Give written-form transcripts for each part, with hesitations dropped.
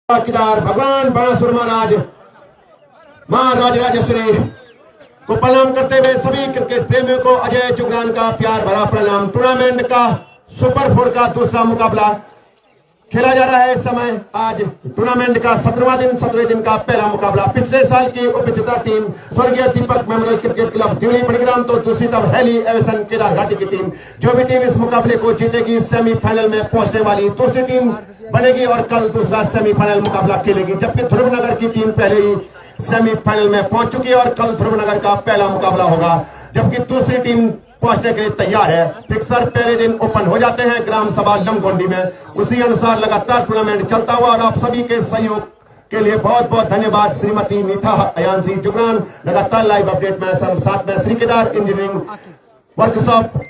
केदार भगवान बाणासुर महाराज मां राजराजेश्वरी को प्रणाम करते हुए सभी क्रिकेट प्रेमियों को अजय जुगरान का प्यार भरा प्रणाम। टूर्नामेंट का सुपर 4 का दूसरा मुकाबला खेला जा रहा है इस समय। आज टूर्नामेंट का 17वें दिन का पहला मुकाबला पिछले साल की उपविजेता टीम स्वर्गीय दीपक मेमोरियल क्रिकेट क्लब दिवली बड़ीग्राम तो दूसरी तरफ हेली एविसन केदार घाटी की टीम। जो भी टीम इस मुकाबले को जीतेगी सेमीफाइनल में पहुंचने वाली दूसरी टीम बनेगी और कल दूसरा सेमीफाइनल मुकाबला खेलेगी। जबकि ध्रुवनगर की टीम पहले ही सेमीफाइनल में पहुंच चुकी है और कल ध्रुवनगर का पहला मुकाबला होगा, जबकि दूसरी टीम पहुंचने के लिए तैयार है। फिक्सर पहले दिन ओपन हो जाते हैं ग्राम सभा लमगोंडी में, उसी अनुसार लगातार टूर्नामेंट चलता हुआ और आप सभी के सहयोग के लिए बहुत बहुत धन्यवाद। श्रीमती नीता अयानसी जुगरान लगातार लाइव अपडेट में साथ में श्री केदार इंजीनियरिंग वर्कशॉप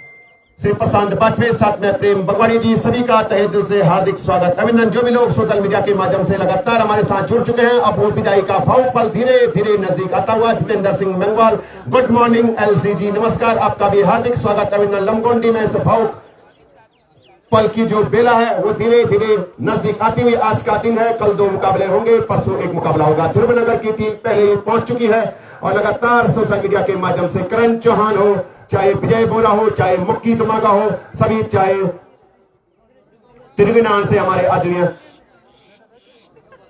श्री प्रशांत वाजपेयी साथ में प्रेम बगवाड़ी जी, सभी का तहे दिल से हार्दिक स्वागत अभिनंदन। जो भी लोग सोशल मीडिया के माध्यम से लगातार हमारे साथ जुड़ चुके हैं, अब वो विदाई का भाव पल धीरे धीरे नजदीक आता हुआ। Jitendra Singh Mangwal, good morning LC ji, नमस्कार, आपका भी हार्दिक स्वागत अभिनंदन। लमगोंडी में इस भाव पल की जो बेला है वो धीरे धीरे नजदीक आती हुई आज का दिन है। कल 2 मुकाबले होंगे, परसों 1 मुकाबला होगा। ध्रुवनगर की टीम पहले ही पहुंच चुकी है और लगातार सोशल मीडिया के माध्यम से करण चौहान हो, चाहे विजय बोरा हो, चाहे मुक्की दुमागा हो, सभी चाहे त्रिविनान से हमारे आदरणीय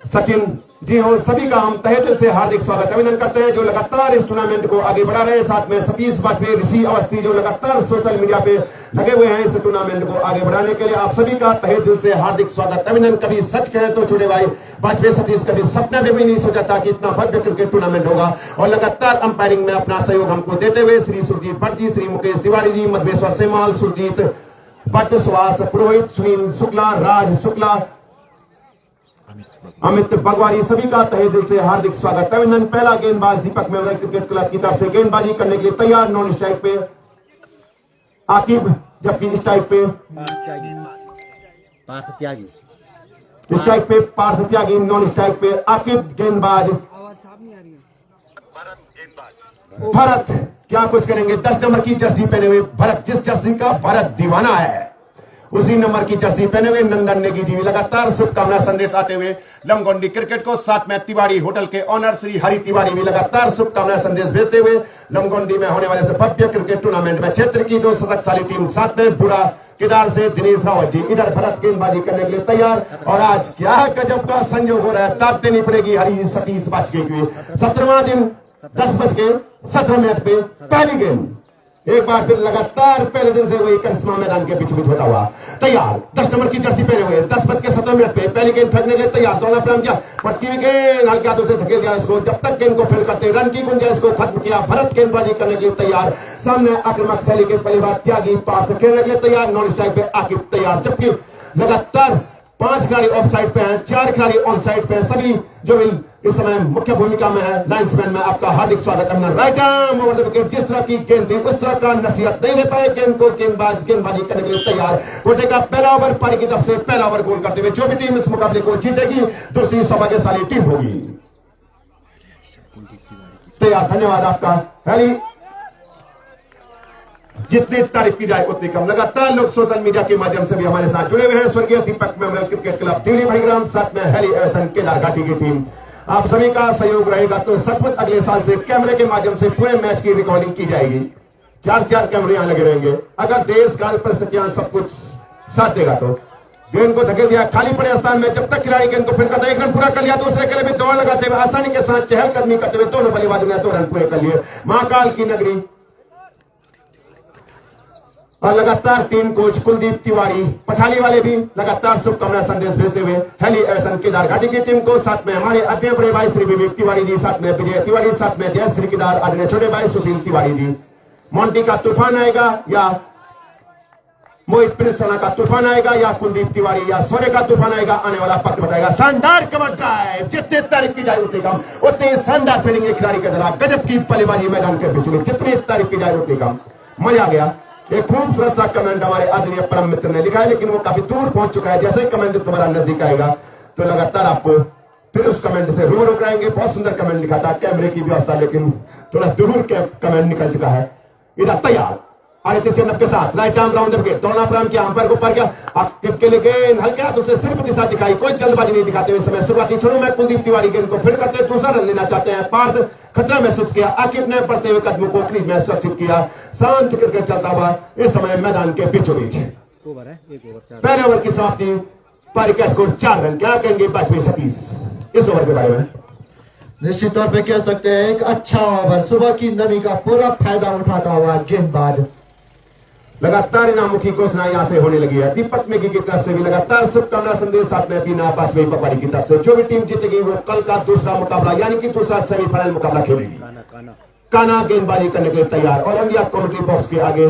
सचिन जी हो, सभी का हम तहे दिल से हार्दिक स्वागत अभिनंदन करते हैं जो लगातार इस टूर्नामेंट को आगे बढ़ा रहे हैं। साथ में सतीश वाजपेयी, ऋषि अवस्थी जो लगातार सोशल मीडिया पे लगे हुए हैं इस टूर्नामेंट को आगे बढ़ाने के लिए, आप सभी का तहे दिल से हार्दिक स्वागत अभिनंदन। कभी सच कहें तो छोटे भाई वाजपेयी सतीश कभी सपने में भी नहीं सोचा था कि इतना भव्य क्रिकेट टूर्नामेंट होगा और लगातार अंपायरिंग में अपना सहयोग हमको देते हुए श्री सुरजीत भट्ट जी, श्री मुकेश तिवारी जी, मधवेश्वर सेमाल, सुरजीत भट्ट, सुहास पुरोहित, सुनील शुक्ला, राज शुक्ला, अमित बगवारी, सभी का तहे दिल से हार्दिक स्वागत अभिनंदन। पहला गेंदबाज दीपक मेमोरियल क्रिकेट क्लब की तरफ से गेंदबाजी करने के लिए तैयार, नॉन स्ट्राइक पे आकिब, जबकि स्ट्राइक पे पार्थ त्यागी, नॉन स्ट्राइक पे आकिब। गेंदबाज भरत क्या कुछ करेंगे, 10 नंबर की जर्सी पहने हुए भरत, जिस जर्सी का भरत दीवाना है उसी नंबर की जर्सी पहने हुए नंदन नेगी जी लगातार शुभकामना संदेश आते हुए लमगोंडी क्रिकेट को, साथ में तिवारी होटल के ऑनर श्री हरि तिवारी भी लगातार शुभकामना संदेश भेजते हुए लमगोंडी में होने वाले से भव्य क्रिकेट टूर्नामेंट में क्षेत्र की 2 शक्तिशाली टीम, साथ में बुरा केदार से दिनेश रावत जी। इधर भरत गेंदबाजी करने के लिए तैयार और आज क्या गजब का संयोग हो रहा है, दाद देनी पड़ेगी हरी सतीश वाजपेयी की। 17वां दिन 10:17 पे पहली गेंद, एक बार फिर लगातार पहले दिन से वही करिश्मा मैदान के बीच होता हुआ तैयार, 10 नंबर की जर्सी पहने हुए 10:17 पे पहली गेंद फेंकने के लिए तैयार। दोनों प्रयास किया, पटकी हुई गेंद हल्के हाथों से धकेल दिया इसको, जब तक गेंद को फेल करते रन की गुंजाइश को खत्म किया। भरत गेंदबाजी करने के लिए तैयार, सामने आक्रामक शैली के बल्लेबाज त्यागी पार्थ खेलने के लिए तैयार, नॉन स्ट्राइक पे आकिब तैयार। जबकि लगातार 5 खिलाड़ी ऑफ साइड पे हैं, 4 खिलाड़ी ऑन साइड पे हैं, सभी जो इस समय मुख्य भूमिका में है। लाइन्समैन में आपका हार्दिक स्वागत है। Right arm over the wicket, जिस तरह की गेंद थी उस तरह का नसीहत नहीं लेता है गेंद को, गेंदबाज गेंदबाजी करने के लिए तैयार। कोटे का पहला ओवर पारी की तरफ से पहला ओवर गोल करते हुए जो भी टीम इस मुकाबले को जीतेगी दूसरी सौभाग्यशाली टीम होगी। तैयार, धन्यवाद आपका हैरी। जितनी तारीफ की जाए उतनी कम। लगातार लोग सोशल मीडिया के माध्यम से भी हमारे साथ जुड़े हुए हैं। स्वर्गीय दीपक मेमोरियल क्रिकेट क्लब दिवली बड़ीग्राम, साथ में हेली एविसन केदार घाटी की टीम। आप सभी का सहयोग रहेगा तो सचमुच अगले साल से कैमरे के माध्यम से पूरे मैच की रिकॉर्डिंग की जाएगी। 4 कैमरे यहां लगे रहेंगे। अगर देश काल परिस्थितियां सब कुछ साथ देगा तो गेंद को धकेल दिया खाली पड़े स्थान में, जब तक खिलाड़ी गेंद को फिर करता 1 रन पूरा कर लिया, दूसरे के लिए भी दौड़ लगाते हुए आसानी के साथ चहलकदमी करते हुए दोनों बल्लेबाजों ने 2 रन पूरे कर लिए। महाकाल की नगरी और लगातार टीम कोच कुलदीप तिवारी पठाली वाले भी लगातार शुभकामना संदेश भेजते हुए हेली एविसन केदार घाटी की टीम को, साथ में हमारे अध्यक्ष बड़े भाई श्री विवेक तिवारी जी, साथ में विजय तिवारी, साथ में जय श्री केदार आदरणीय छोटे भाई सुशील तिवारी जी। मोंटी का तूफान आएगा या मोहित प्रिंसना का तूफान आएगा या कुलदीप तिवारी या सोने का तूफान आएगा, आने वाला वक्त बताएगा। शानदार कवर ड्राइव, जितनी तारीफ की जाए उतनी कम, उतनी शानदार फील्डिंग खिलाड़ी के द्वारा गजब की बल्लेबाजी मैदान के बीच में, जितनी तारीफ की जाए उतनी कम। मजा आ गया। एक खूबसूरत सा कमेंट हमारे आदरणीय परम मित्र ने लिखा है, लेकिन वो काफी दूर पहुंच चुका है। जैसे ही कमेंट तुम्हारा नजदीक आएगा तो लगातार आपको फिर उस कमेंट से रूबरू कराएंगे। बहुत सुंदर कमेंट लिखा था, कैमरे की व्यवस्था, लेकिन थोड़ा दूर के कमेंट निकल चुका है। इधर तैयार, आदित्य चिन्ह के साथ राइट आर्म राउंड विकेट, दोनों प्रारंभ किया, अंपायर को पार किया, आकिब के लिए गेंद हल्के हाथों से सिर्फ दिशा दिखाई, कोई जल्दबाजी नहीं दिखाते हुए समय शुरुआती छोरों में कुलदीप तिवारी गेंद को फिर करते दूसरा रन लेना चाहते हैं। पार्थ खतरा महसूस किया, आकिब ने बढ़ते हुए कदमों को क्रीज में सुरक्षित किया। शांत क्रिकेट चलता हुआ इस समय मैदान के बीचों बीच। पहले ओवर की समाप्ति, पारी का स्कोर 4 रन। क्या कहेंगे बाजपेयी सतीश इस ओवर के बारे में? निश्चित तौर पे कह सकते हैं एक अच्छा ओवर, सुबह की नमी का पूरा फायदा उठाता हुआ गेंदबाज। लगातार इनामुखी घोषणा यहां से होने लगी है। दीपक नेगी की तरफ से भी लगातार शुभकामना संदेश साथ में पीना बाजपेयी पपारी की तरफ से। जो भी टीम जीतेगी वो कल का दूसरा मुकाबला यानी कि दूसरा सेमीफाइनल मुकाबला खेलेगी। काना गेंदबाजी करने के लिए तैयार और इंडिया कमेंट्री बॉक्स के आगे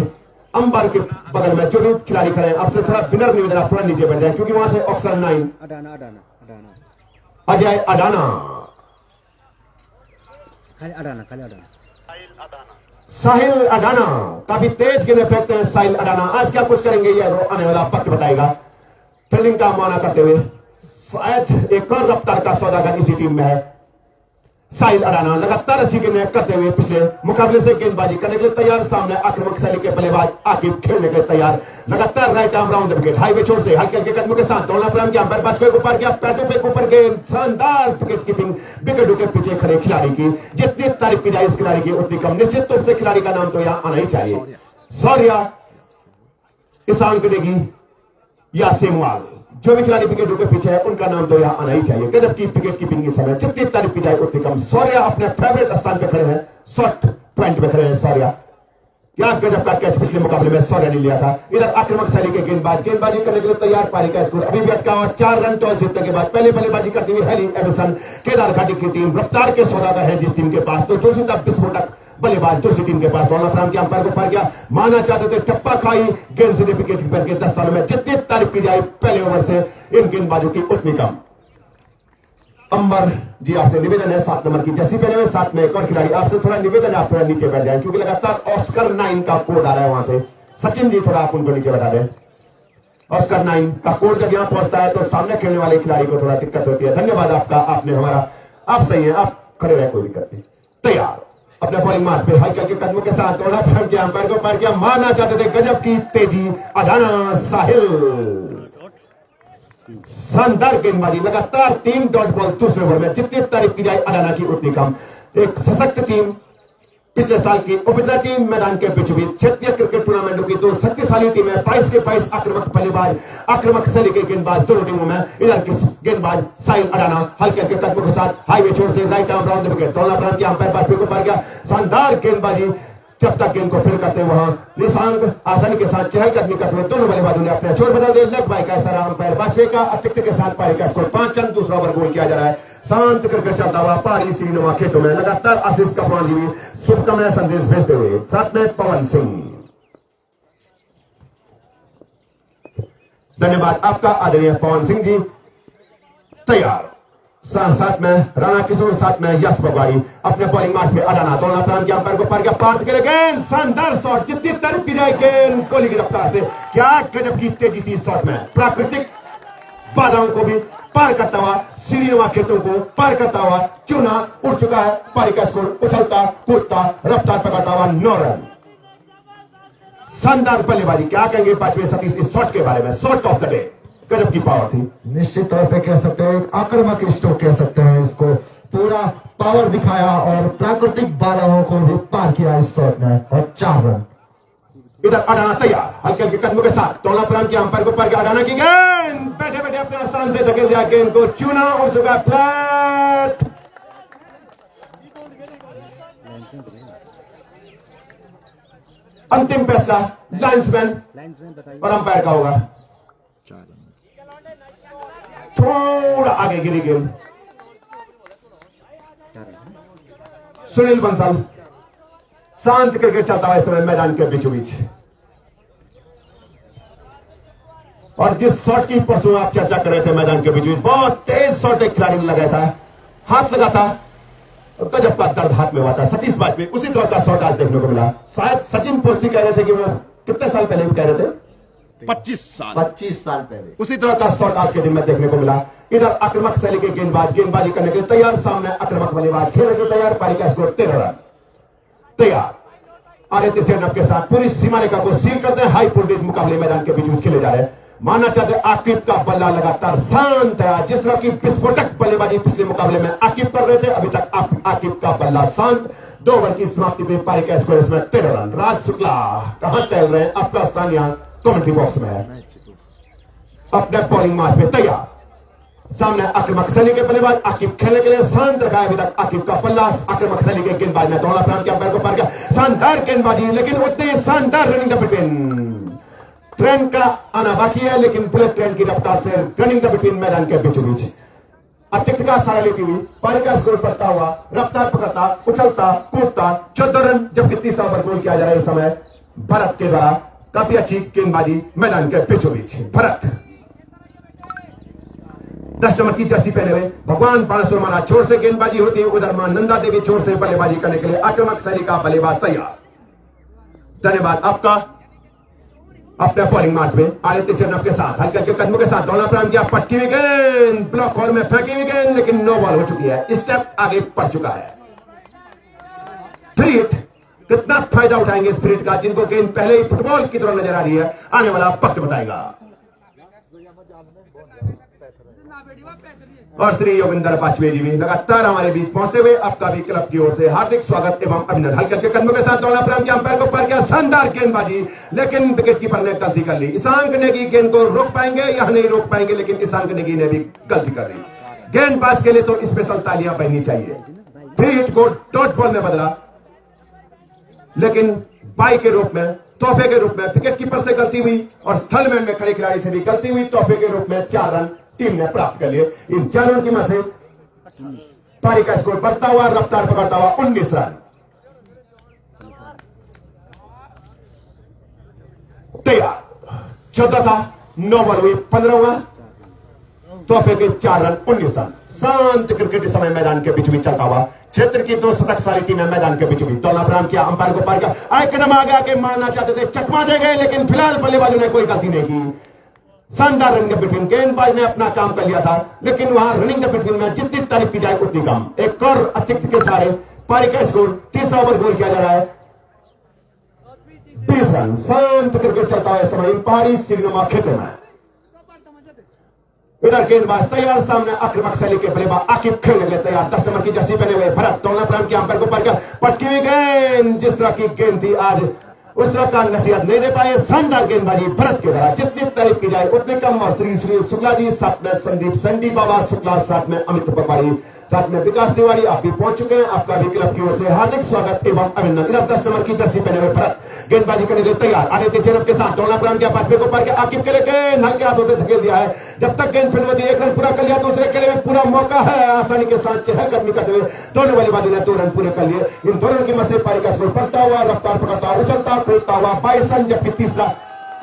अंबर के बगल में जो भी खिलाड़ी खड़े हैं, अब से थोड़ा विनर निवेदन थोड़ा नीचे बैठ जाए क्योंकि वहां से ऑक्शन 9 अजय अडाना साहिल अडाना काफी तेज गेंद फेंकते हैं। साहिल अडाना आज क्या कुछ करेंगे ये आने वाला वक्त बताएगा। फील्डिंग का माना करते हुए शायद एक और रफ्तार का सौदागर इसी टीम में है। साहिल अडाना लगातार अच्छी गेंद करते हुए पिछले मुकाबले से गेंदबाजी करने के लिए तैयार। सामने आक्रामक शैली के बल्लेबाज आकिब खेलने के लिए तैयार। लगातार right arm round wicket, highway छोड़ से हल्के हल्के कदमों के साथ दोनों प्रारंभ किया, अंपायर बाजपेयी को पार किया, पैटों पे ऊपर गेंद, शानदार विकेट कीपिंग विकेटों के पीछे खड़े खिलाड़ी की। जितनी तारीफ की जाए इस खिलाड़ी की उतनी कम। निश्चित रूप से खिलाड़ी का नाम तो यहाँ आना ही चाहिए। सौर्या, ईशान नेगी या सेमवाल, जो भी खिलाड़ी विकेटों के पीछे है उनका नाम तो यहाँ आना ही चाहिए। गजब की विकेट कीपिंग इस समय, जितनी तारीफ की जाए उतनी कम। सौर्या अपने फेवरेट स्थान पे खड़े हैं, शॉर्ट पॉइंट पे खड़े हैं सौर्या। क्या गजब का कैच पिछले मुकाबले में सौर्या ने लिया था। इधर आक्रामक शैली के गेंदबाजी करने के लिए तैयार। पारी का स्कोर अभी भी अटका हुआ 4 रन। टॉस जीतने के बाद पहले बल्लेबाजी करती हुई हेली एविसन केदार घाटी की टीम रफ्तार के सौदागर है जिस टीम के पास, तो दूसरी तरफ विस्फोटक बल्लेबाज दूसरी टीम के पास। दोनों प्रांत के अंपायर को पार किया, माना चाहते थे टप्पा खाई, गेंद सीधे विकेट कीपर के दस्तानों में। जितनी तारीफ की जाए पहले ओवर से इन गेंदबाजों की उतनी कम। अंबर जी आपसे निवेदन है 7 नंबर की जैसी पहले हुए, साथ में एक और खिलाड़ी आपसे थोड़ा निवेदन है आप थोड़ा नीचे बैठ जाए क्योंकि लगातार ऑस्कर 9 का कोड आ रहा है वहां से। सचिन जी थोड़ा आप उनको नीचे बैठा दें। ऑस्कर 9 का कोड जब यहां पहुंचता है तो सामने खेलने वाले खिलाड़ी को थोड़ा दिक्कत होती है। धन्यवाद आपका, आपने हमारा, आप सही है, आप खड़े रहे, कोई दिक्कत नहीं। तैयार अपने बॉलिंग मार्च पे हल्के हल्के कदमों के साथ दौड़ा फैल किया, अंपायर को पार किया, मारना चाहते थे गजब की तेजी अडाना साहिल। शानदार गेंदबाजी, लगातार 3 डॉट बॉल दूसरे ओवर में। जितनी तारीफ की जाए अडाना की उतनी कम। एक सशक्त टीम, पिछले साल की उपविजेता टीम मैदान के बीचों बीच क्षेत्रीय क्रिकेट टूर्नामेंटों की 2 शक्तिशाली टीमें, 22 के 22 आक्रामक बल्लेबाज, आक्रामक शैली के गेंदबाज दोनों टीमों में। इधर के गेंदबाज साहिल अडाना हल्के हल्के कदमों के साथ हाईवे छोड़ से राइट आर्म राउंड विकेट, दोनों प्रांत के अंपायर बाजपेयी को पार किया, शानदार गेंदबाजी जब तक गेंद को फिर करते वहां निशांक आसानी के साथ चहलकदमी करते हुए दोनों बल्लेबाजों ने अपने छोर बना दिए। लेग बाय का इशारा अंपायर बाजपेयी का अतिरिक्त के साथ पारी का स्कोर 5 रन। दूसरा ओवर गोल किया जा रहा है। शांत क्रिकेट चलता हुआ पारी श्रीनुमा खेतों में लगातार आशीष कपूर जी भी शुभकामनाएं संदेश भेजते हुए, साथ में पवन सिंह। धन्यवाद आपका आदरणीय पवन सिंह जी। तैयार साथ में राणा किशोर, साथ में यश बगवाड़ी अपने बॉलिंग मार्च पे अडाना, दोनों प्रांत के अंपायर को पार किया, पार्थ के लिए गेंद, शानदार शॉट, जितनी तारीफ की जाए गेंद कोहली की रफ्तार से। क्या गजब की तेजी थी शॉट में, प्राकृतिक बाधाओं को भी पार करता हुआ, श्रीनुमा खेतों को पार करता हुआ चूना उड़ चुका है। पारी का स्कोर उछलता कूदता रफ्तार पकड़ता हुआ 9 रन। शानदार बल्लेबाजी, क्या कहेंगे बाजपेयी सतीश इस शॉट के बारे में? शॉट ऑफ द डे, गजब की पावर थी। निश्चित तौर पे कह सकते हैं एक आक्रामक स्ट्रोक कह सकते हैं इसको, पूरा पावर दिखाया और प्राकृतिक बाधाओं को भी पार किया इस शॉट में और 4 रन। इधर अडाना तैयार हल्के हल्के कदमों के साथ दोनों प्रांत के अंपायर को पार किया, अडाना की गेंद बैठे बैठे अपने स्थान से धकेल दिया, गेंद को चूना उड़ चुका फ्लैट। अंतिम फैसला लाइन्समैन और अंपायर का होगा। थोड़ा आगे गिरी गेंद, सुनील बंसल। शांत क्रिकेट चलता हुआ इस समय मैदान के बीचों बीच। और जिस शॉट की परसों आप चर्चा कर रहे थे मैदान के बीचों बीच, बहुत तेज शॉट एक खिलाड़ी ने लगाया था, हाथ लगा था, गजब का दर्द हाथ में हुआ था। सतीश बाजपेयी उसी तरह का शॉट आज देखने को मिला। शायद सचिन पोस्टी कह रहे थे कि वो कितने साल पहले कह रहे थे, 25 साल पहले उसी तरह का शॉट आज के दिन में देखने को मिला। इधर आक्रामक शैली के गेंदबाज गेंदबाजी करने के लिए तैयार, सामने आक्रामक बल्लेबाज खेलने के तैयार। पारी का स्कोर 13 रन। तैयार आदित्य चरणब के साथ पूरी सीमा रेखा को सील करते हैं। हाई वोल्टेज मुकाबले मैदान के बीच खेले जा रहे हैं। मानना चाहते हैं आकिब का बल्ला लगातार शांत है। जिस तरह की विस्फोटक बल्लेबाजी पिछले मुकाबले में आकिब कर रहे थे, अभी तक आकिब का बल्ला शांत। 2 ओवर की समाप्ति पे पारी का स्कोर इसमें 13 रन। राज शुक्ला कहां टहल रहे हैं? आपका स्थान यहां कमेंट्री बॉक्स में है। अपने बॉलिंग मार्च में तैयार। सामने आक्रमक शैली के बल्लेबाज आकिब खेलने के लिए शांत रखा है। अभी तक आकिब का बल्ला आक्रमक शैली के गेंदबाज ने दोहरा प्रांत किया, पैर को पार किया। शानदार गेंदबाजी, लेकिन उतने शानदार रनिंग द बिटवीन। ट्रेन का आना बाकी है, लेकिन बुलेट ट्रेन की रफ्तार से रनिंग द बिटवीन मैदान के बीचों बीच अतिरिक्त का सहारा लेती हुई पारी का स्कोर बढ़ता हुआ, रफ्तार पकड़ता, उछलता, कूदता 14 रन। जबकि तीसरा ओवर गोल किया जा रहा है इस समय भरत के द्वारा। काफी अच्छी गेंदबाजी मैदान के बीचों बीच। भरत 10 नंबर की जर्सी पहने हुए भगवान बाणेश्वर महाराज छोर से गेंदबाजी होती है। उधर मां नंदा देवी छोर से बल्लेबाजी करने के लिए आक्रामक शैली का बल्लेबाज तैयार। धन्यवाद आपका। अपने बॉलिंग मार्च में आदित्य चरणब के साथ हल्के हल्के कदमों के साथ दौड़ना प्रारंभ किया। पटकी हुई गेंद ब्लॉक होल में फेंकी हुई गेंद, लेकिन नो बॉल हो चुकी है। स्टेप आगे बढ़ चुका है। 3 हिट। कितना फायदा उठाएंगे स्पिरिट का, जिनको गेंद पहले ही फुटबॉल की तरह नजर आ रही है? आने वाला वक्त बताएगा। और श्री योगिंदर वाजपेयी जी भी लगातार हमारे बीच पहुंचते हुए आपका भी क्लब की ओर से हार्दिक स्वागत एवं अभिनंदन। हल्के हल्के कदमों के साथ दौड़ना प्रारंभ किया, अंपायर को पार किया। शानदार गेंदबाजी, लेकिन विकेट कीपर ने गलती कर ली। ईशांक नेगी गेंद को रोक पाएंगे या नहीं रोक पाएंगे, लेकिन ईशांक नेगी ने भी गलती कर ली। गेंदबाज के लिए तो स्पेशल तालियां बजनी चाहिए। 3 हिट को डॉट बॉल में बदला, लेकिन बाई के रूप में, तोहफे के रूप में विकेट कीपर से गलती हुई और थर्ड में खड़े खिलाड़ी से भी गलती हुई। तोहफे के रूप में 4 रन टीम ने प्राप्त कर लिए। इन 4 रन की मदद से पारी का स्कोर बढ़ता हुआ, रफ्तार पकड़ता हुआ 19 रन। तैयार 14 था, 9 ओवर हुई, 15 हुआ। तोहफे के 4 रन 19 रन। शांत क्रिकेट इस समय मैदान के बीच में चलता हुआ। क्षेत्र की 2 शतक सारी टीमें मैदान के बीच में दौड़ना प्रारंभ किया, अंपायर को पार किया। एक कदम आगे आके मारना चाहते थे, चकमा दे गए, लेकिन फिलहाल बल्लेबाजों ने कोई गलती नहीं की। शानदार रनिंग द बिटवीन। गेंदबाज ने अपना काम कर लिया था, लेकिन वहां रनिंग द बिटवीन में जितनी तारीफ की जाए उतनी कम। एक और अतिरिक्त के सारे पारी का स्कोर 30 ओवर गोल किया जा रहा है 20 रन। शांत क्रिकेट चलता है इस समय पारी श्रीनुमा क्षेत्र में। इधर गेंदबाज तैयार, सामने आक्रामक शैली के बल्लेबाज आकिब खेलने के लिए तैयार। 10 नंबर की जर्सी पहने हुए भरत दौड़ना प्रारंभ किया, अंपायर को पार किया। पटकी हुई गेंद, जिस तरह की गेंद थी आज उस तरह का नसीहत नहीं दे पाए। शानदार गेंदबाजी भरत के द्वारा, जितनी तारीफ की जाए उतनी कम। और श्री शुक्ला जी साथ में संदीप बाबा शुक्ला, साथ में अमित पपारी, साथ में विकास तिवारी आप भी पहुंच चुके हैं। आपका भी क्लब की ओर से हार्दिक स्वागत एवं अभिनंदन। 10 नंबर की जर्सी पहने हुए भरत गेंदबाजी करने के लिए तैयार। आदित्य चरणब के साथ दौड़ना प्रारंभ किया, वाजपेयी को पार किया। आकिब के लिए गेंद हल्के हाथों से धकेल दिया है। जब तक गेंद फील्ड होती है 1 रन पूरा कर लिया, दूसरे के लिए पूरा मौका है। आसानी के साथ चहलकदमी करते हुए दोनों बल्लेबाजों ने 2 रन पूरे कर लिए। इन दोनों की मदद से पारी का स्कोर बढ़ता हुआ, रफ्तार पकड़ता, उछलता, कूदता हुआ 22 रन, जबकि तीसरा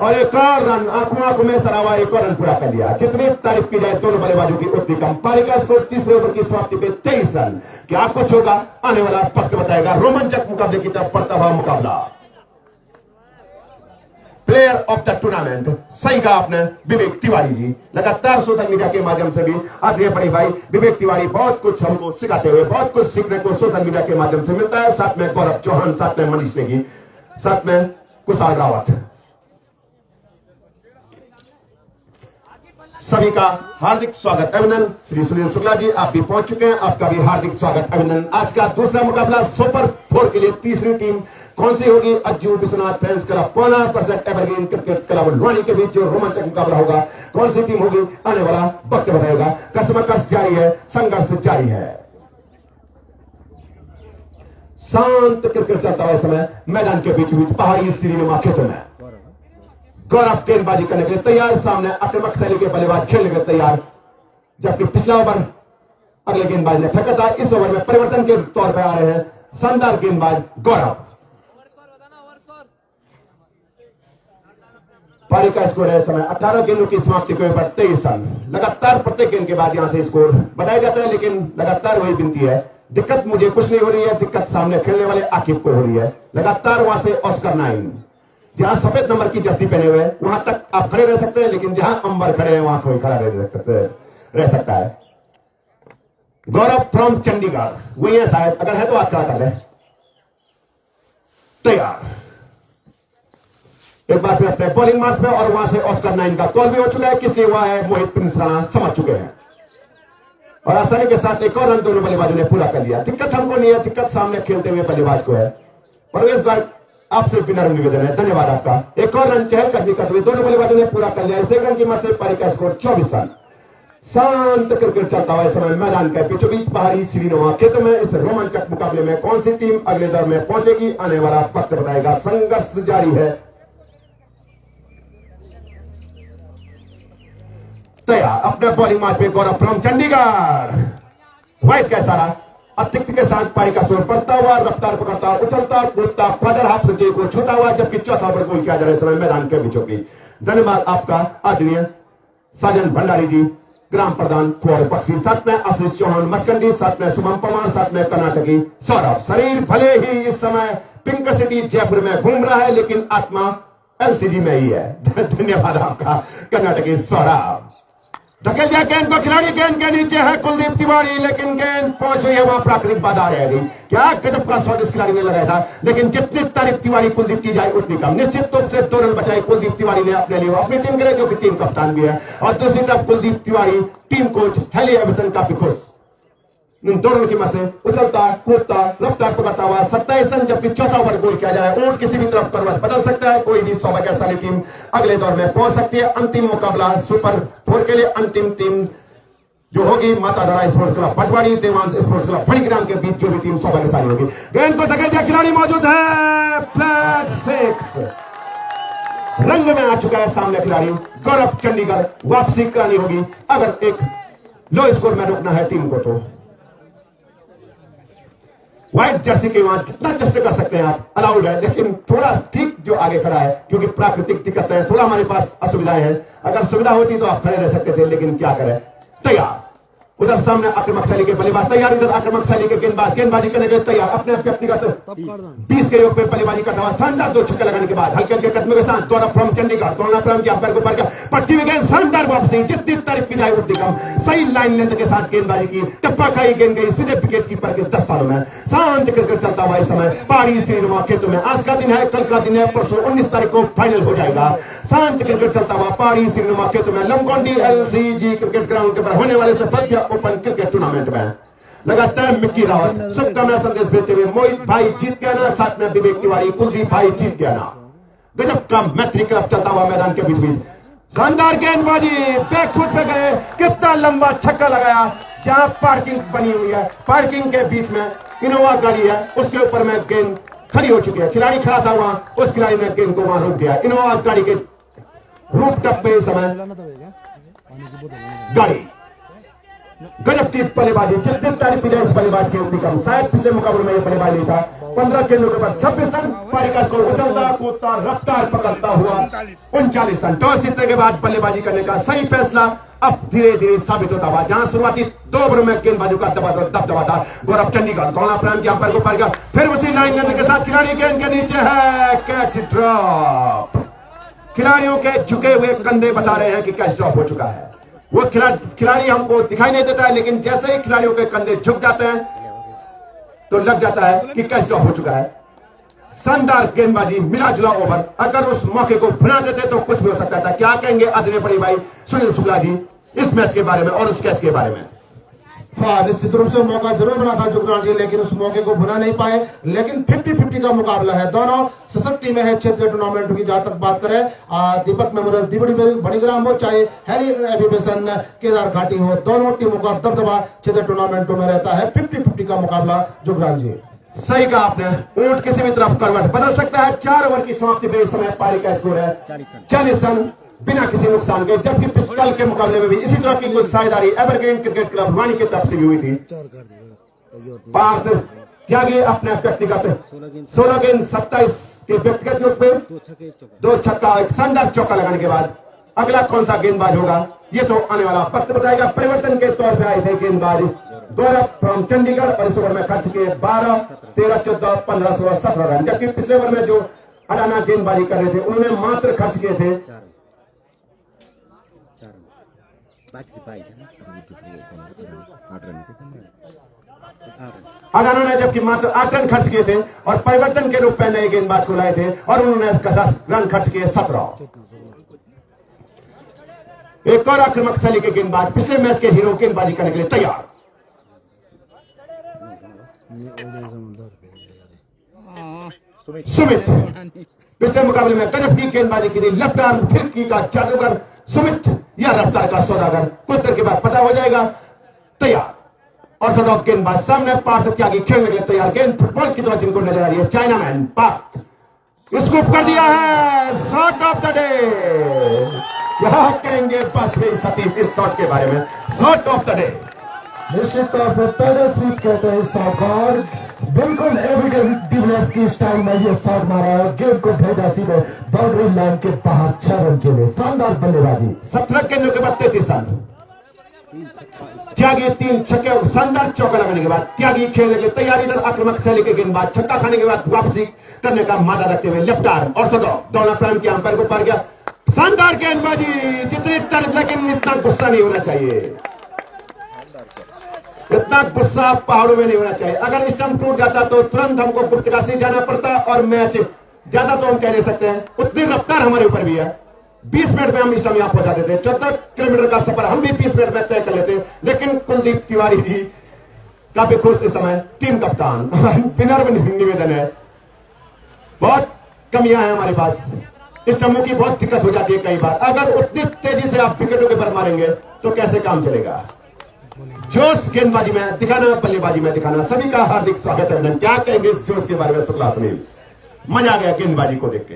और 1 और रन आंखों में सरावा 1 और रन पूरा कर लिया। जितनी तारीफ की जाए दोनों बल्लेबाजों की उतनी कम। पारी का स्कोर तीसरे ओवर की समाप्ति पे 23 रन। क्या कुछ होगा आने वाला वक्त बताएगा। रोमांचक मुकाबले की तरफ बढ़ता हुआ मुकाबला। प्लेयर ऑफ द टूर्नामेंट सही कहा आपने, विवेक तिवारी जी। लगातार सोशल मीडिया के माध्यम से भी आदरणीय बड़ी भाई विवेक तिवारी बहुत कुछ हमको सिखाते हुए, बहुत कुछ सीखने को सोशल मीडिया के माध्यम से मिलता है। साथ में गौरव चौहान, साथ में मनीष नेगी, साथ में कुशाल रावत, सभी का हार्दिक स्वागत अभिनंदन। श्री सुनील शुक्ला जी आप भी पहुंच चुके हैं, आपका भी हार्दिक स्वागत अभिनंदन। आज का दूसरा मुकाबला सुपर 4 के लिए तीसरी टीम कौन सी होगी? अज्जू विश्वनाथ फ्रेंड्स क्लब पौना percent evergreen cricket club Luani के बीच जो रोमांचक मुकाबला होगा, कौन सी टीम होगी आने वाला वक्त बताएगा। कसमकस जारी है, संघर्ष जारी है। शांत क्रिकेट चलता हुआ समय मैदान के बीच बीच पहाड़ी श्रीनुमा क्षेत्र में गौरव गेंदबाजी करने के लिए तैयार। सामने आक्रामक शैली के बल्लेबाज खेलने के लिए तैयार। जबकि पिछला ओवर अगले गेंदबाज ने फेंका था, इस ओवर में परिवर्तन के तौर पर आ रहे हैं शानदार गेंदबाज गौरव। पारी का स्कोर है इस समय 18 गेंदों की समाप्ति के ऊपर 23 रन। लगातार प्रत्येक गेंद के बाद यहां से स्कोर बताया जाता है, लेकिन लगातार वही विनती है। दिक्कत मुझे कुछ नहीं हो रही है, दिक्कत सामने खेलने वाले आकिब को हो रही है। लगातार वहां से ऑस्कर 9 जहां सफेद नंबर की जर्सी पहने हुए वहां तक आप खड़े रह सकते हैं, लेकिन जहां अंबर खड़े हैं वहां कोई खड़ा रह सकता है। गौरव फ्रॉम चंडीगढ़, वही है शायद, अगर है तो आप खड़ा कर ले। तैयार एक बार फिर अपने बॉलिंग मार्क पे और वहां से ऑस्कर 9 का कॉल भी हो चुका है। किसने हुआ है मोहित प्रिंस राणा समझ चुके हैं और आसानी के साथ एक और रन दोनों बल्लेबाजों ने पूरा कर लिया। दिक्कत हमको नहीं है, दिक्कत सामने खेलते हुए बल्लेबाज को है। परवेश भाई आपसे विनर निवेदन है, धन्यवाद आपका। एक और रन चहलकदमी करते हुए दोनों बल्लेबाजों ने पूरा कर लिया। इस रन की मत से पारी का स्कोर 24 रन। शांत क्रिकेट चलता हुआ इस समय मैदान के बीचों बीच पहाड़ी श्रीनुमा खेतों में इस रोमांचक मुकाबले में कौन सी टीम अगले दौर में पहुंचेगी, आने वाला वक्त बताएगा। संघर्ष जारी है। तैयार अपने बॉलिंग मार्क पे गौरव फ्रॉम चंडीगढ़। वाइट का इशारा अतिरिक्त के साथ पारी का शोर बढ़ता हुआ, रफ्तार पकड़ता, उछलता कूदता, क्वार्टर हाफ से को छूटा हुआ, जबकि चौथा ओवर गोल किया जा रहा है समय मैदान के बीचों बीच। धन्यवाद आपका आदरणीय साजन भंडारी जी, ग्राम प्रधान खोर बख्शी, साथ में आशीष चौहान मचकंडी, साथ में शुभम पवार, साथ में कर्नाटकी सौरभ। शरीर भले ही इस समय पिंक सिटी जयपुर में घूम रहा है, लेकिन आत्मा एलसीजी में ही है। धन्यवाद आपका कर्नाटकी सौरभ। धकेल दिया गेंद को, खिलाड़ी गेंद के नीचे है कुलदीप तिवारी, लेकिन गेंद पहुंच रही है वहां प्राकृतिक बाधा रह गई। क्या गजब का शॉट इस खिलाड़ी ने लगाया था, लेकिन जितनी तारीफ तिवारी कुलदीप की जाए उतनी कम। निश्चित रूप से 2 रन बचाए कुलदीप तिवारी ने अपने लिए, अपनी टीम के लिए, जो कि टीम कप्तान भी है। और दूसरी तरफ Kuldeep Tiwari team coach heli aviation काफी खुश। इन दोनों की मत से उछलता कूदता रफ्तार पकड़ता हुआ 27 रन, जबकि चौथा ओवर गोल किया जाए। ऊंट किसी भी तरफ करवट बदल सकता है, कोई भी सौभाग्यशाली टीम अगले दौर में पहुंच सकती है। अंतिम मुकाबला सुपर 4 के लिए अंतिम टीम जो होगी माता धरा स्पोर्ट्स क्लब पटवारी, देवांश स्पोर्ट्स क्लब फणीग्राम के बीच जो भी टीम सौभाग्यशाली होगी। गेंद को धकेल दिया, खिलाड़ी मौजूद है, फ्लैट 6 रंग में आ चुका है सामने खिलाड़ी गौरव। चंडीगढ़ वापसी करानी होगी अगर एक लो स्कोर में रोकना है टीम को। तो व्हाइट जर्सी के वहां जितना चेष्टा कर सकते हैं आप अलाउड है, लेकिन थोड़ा ठीक जो आगे खड़ा है, क्योंकि प्राकृतिक दिक्कत है, थोड़ा हमारे पास असुविधाएं हैं। अगर सुविधा होती तो आप खड़े रह सकते थे, लेकिन क्या करें। तैयार उधर सामने आक्रामक शैली के बल्लेबाज तैयार, इधर आक्रामक शैली के गेंदबाजी करने के तैयार। अपने व्यक्तिगत 20 के योग में बल्लेबाजी करता हुआ शानदार 2 छक्के लगाने के बाद हल्के हल्के कदमों के साथ गौरव फ्रॉम चंडीगढ़ दोनों फ्रॉम के अंपायर को पार किया, पट्टी में गेंद शानदार वापसी, जितनी तारीफ की जाए उतनी कम। सही लाइन लेंथ के साथ गेंदबाजी की, टप्पा खाई गेंद गई सीधे विकेट कीपर के दस्तानों में। शांत क्रिकेट चलता हुआ इस समय पहाड़ी श्रीनुमा खेतों में। आज का दिन है, कल का दिन है, परसों 19 तारीख को फाइनल हो जाएगा। शांत क्रिकेट चलता हुआ पहाड़ी श्रीनुमा खेतों में लमकोंडी एलसीजी क्रिकेट ग्राउंड के पर होने वाले भव्य ओपन क्रिकेट टूर्नामेंट में लगातार मिक्की रावत शुभकामना संदेश देते हुए मोहित भाई जीत गया ना, साथ में विवेक तिवारी कुलदीप भाई जीत गया ना। गजब का मैत्री क्लब चलता हुआ मैदान के बीच बीच शानदार गेंदबाजी, बैकफुट पे गए, कितना लंबा छक्का लगाया। जहां पार्किंग बनी हुई है, पार्किंग के बीच में इनोवा गाड़ी है, उसके ऊपर में गेंद खड़ी हो चुकी है। खिलाड़ी खड़ा था वहां, उस खिलाड़ी ने गेंद को वहां रोक दिया। इनोवा गाड़ी के रूप टप पे इस समय गाड़ी गजब की बल्लेबाजी, जितनी तारीफ की जाए इस बल्लेबाज की उतनी कम। शायद पिछले मुकाबले में यह बल्लेबाज नहीं था। 15 गेंदों के बाद 26 रन, पारी का स्कोर उछलता कूदता रफ्तार पकड़ता हुआ 39 रन। टॉस जीतने के बाद बल्लेबाजी करने का सही फैसला अब धीरे धीरे साबित होता हुआ। जहां शुरुआती 2 ओवर में गेंदबाजों का दबदबा था, गौरव चंडीगढ़ दोनों प्रांत के अंपायर को पार किया, फिर उसी लाइन लेने के साथ खिलाड़ी गेंद के नीचे है, कैच ड्रॉप। खिलाड़ियों के झुके हुए कंधे बता रहे हैं कि कैच ड्रॉप हो चुका है। वो खिलाड़ी हमको दिखाई नहीं देता है, लेकिन जैसे ही खिलाड़ियों के कंधे झुक जाते हैं तो लग जाता है कि कैच ड्रॉप हो चुका है। शानदार गेंदबाजी, मिला जुला ओवर, अगर उस मौके को भुना देते तो कुछ भी हो सकता था। क्या कहेंगे आदरणीय बड़ी भाई सुनील शुक्ला जी इस मैच के बारे में और उस कैच के बारे में? निश्चित रूप से मौका जरूर बना था जुगरान जी, लेकिन उस मौके को भुना नहीं पाए। लेकिन 50-50 का मुकाबला है, दोनों सशक्त टीमें हैं क्षेत्रीय टूर्नामेंट की। जहां तक बात करें दीपक मेमोरियल दिबड़ी बड़ीग्राम हो, चाहे हैरी एविएशन केदार घाटी हो, दोनों टीमों का दबदबा क्षेत्रीय टूर्नामेंटों में रहता है। 50-50 का मुकाबला जुगरान जी। सही कहा आपने, ऊंट किसी भी तरफ करवट बदल सकता है। 4 ओवर की समाप्ति पे इस समय पारी का स्कोर है 40 रन बिना किसी नुकसान के, जबकि पिछले के मुकाबले में भी इसी तरह की कुछ साझेदारी एवरग्रीन क्रिकेट क्लब रानी की तरफ से भी हुई थी। पार्थ त्यागी अपने व्यक्तिगत 16 गेंद 27 के व्यक्तिगत योग पे 2 छक्का, एक शानदार चौका लगाने के बाद अगला कौन सा गेंदबाज होगा ये तो आने वाला वक्त बताएगा। परिवर्तन के तौर पे आए थे गेंदबाज गौरव फ्रॉम चंडीगढ़ और इस ओवर में खर्च किए 12, 13, 14, 15, 16, 17 रन, जबकि पिछले ओवर में जो अडाना गेंदबाजी कर रहे थे उन्होंने मात्र खर्च किए थे 8 रन अडाना ने जबकि मात्र 8 रन खर्च किए थे और परिवर्तन के रूप में नए गेंदबाज को लाए थे और उन्होंने 10 रन खर्च किए 17। एक और आक्रामक शैली के गेंदबाज पिछले मैच के हीरो गेंदबाजी करने के लिए तैयार। सुमित पिछले मुकाबले में गजब की गेंदबाजी की थी। लेफ्ट आर्म फिरकी का जादूगर सुमित या रफ्तार का सौदागर, कुछ देर के बाद पता हो जाएगा। तैयार ऑर्थोडॉक्स गेंदबाज सामने पार्थ त्यागी खेलने के लिए तैयार। गेंद फुटबॉल की तरह जिनको नजर आ रही है। चाइनामैन पार्थ स्कूप कर दिया है। शॉट ऑफ द डे, यहां कहेंगे बच गई सतीश इस शॉट के बारे में। शॉट ऑफ द डे निश्चित तौर पर पैदल स्वीप कहते हैं शॉट, बिल्कुल एविडेंट डिविलियर्स की स्टाइल में ये शॉट मारा है। गेंद को भेजा सीधे बाउंड्री लाइन के बाहर 6 रन के लिए। शानदार बल्लेबाजी। 17 गेंदों के बाद 33 रन। त्यागी 3 छक्के शानदार चौका लगाने के बाद त्यागी खेलने के लिए तैयारी। इधर आक्रामक शैली के गेंदबाज छक्का खाने के बाद वापसी करने का मादा रखते हुए लेफ्ट आर्म ऑर्थोडॉक्स दोनों प्राइम के अंपायर को पार गया। शानदार गेंदबाजी, जितनी तरफ, लेकिन इतना गुस्सा नहीं होना चाहिए। इतना गुस्सा पहाड़ों में नहीं होना चाहिए। अगर स्टंप टूट जाता तो तुरंत हमको पुर्तगाली जाना पड़ता और मैच ज्यादा तो हम कह नहीं सकते हैं। उतनी रफ्तार हमारे ऊपर भी है। 20 मिनट में हम स्टंप यहां पहुंचा देते। 14 किलोमीटर का सफर हम भी 20 मिनट में तय कर लेते। लेकिन कुलदीप तिवारी जी काफी खुश इस समय, टीम कप्तान विनर निवेदन है। बहुत कमियां हैं हमारे पास। स्टंपों की बहुत दिक्कत हो जाती है कई बार। अगर उतनी तेजी से आप विकेटों के पर मारेंगे तो कैसे काम चलेगा। जोश गेंदबाजी में दिखाना, बल्लेबाजी में दिखाना। सभी का हार्दिक स्वागत है। क्या कहेंगे इस जोश के बारे में शुक्ला सुनील? मजा आ गया गेंदबाजी को देख के।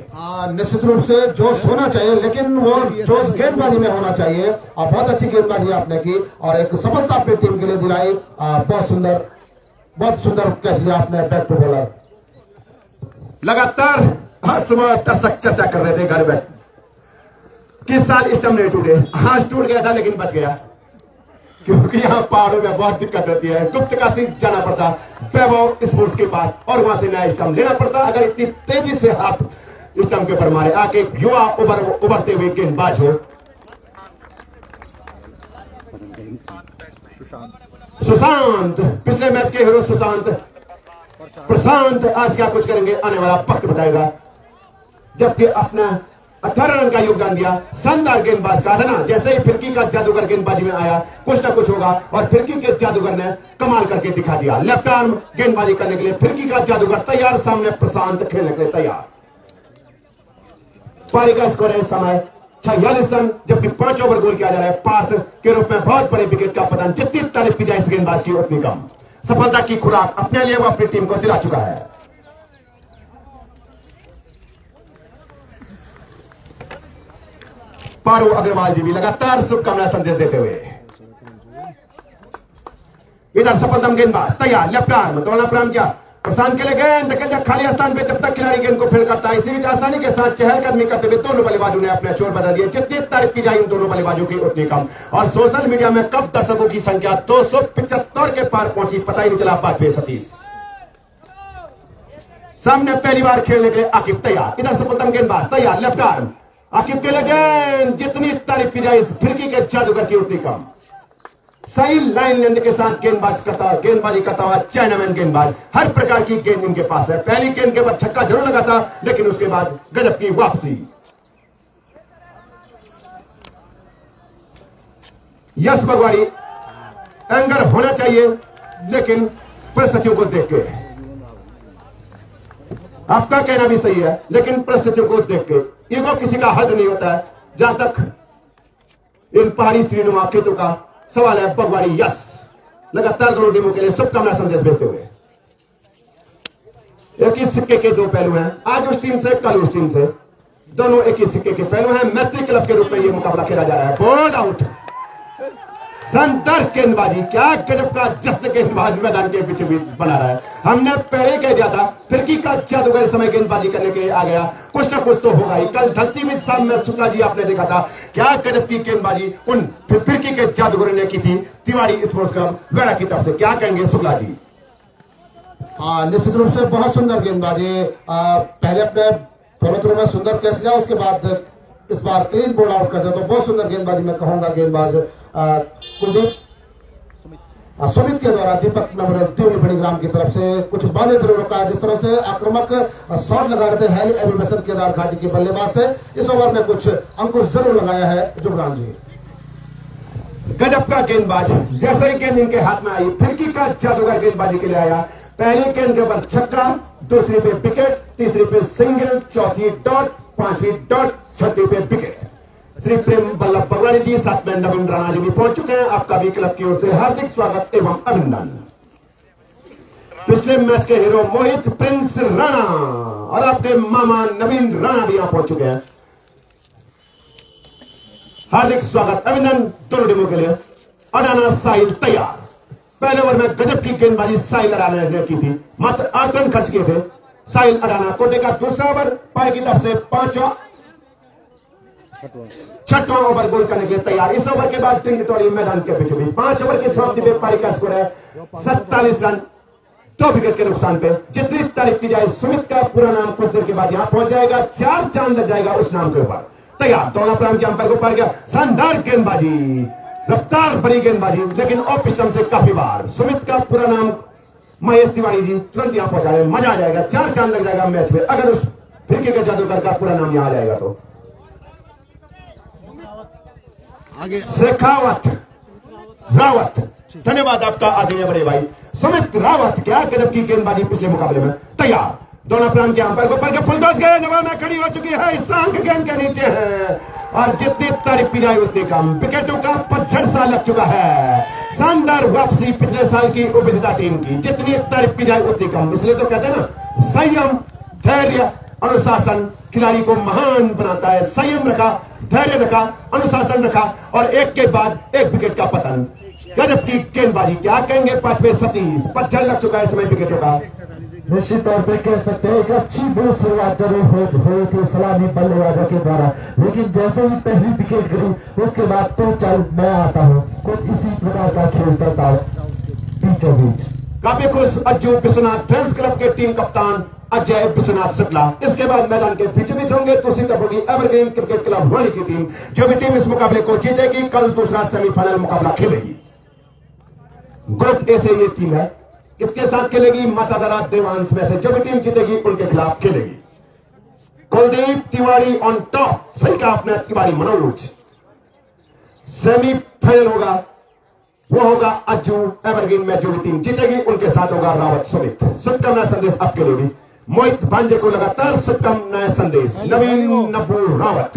निश्चित रूप से जोश होना चाहिए, लेकिन वो जोश गेंदबाजी में होना चाहिए। और बहुत अच्छी गेंदबाजी आपने की और एक सफलता अपनी टीम के लिए दिलाई। बहुत सुंदर कैच लिया आपने बैक टू बॉलर। लगातार दर्शक चर्चा कर रहे थे घर बैठ किस साल स्टंप नहीं टूटे। हाथ टूट गया था लेकिन बच गया, क्योंकि यहाँ पहाड़ों में बहुत दिक्कत होती है। गुप्तकाशी जाना पड़ता वैभव स्पोर्ट्स के पास और वहां से नया स्टंप लेना पड़ता। अगर इतनी तेजी से हाथ स्टंप के ऊपर मारे, आके युवा उभरते हुए गेंदबाज हो। सुशांत पिछले मैच के हीरो सुशांत प्रशांत आज क्या कुछ करेंगे आने वाला वक्त बताएगा। जबकि अपना 18 रन का योगदान दिया। शानदार गेंदबाज का था ना, जैसे ही फिरकी का जादूगर गेंदबाजी में आया कुछ ना कुछ होगा और फिरकी के जादूगर ने कमाल करके दिखा दिया। लेफ्ट आर्म गेंदबाजी करने के लिए फिरकी का जादूगर तैयार। सामने प्रशांत खेलने के लिए तैयार। पारी का स्कोर है इस समय 46 रन, जबकि 5 ओवर गोल किया जा रहा है। पार्थ के रूप में बहुत बड़े विकेट का पतन। जितनी तारीफ की जाए इस गेंदबाज की उतनी कम। सफलता की खुराक अपने लिए वो अपनी टीम को दिला चुका है। पारू अग्रवाल जी भी लगातार शुभकामना संदेश देते हुए। इधर सफलतम गेंदबाज तैयार। लेफ्ट आर्म दोनों प्राइम किया। प्रशांत के लिए गेंद खाली स्थान पे जब तक खिलाड़ी गेंद को फील्ड करता है, इसी भी आसानी के साथ चहलकदमी करते हुए दोनों बल्लेबाजों ने अपने चोर बदल दिए। जितनी तारीफ की जाए इन दोनों बल्लेबाजों की उतनी कम। और सोशल मीडिया में कब दर्शकों की संख्या 275 के पार पहुंची पता ही नहीं चला। बात पे सतीश सामने पहली बार खेलने के लिए आकिब तैयार। इधर सफलतम गेंदबाज तैयार। लेफ्ट आर्म आकिब के लिए गेंद जितनी तारीफ की जाए इस फिरकी के जादूगर की उतनी कम। सही लाइन लेने के साथ गेंदबाजी करता हुआ चाइनामैन गेंदबाज। हर प्रकार की गेंद इनके पास है। पहली गेंद के बाद छक्का जरूर लगा था, लेकिन उसके बाद गजब की वापसी। यश बगवाड़ी एंगर होना चाहिए, लेकिन परिस्थितियों को देख के आपका कहना भी सही है, लेकिन परिस्थितियों को देख के ईगो किसी का हद नहीं होता है। जहां तक इन पहाड़ी श्रीनुमा खेतों का सवाल है, बगवाड़ी यस लगातार दोनों टीमों के लिए शुभकामना संदेश भेजते हुए। एक ही सिक्के के दो पहलू हैं, आज उस टीम से कल उस टीम से। दोनों एक ही सिक्के के पहलू हैं। मैत्री क्लब के रूप में यह मुकाबला खेला जा रहा है। बोल्ड आउट शानदार गेंदबाजी, क्या गजब का जश्न गेंदबाज मैदान के बीच बीच बना रहा है। हमने पहले कह दिया था फिरकी का जादूगर समय गेंदबाजी करने के लिए आ गया, कुछ ना कुछ तो होगा ही। कल धरती में सामने शुक्ला जी आपने देखा था क्या गजब की गेंदबाजी उन फिरकी के जादूगर ने की थी तिवारी स्पोर्ट्स क्लब वेड़ा की तरफ से। क्या कहेंगे शुक्ला जी? निश्चित रूप से बहुत सुंदर गेंदबाजी। पहले अपने दोनों में सुंदर कैच लिया, उसके बाद इस बार क्लीन बोल्ड आउट कर दिया। तो बहुत सुंदर गेंदबाजी मैं कहूंगा गेंदबाज कुलदीप सुमित के द्वारा दीपक मेमोरियल तिवड़ी बड़ीग्राम की तरफ से कुछ बांधे जरूर रोका है। जिस तरह से आक्रामक शॉट लगा रहे थे हेली एविमेशन केदार घाटी के बल्लेबाज थे, इस ओवर में कुछ अंकुश जरूर लगाया है जुगरान जी। गजब का गेंदबाज, जैसे ही गेंद इनके हाथ में आई फिरकी का जादूगर गेंदबाजी के लिए आया। पहली गेंद के ऊपर छक्का, दूसरी पे विकेट, तीसरी पे सिंगल, चौथी डॉट, पांचवी डॉट, छठी पे विकेट। श्री प्रेम बल्लभ बगवानी जी, साथ में नवीन राणा जी भी पहुंच चुके हैं। आपका भी क्लब की ओर से हार्दिक स्वागत एवं अभिनंदन। पिछले मैच के हीरो मोहित प्रिंस राणा और आपके मामा नवीन राणा भी यहां पहुंच चुके हैं। हार्दिक स्वागत अभिनंदन दोनों टीमों के लिए। अडाना साहिल तैयार। पहले ओवर में गजब की गेंदबाजी साहिल अडाना ने की थी, मात्र 8 रन खर्च किए थे। साहिल अडाना कोटे का दूसरा ओवर, पारी की तरफ से छठवां ओवर गोल करने के लिए तैयार। इस ओवर के बाद टिंगटोड़ी मैदान के बीचों बीच 5 ओवर की समाप्ति पे पारी का स्कोर है 47 रन 2 विकेट के नुकसान पे। जितनी तारीफ की जाए, सुमित का पूरा नाम कुछ देर के बाद यहां पहुंच जाएगा, 4 चांद लग जाएगा उस नाम के ऊपर। तैयार, दोनों प्रांत के अंपायर को पार गया। शानदार गेंदबाजी, रफ्तार भरी गेंदबाजी, लेकिन ऑफ स्टंप से काफी बार। सुमित का पूरा नाम महेश तिवारी जी तुरंत यहां पहुंचा रहे। मजा आ जाएगा, 4 चांद लग जाएगा मैच में अगर उस फिरकी के जादूगर का पूरा नाम यहां आ जाएगा तो। शेखावत रावत, धन्यवाद आपका आदरणीय बड़े भाई सुमित रावत। क्या गजब की गेंदबाजी पिछले मुकाबले में। तैयार, दोनों प्रांत के अंपायर को पर के फुलटॉस गए, जवाना खड़ी हो चुकी है, सांख गेंद के नीचे है और जितनी तारीफ की जाए उतनी कम। विकेटों का पतझड़ सा लग चुका है। शानदार वापसी पिछले साल की उपविजेता टीम की, जितनी तारीफ की जाए उतनी कम। इसलिए तो कहते हैं ना, संयम, धैर्य, अनुशासन खिलाड़ी को महान बनाता है। संयम रखा, धैर्य रखा, अनुशासन रखा और एक के बाद एक विकेट का पतन। गजब की गेंदबाजी, क्या कहेंगे 5वें सतीश। पतझड़ लग चुका है इस समय विकेटों का। निश्चित तौर पे कह सकते हैं एक अच्छी बुरी शुरुआत जरूर हुई थी सलामी बल्लेबाजों के द्वारा, लेकिन जैसे ही पहली विकेट गिरी उसके बाद तो चल मैं आता हूँ, कुछ इसी प्रकार का खेल करता हूँ बीचों बीच। काफी खुश अज्जू विश्वनाथ फ्रेंड्स क्लब के टीम कप्तान अजय विश्वनाथ शुक्ला। इसके बाद मैदान के बीच बीच होंगे दूसरी तरफ होगी एवरग्रीन क्रिकेट क्लब वाली की टीम। जो भी टीम इस मुकाबले को जीतेगी कल दूसरा सेमीफाइनल मुकाबला खेलेगी। ग्रुप ए से ये टीम है, इसके साथ खेलेगी मातादरा देवांश में से। जो भी टीम जीतेगी उनके खिलाफ खेलेगी। कुलदीप तिवारी ऑन टॉप, सही कहा आपने तिवारी मनोज। सेमीफाइनल होगा वो होगा अज्जू एवरग्रीन में। जो भी टीम जीतेगी उनके साथ होगा रावत सुमित। शुभकामना संदेश आपके लिए भी। मोहित भांजे को लगातार शुभकामनाएं संदेश। नवीन नब्बू रावत,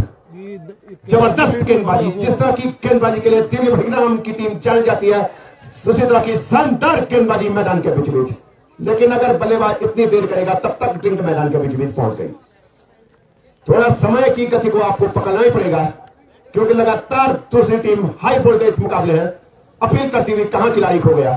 जबरदस्त गेंदबाजी, जिस तरह की गेंदबाजी के लिए दिल्ली भड़ीग्राम की टीम जानी जाती है, उसी तरह की शानदार गेंदबाजी मैदान के बीच बीच। लेकिन अगर बल्लेबाज इतनी देर करेगा तब तक टीम मैदान के बीच बीच पहुंच गई। थोड़ा समय की गति को आपको पकड़ना ही पड़ेगा, क्योंकि लगातार दूसरी टीम हाई वोल्टेज मुकाबले है। अपील करती हुई कहां खिलाड़ी खो गया,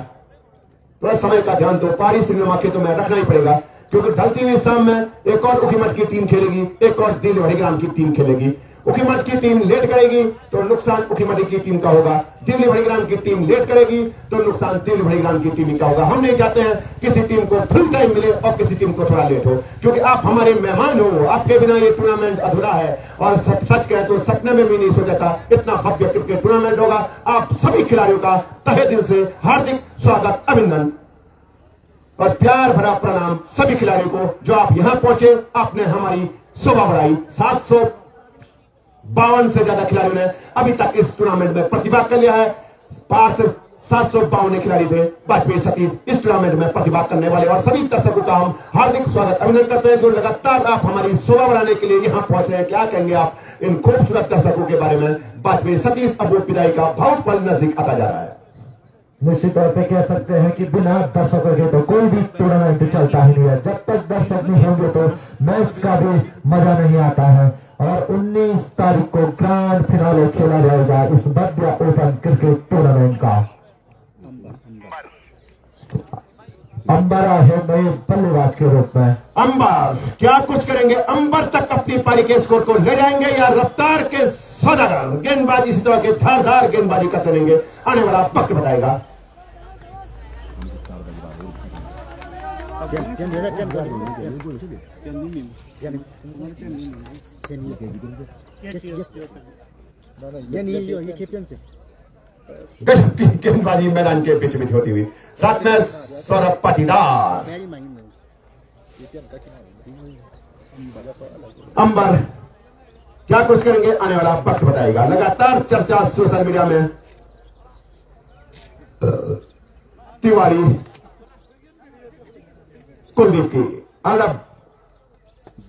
थोड़ा समय का ध्यान दो। पारी सिनेमा के तो मैं रखना ही पड़ेगा, क्योंकि ढलती हुई शाम में एक और उखीमठ की टीम खेलेगी, एक और दिल्ली भड़ीग्राम की टीम खेलेगी। उखीमठ की टीम लेट करेगी तो नुकसान उखीमठ की टीम का होगा, दिल्ली भड़ीग्राम की टीम लेट करेगी तो नुकसान दिल्ली भड़ीग्राम की टीम का होगा। हम नहीं चाहते हैं किसी टीम को फुल टाइम मिले और किसी टीम को थोड़ा लेट हो, क्योंकि आप हमारे मेहमान हो। आपके बिना ये टूर्नामेंट अधूरा है और सच कहें तो सपने में भी नहीं सोचा इतना भव्य क्रिकेट टूर्नामेंट होगा। आप सभी खिलाड़ियों का तहे दिल से हार्दिक स्वागत, अभिनंदन और प्यार भरा प्रणाम सभी खिलाड़ियों को जो आप यहां पहुंचे। आपने हमारी शोभा बढ़ाई। 752 से ज्यादा खिलाड़ियों ने अभी तक इस टूर्नामेंट में प्रतिभा कर लिया है। पार्थ 752 खिलाड़ी थे, 5वें सतीश इस टूर्नामेंट में प्रतिभा करने वाले। और सभी दर्शकों का हम हार्दिक स्वागत अभिनंदन करते हैं जो लगातार आप हमारी शोभा बढ़ाने के लिए यहां पहुंचे हैं। क्या कहेंगे आप इन खूबसूरत दर्शकों के बारे में। 5वें सतीश अब विदाई का भावुक पल नजदीक आता जा रहा है। निश्चित तौर पे कह सकते हैं कि बिना दर्शकों के तो कोई भी टूर्नामेंट चलता ही नहीं है। जब तक दर्शक नहीं होंगे तो मैच का भी मजा नहीं आता है। और 19 तारीख को ग्रैंड फिनाले खेला जाएगा इस भव्य ओपन क्रिकेट टूर्नामेंट का। अंबर है नए बल्लेबाज के रूप में। अंबर क्या कुछ करेंगे, अंबर तक अपनी पारी के स्कोर को ले जाएंगे या रफ्तार के सौदागर गेंदबाजी इसी तरह के धारदार गेंदबाजी करते रहेंगे, आने वाला वक्त बताएगा। गजब की गेंदबाजी मैदान के बीच बीच होती हुई। साथ में सौरभ पाटीदार, अंबर क्या कुछ करेंगे आने वाला वक्त बताएगा। लगातार चर्चा सोशल मीडिया में तिवारी कुलदीप की, अर्नब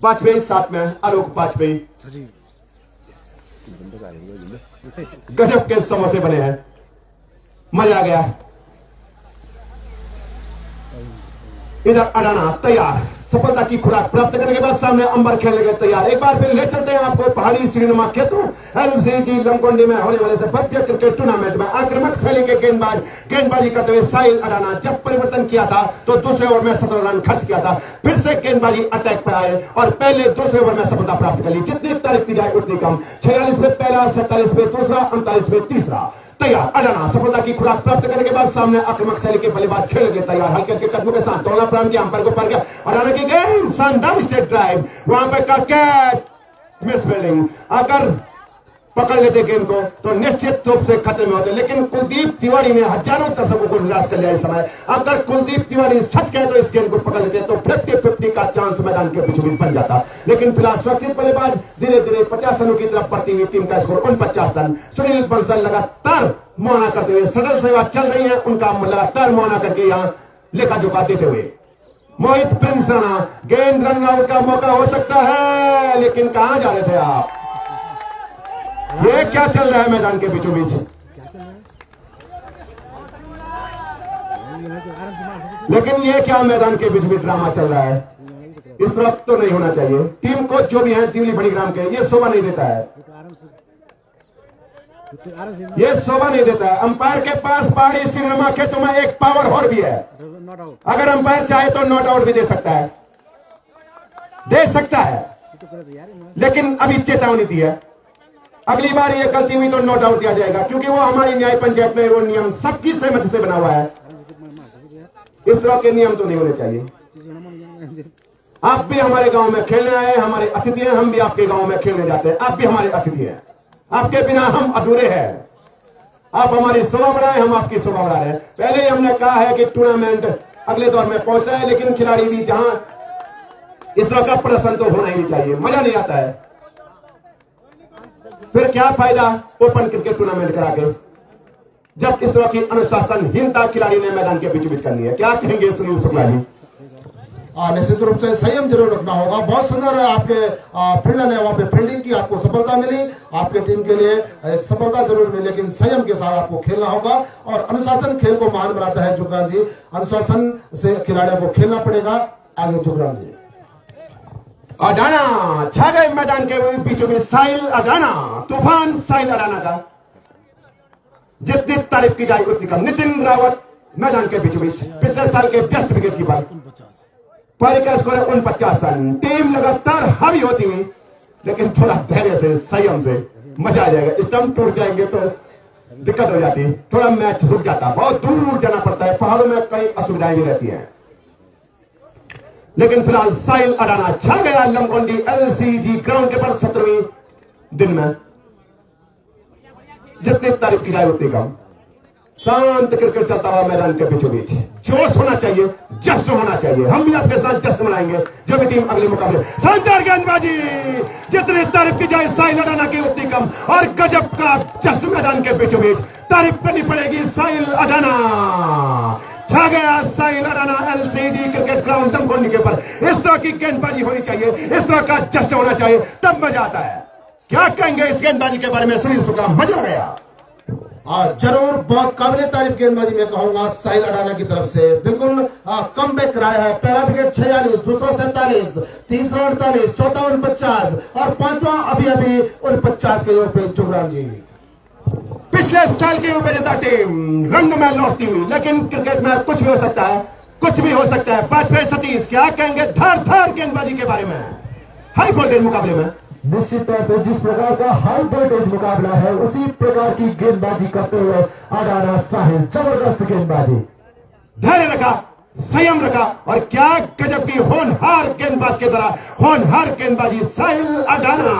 वाजपेयी, साथ में आलोक वाजपेयी। गजब के समोसे बने हैं, मजा आ गया। इधर अडाना तैयार, सफलता की खुराक प्राप्त करने के बाद सामने अंबर खेलने के तैयार। एक बार फिर ले चलते हैं आपको पहाड़ी श्रीनुमा क्षेत्रों एलसीजी लमकोंडी में होने वाले से भव्य क्रिकेट टूर्नामेंट में। आक्रामक शैली के गेंदबाजी करते हुए साहिल अडाना जब परिवर्तन किया था तो दूसरे ओवर में 17 रन खर्च किया था, फिर से गेंदबाजी अटैक पर आए और पहले दूसरे ओवर में सफलता प्राप्त कर ली। जितनी तारीफ की जाए उतनी कम। 46 में पहला, 47 में दूसरा, 39 में तीसरा। तैयार अडाना सफलता की खुराक प्राप्त करने के बाद सामने आक्रामक शैली के बल्लेबाज खेल के तैयार। हल्के हल्के कदमों के साथ दौड़ना प्रारंभ किया, अंपायर को पड़ गया। अडाना की गेंद, शानदार स्ट्रेट ड्राइव, वहां पर का कैच, मिस फील्डिंग। अगर पकड़ लेते गेंद को तो निश्चित रूप से खतरे में होते, लेकिन कुलदीप तिवारी ने हजारों दर्शकों को निराश कर लिया इस समय। अगर कुलदीप तिवारी सच कहे तो इस गेंद को पकड़ लेते तो 50-50 का चांस मैदान के बीचों बीच बन जाता। लेकिन फिलहाल सुरक्षित बल्लेबाज धीरे धीरे 50 रनों की तरफ बढ़ती हुई टीम का स्कोर 49 रन। सुनील बंसल लगातार मुआयना करते हुए, सडल सेवा चल रही है उनका, लगातार मुआयना करके यहां लेखा जोखा देते हुए। मोहित प्रिंस राणा, गेंद रन आउट का मौका हो सकता है, लेकिन कहां जा रहे थे आप? ये क्या चल रहा है मैदान के बीचों बीच? लेकिन ये क्या मैदान के बीच में ड्रामा चल रहा है? इस तरह तो नहीं होना चाहिए। टीम को जो भी है तिवली बड़ीग्राम के, ये शोभा नहीं देता है, ये शोभा नहीं देता है। अंपायर के पास पहाड़ी श्रीनुमा क्षेत्र में एक पावर हॉर्न भी है, अगर अंपायर चाहे तो नॉट आउट भी दे सकता है, लेकिन अभी चेतावनी दी है। अगली बार ये गलती हुई तो नॉट आउट दिया जाएगा, क्योंकि वो हमारी न्याय पंचायत में वो नियम सबकी सहमति से बना हुआ है। इस तरह के नियम तो नहीं होने चाहिए। आप भी हमारे गांव में खेलने आए, हमारे अतिथि हैं, हम भी आपके गांव में खेलने जाते हैं, आप भी हमारे अतिथि हैं। आपके बिना हम अधूरे हैं। आप हमारी शोभा बढ़ाएं, हम आपकी शोभा बढ़ा रहे हैं। पहले ही हमने कहा है कि टूर्नामेंट अगले दौर में पहुंच रहा है, लेकिन खिलाड़ी भी जहां इस तरह का प्रदर्शन तो होना ही नहीं चाहिए, मजा नहीं आता है। फिर क्या फायदा ओपन क्रिकेट टूर्नामेंट करा के, जब इस तरह की अनुशासनहीनता खिलाड़ी ने मैदान के बीच बीच करनी है। क्या कहेंगे सुनील शुक्ला जी? निश्चित रूप से संयम जरूर रखना होगा। बहुत सुंदर आपके फील्डर ने वहां पे फील्डिंग की, आपको सफलता मिली, आपके टीम के लिए एक सफलता जरूर मिली, लेकिन संयम के साथ आपको खेलना होगा। और अनुशासन खेल को महान बनाता है जुगरान जी, अनुशासन से खिलाड़ियों को खेलना पड़ेगा। आगे जुगरान जी। अडाना छा गए मैदान के बीचों में, साहिल अडाना, तूफान साहिल अडाना का जितनी तारीफ की जाए उतनी कम। नितिन रावत मैदान के बीचों बीच, पिछले साल के बेस्ट विकेट कीपर, पहले का स्कोर है 49 रन। टीम लगातार हावी होती हुई, लेकिन थोड़ा धैर्य से, संयम से, मजा आ जाएगा। स्टंप टूट जाएंगे तो दिक्कत हो जाती है, थोड़ा मैच रुक जाता है, बहुत दूर जाना पड़ता है, पहाड़ों में कई असुविधाएं भी रहती हैं। लेकिन फिलहाल साहिल अडाना छा गया लमकोंडी एलसीजी ग्राउंड के पर 17वीं दिन में। जितनी तारीफ की जाए उतनी कम। शांत क्रिकेट चलता हुआ मैदान के बीचों बीच, जोश होना चाहिए, जश्न होना चाहिए। हम भी आपके साथ जश्न मनाएंगे जो भी टीम अगले मुकाबले। शानदार गेंदबाजी, जितनी तारीफ की जाए साहिल अडाना की उतनी कम, और गजब का जश्न मैदान के बीचों बीच। तारीफ करनी पड़ेगी साहिल अडाना, छा गया साहिल अडाना एलसीजी क्रिकेट ग्राउंड लमकोंडी के पर। इस तरह की गेंदबाजी होनी चाहिए, इस तरह का जश्न होना चाहिए, तब मजा आता है। क्या कहेंगे इस गेंदबाजी के बारे में सुनील शुक्ला? मजा आ गया। जरूर बहुत काबिल तारीफ गेंदबाजी में कहूंगा साहिल अडाना की तरफ से। बिल्कुल कम बैक कराया है। पहला विकेट 46, दूसरा 47, तीसरा 48, चौथा 49 और पांचवा अभी अभी 49 के योग पे जुगरान जी। पिछले साल की विजेता टीम रंग में लौटती हुई, लेकिन क्रिकेट में कुछ भी हो सकता है, कुछ भी हो सकता है। वाजपेयी सतीश क्या कहेंगे धार धार गेंदबाजी के बारे में, हाई वोल्टेज मुकाबले में? निश्चित तौर पर जिस प्रकार का हाई वोल्टेज मुकाबला है, उसी प्रकार की गेंदबाजी करते हुए अडाना साहिल, जबरदस्त गेंदबाजी, धैर्य रखा, संयम रखा, और क्या गजब की होनहार गेंदबाज की तरह होनहार गेंदबाजी साहिल अडाना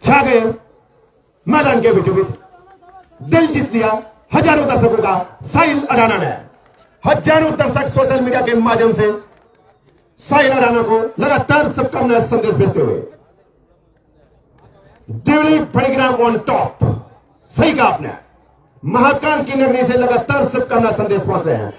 छा गए मैदान के बीचों बीच। दिल जीत लिया हजारों दर्शकों का साहिल अडाना ने। हजारों दर्शक सोशल मीडिया के माध्यम से साहिल अडाना को लगातार शुभकामनाएं संदेश भेजते हुए दिल्ली फणिग्राम ऑन टॉप। सही कहा आपने, महाकाल की नगरी से लगातार शुभकामना संदेश पहुंच रहे हैं।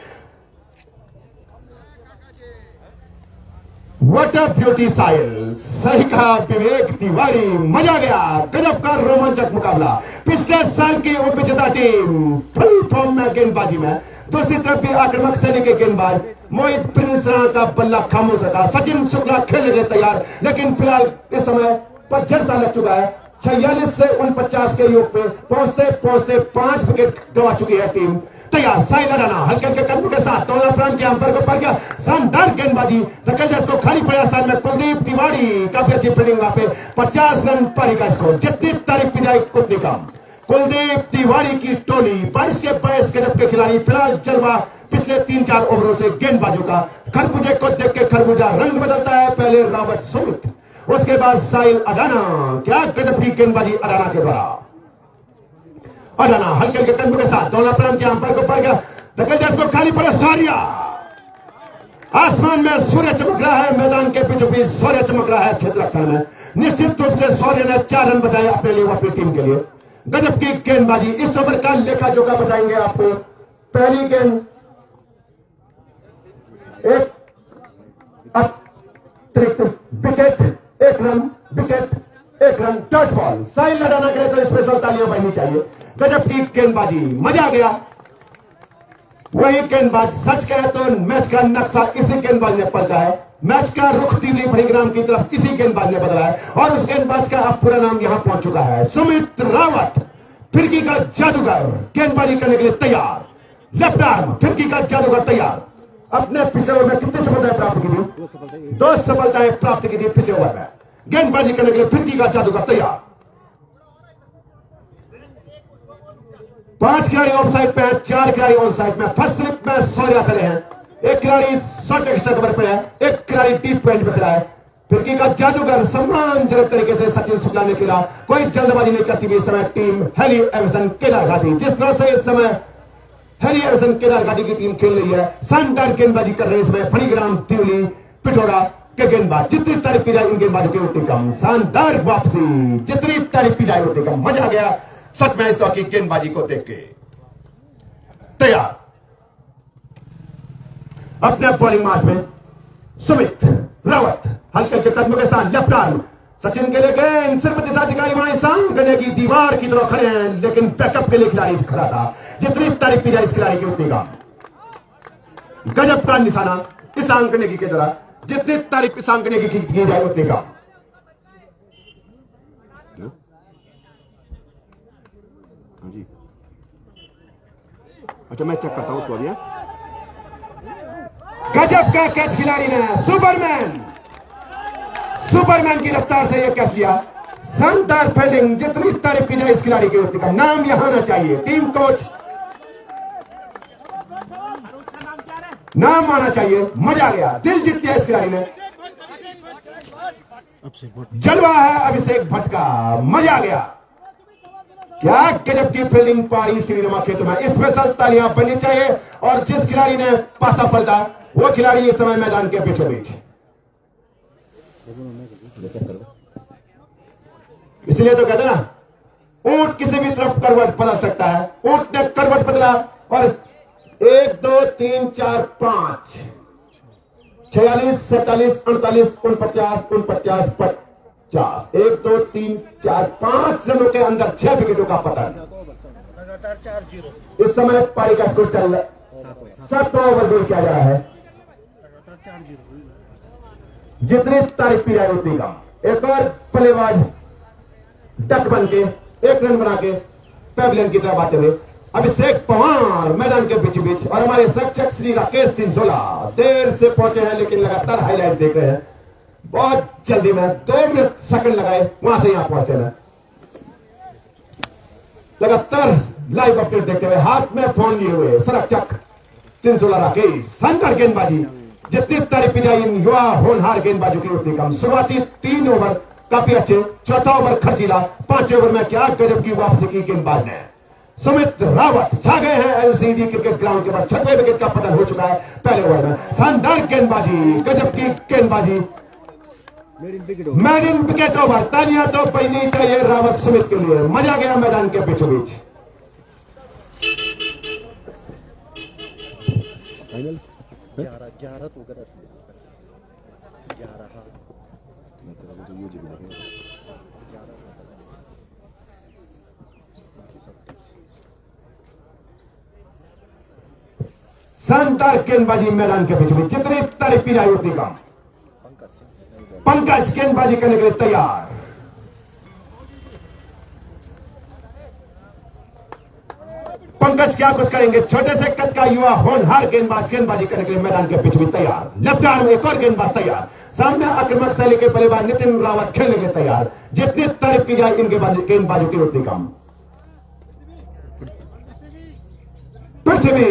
व्हाट अ ब्यूटी साहिल, सही कहा विवेक तिवारी, मजा गया, गजब का रोमांचक मुकाबला। पिछले साल की उप विजेता टीम फुल फॉर्म में गेंदबाजी में, दूसरी तरफ भी आक्रामक शैली के गेंदबाज मोहित प्रिंस राणा का बल्ला खामोश था। सचिन शुक्ला खेलने के तैयार, लेकिन फिलहाल इस समय पतझड़ सा लग चुका है। 46 से 49 के योग पे पहुंचते पहुंचते 5 विकेट गंवा चुकी है टीम। तैयार साहिल अडाना हल्के हल्के कदमों के साथ तोला प्रांत के अंपर को पड़ गया। शानदार गेंदबाजी, धकेलदाज को खाली पड़ा साल में कुलदीप तिवारी, काफी अच्छी फील्डिंग वहां पे। 50 रन पारी का स्कोर, जितनी तारीफ की जाए उतनी कम। कुलदीप तिवारी की टोली 22 के 22 गजब के खिलाड़ी। फिलहाल जलवा पिछले 3-4 ओवरों से गेंदबाजों का। खरबूजे को देख के खरबूजा रंग बदलता है। पहले रॉबर्ट सुमित, उसके बाद साहिल अडाना। क्या गजब की गेंदबाजी अडाना के द्वारा। अडाना हल्के हल्के कदमों के साथ दोनों प्रांत के अंपर को पड़ गया। धकेलदाज को खाली पड़ा सारिया। आसमान में सूर्य चमक रहा है, मैदान के बीचों बीच सूर्य चमक रहा है क्षेत्र रक्षण में। निश्चित रूप से सूर्य ने 4 रन बचाए अपने लिए, अपनी टीम के लिए। गजब की गेंदबाजी। इस ओवर का लेखा जोखा बताएंगे आपको। पहली गेंद एक अतिरिक्त wicket, 1 run, wicket 1 run, dot ball. Sahil Adana के लिए तो स्पेशल तालियां बजनी चाहिए। गजब की गेंदबाजी, मजा आ गया। वही गेंदबाज, सच कहे तो मैच का नक्शा इसी गेंदबाज ने पलटा है। मैच का रुख दिल्ली फणिग्राम की तरफ इसी गेंदबाज ने बदला है और उस गेंदबाज का अब पूरा नाम यहां पहुंच चुका है। सुमित रावत, फिरकी का जादूगर, गेंदबाजी करने के लिए तैयार। लेफ्ट आर्म, फिरकी का जादूगर तैयार। अपने पिछले ओवर में कितनी सफलताएं प्राप्त की थी? 2 सफलताएं प्राप्त की थी पिछले ओवर में। गेंदबाजी करने के लिए फिरकी का जादूगर तैयार। 5 खिलाड़ी ऑफ साइड पे है, 4 खिलाड़ी ऑन साइड में। फर्स्ट स्लिप में सौर्या खड़े हैं। एक खिलाड़ी शॉर्ट एक्स्ट्रा कवर पे है, एक खिलाड़ी डीप पॉइंट पे खड़ा है। फिरकी का जादूगर सम्मानजनक तरीके से सचिन शुक्ला ने खेला। कोई जल्दबाजी नहीं करती हुई इस समय टीम हेली एविसन केदार घाटी। जिस तरह से इस समय हेली एविसन केदार घाटी की टीम खेल रही है, शानदार गेंदबाजी कर रहे हैं इसमें फणिग्राम, दिल्ली, पिठोरा के गेंदबाज। जितनी तारीफ की जाए इन गेंदबाजों की उतनी कम। शानदार वापसी, जितनी तारीफ की जाए उतनी कम। मजा आ गया सच में इस तरह की गेंदबाजी को देख के। तैयार अपने बॉलिंग मार्च में सुमित रावत हल्के के कदमों के साथ लेफ्ट आर्म। सचिन के लिए गेंद सिर्फ दिशाधिकारी वहां सामने की दीवार की तरफ खड़े हैं, लेकिन बैकअप के लिए खिलाड़ी खड़ा था। जितनी तारीफ की जाए इस खिलाड़ी की उतनी कम। गजब का निशाना इस आंकड़े की तरह, जितनी तारीफ इस आंकड़े की जाए उतनी कम। जी अच्छा, मैं चेक करता हूं उसको अभी। गजब का कैच खिलाड़ी ने, सुपरमैन की रफ्तार से यह कैच लिया। शानदार फील्डिंग, जितनी तारीफ की जाए इस खिलाड़ी के उतनी कम। नाम यहां आना चाहिए, टीम कोच नाम आना चाहिए। मजा आ गया, दिल जीत लिया इस खिलाड़ी ने। जलवा है अभिषेक भट्ट का, मजा आ गया। क्या गजब की फील्डिंग पारी श्रीरमा खेतों में। स्पेशल तालियां बननी चाहिए। और जिस खिलाड़ी ने पासा पलटा वो खिलाड़ी इस समय मैदान के बीचों बीच। इसलिए तो कहते ना, ऊंट किसी भी तरफ करवट बदल सकता है। ऊंट ने करवट बदला और 1 2 3 4 5 46 47 48 49 49 50 1 2 3 4 5 रनों के अंदर 6 विकेटों का पतन। इस समय पारी का स्कोर चल रहा है, 7वां ओवर गोल किया जा रहा है। जितनी तारीफ की जाए उतनी कम। एक और बल्लेबाज डक बन के 1 रन बना के पैविलियन की तरफ आते हुए अभिषेक पवार मैदान के बीच बीच। और हमारे संरक्षक श्री राकेश सिंसोला देर से पहुंचे हैं, लेकिन लगातार हाईलाइट देख रहे हैं। बहुत जल्दी में 2 मिनट सेकंड लगाए वहां से यहां पहुंचे हैं। लगातार लाइव अपडेट देखते हुए, हाथ में फोन लिए हुए संरक्षक सिंसोला राकेश। शानदार गेंदबाजी, जितनी तारीफ की जाए इन युवा होनहार गेंदबाजों की उतनी कम। शुरुआती 3 ओवर काफी अच्छे, चौथा ओवर खर्चीला, 5वें ओवर में क्या गजब की वापसी की गेंदबाज ने। सुमित रावत छा गए हैं एलसीजी क्रिकेट ग्राउंड के बाद। 6वें विकेट का पतन हो चुका है पहले ओवर में। शानदार गेंदबाजी, गजब की गेंदबाजी, मेड इन विकेट ओवर। तालियां तो पहनी चाहिए रावत सुमित के लिए। मजा गया मैदान के बीचों बीच। शानदार गेंदबाजी मैदान के बीच में, जितनी तारीफ की जाए उतनी कम। पंकज गेंदबाजी करने के लिए तैयार। पंकज क्या कुछ करेंगे, छोटे से कद का युवा होनहार गेंदबाज गेंदबाजी करने के लिए मैदान के बीच में तैयार। लेफ्ट आर्म एक और गेंदबाज तैयार। सामने आक्रमक शैली के बल्लेबाज नितिन रावत खेलने के लिए तैयार। जितनी तारीफ की जाए इनके गेंदबाजों की उतनी कम। पृथ्वी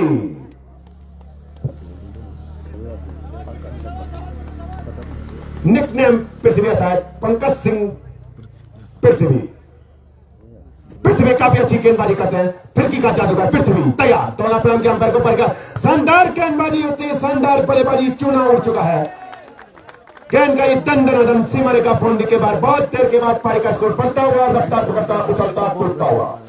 निकनेम पृथ्वी शायद, पंकज सिंह पृथ्वी। पृथ्वी काफी अच्छी गेंदबाजी करते हैं। फिरकी का जादूगर पृथ्वी तैयार। दोनों प्लान के अंपायर को पढ़कर शानदार गेंदबाजी होती है, शानदार बल्लेबाजी। चूना उड़ चुका है। गेंद गई दंदन सीमा रेखा पहुंचने के बाद बहुत देर के बाद पारी का स्कोर बढ़ता हुआ, रफ्तार पकड़ता, उछलता कूदता हुआ।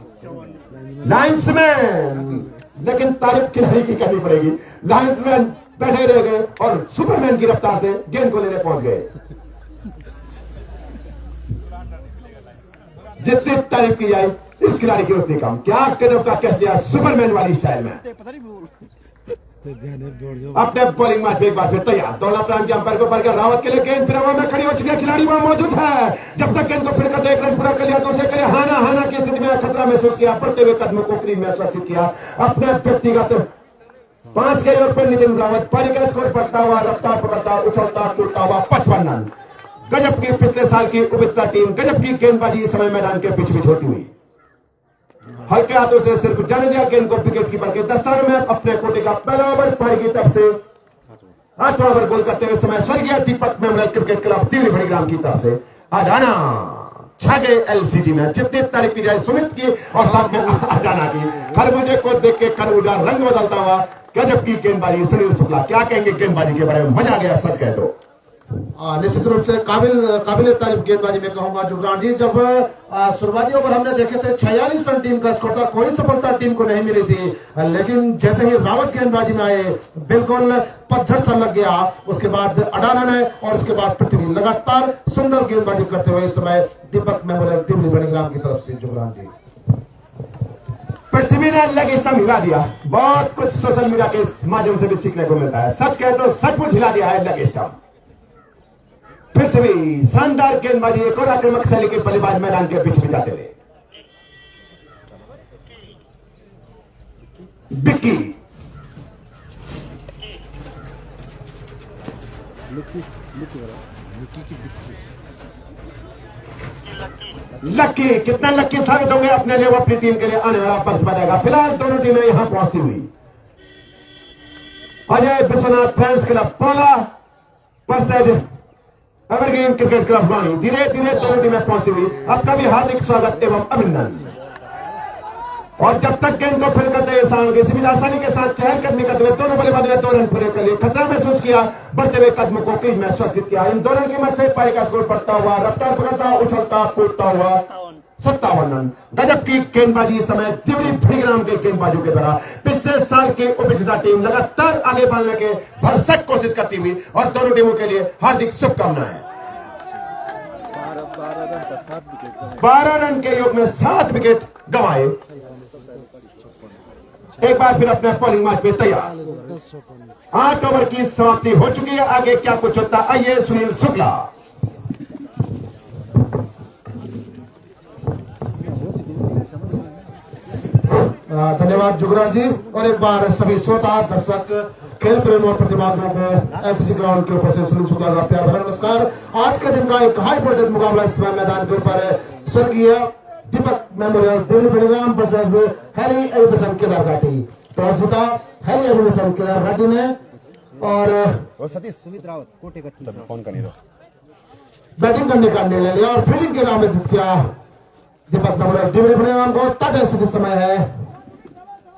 लाइन्समैन, लेकिन तारीफ खिलाड़ी की करनी पड़ेगी। लाइन्समैन बैठे रह गए और सुपरमैन की रफ्तार से गेंद को लेने पहुंच गए। जितनी तारीफ की जाए इस खिलाड़ी की उतनी कम। क्या कदम का कैच दिया सुपरमैन वाली स्टाइल में। अपने बॉलिंग मैच में एक बार फिर तैयार। दोनों प्रांत के अंपायर को बढ़कर रावत के लिए गेंद फिर हवा में खड़ी हो चुकी है। खिलाड़ी वहां मौजूद है। जब तक गेंद को फिर करते एक रन पूरा कर लिया तो उसे करे हाना हाना की स्थिति में खतरा महसूस किया। बढ़ते हुए कदमों को क्रीज में सुरक्षित किया। अपने व्यक्तिगत 5 के ओवर पर नितिन रावत पारी का स्कोर बढ़ता हुआ, रफ्तार पकड़ता, उछलता कूदता हुआ 55 रन। गजब की पिछले साल की उबिता टीम, गजब की गेंदबाजी इस समय मैदान के बीच बीच होती हुई। हल्के हाथों से सिर्फ जाने दिया गेंद को विकेट कीपर के दस्ताने में। अपने कोटे का पहला ओवर पारी की तरफ से 8वां ओवर गोल करते हुए समय स्वर्गीय Deepak memorial cricket club Delhi भड़ीग्राम की तरफ से अडाना छा गए एलसीजी में। जितनी तारीफ की जाए सुमित की और साथ में अडाना की। खरबूजे को देख के खरबूजा रंग बदलता हुआ गजब की गेंदबाजी सुनील शुक्ला। क्या कहेंगे गेंदबाजी के बारे में, मजा आ गया सच कह दो। निश्चित रूप से काबिल तारीफ गेंदबाजी में कहूंगा जुगरान जी। जब शुरुआती ओवर हमने देखे थे 46 रन टीम का स्कोर था, कोई सफलता टीम को नहीं मिली थी। लेकिन जैसे ही रावत गेंदबाजी में आए बिल्कुल पतझड़ सा लग गया। उसके बाद अडाना ने और उसके बाद पृथ्वी लगातार सुंदर गेंदबाजी करते हुए इस समय दीपक मेमोरियल दिल्ली भड़ीग्राम की तरफ से जुगरान जी। पृथ्वी ने लेग स्टंप हिला दिया। बहुत कुछ सोशल मीडिया के माध्यम से भी सीखने को मिलता है। सच कहे तो सचमुच हिला दिया है लेग स्टंप। पृथ्वी शानदार गेंदबाजी, एक और आक्रामक शैली के बल्लेबाज मैदान के बीच में जाते रहे। बिक्की लक्की कितना लक्की साबित होंगे अपने लिए, वो अपनी टीम के लिए आने वाला पक्ष बनेगा। फिलहाल दोनों टीमें यहां पहुंचती हुई। अजय विश्वनाथ फैंस क्लब पोला वर्सेज एवरग्रीन क्रिकेट क्लब वाणी। धीरे धीरे दोनों टीमें पहुंचती हुई। आपका भी हार्दिक स्वागत एवं अभिनंदन। और जब तक गेंद को फिर करते हुए किसी भी आसानी के साथ चहलकदमी करते हुए दोनों बल्लेबाजों ने 2 रन पूरे कर लिए। खतरा महसूस किया, बढ़ते हुए कदमों को क्रीज में सुरक्षित किया। इन दोनों की मदद से पारी का स्कोर बढ़ता हुआ, रफ्तार पकड़ता, उछलता कूदता हुआ 57 रन। गजब की गेंदबाजी इस समय दिल्ली भड़ीग्राम के गेंदबाजों के द्वारा। पिछले साल की उपेक्षिता टीम लगातार आगे बढ़ने के भरसक कोशिश करती हुई और दोनों टीमों के लिए हार्दिक शुभकामनाएं। 12 रन के योग में 7 विकेट गंवाए। एक बार फिर अपने बॉलिंग मैच में तैयार। 8 ओवर की समाप्ति हो चुकी है। आगे क्या कुछ होता है, आइए सुनील शुक्ला। धन्यवाद जुगरान जी। और एक बार सभी श्रोता दर्शक खेल प्रेमी और प्रतिभागियों को एलसीजी ग्राउंड के ऊपर से सुनील शुक्ला का प्यार भरा नमस्कार। आज के दिन का एक हाई वोल्टेज मुकाबला इस समय मैदान के ऊपर स्वर्गीय Deepak memorial Delhi Badigram versus heli aviation Kedar Ghati. Toss जीता हैरी एलिवेशन केदार घाटी ने और सतीश सुमित रावत कोटे का फोन कर बैटिंग करने का निर्णय लिया और फील्डिंग के नाम में किया दीपक मेमोरियल दिल्ली भड़ीग्राम को। ताजा समय है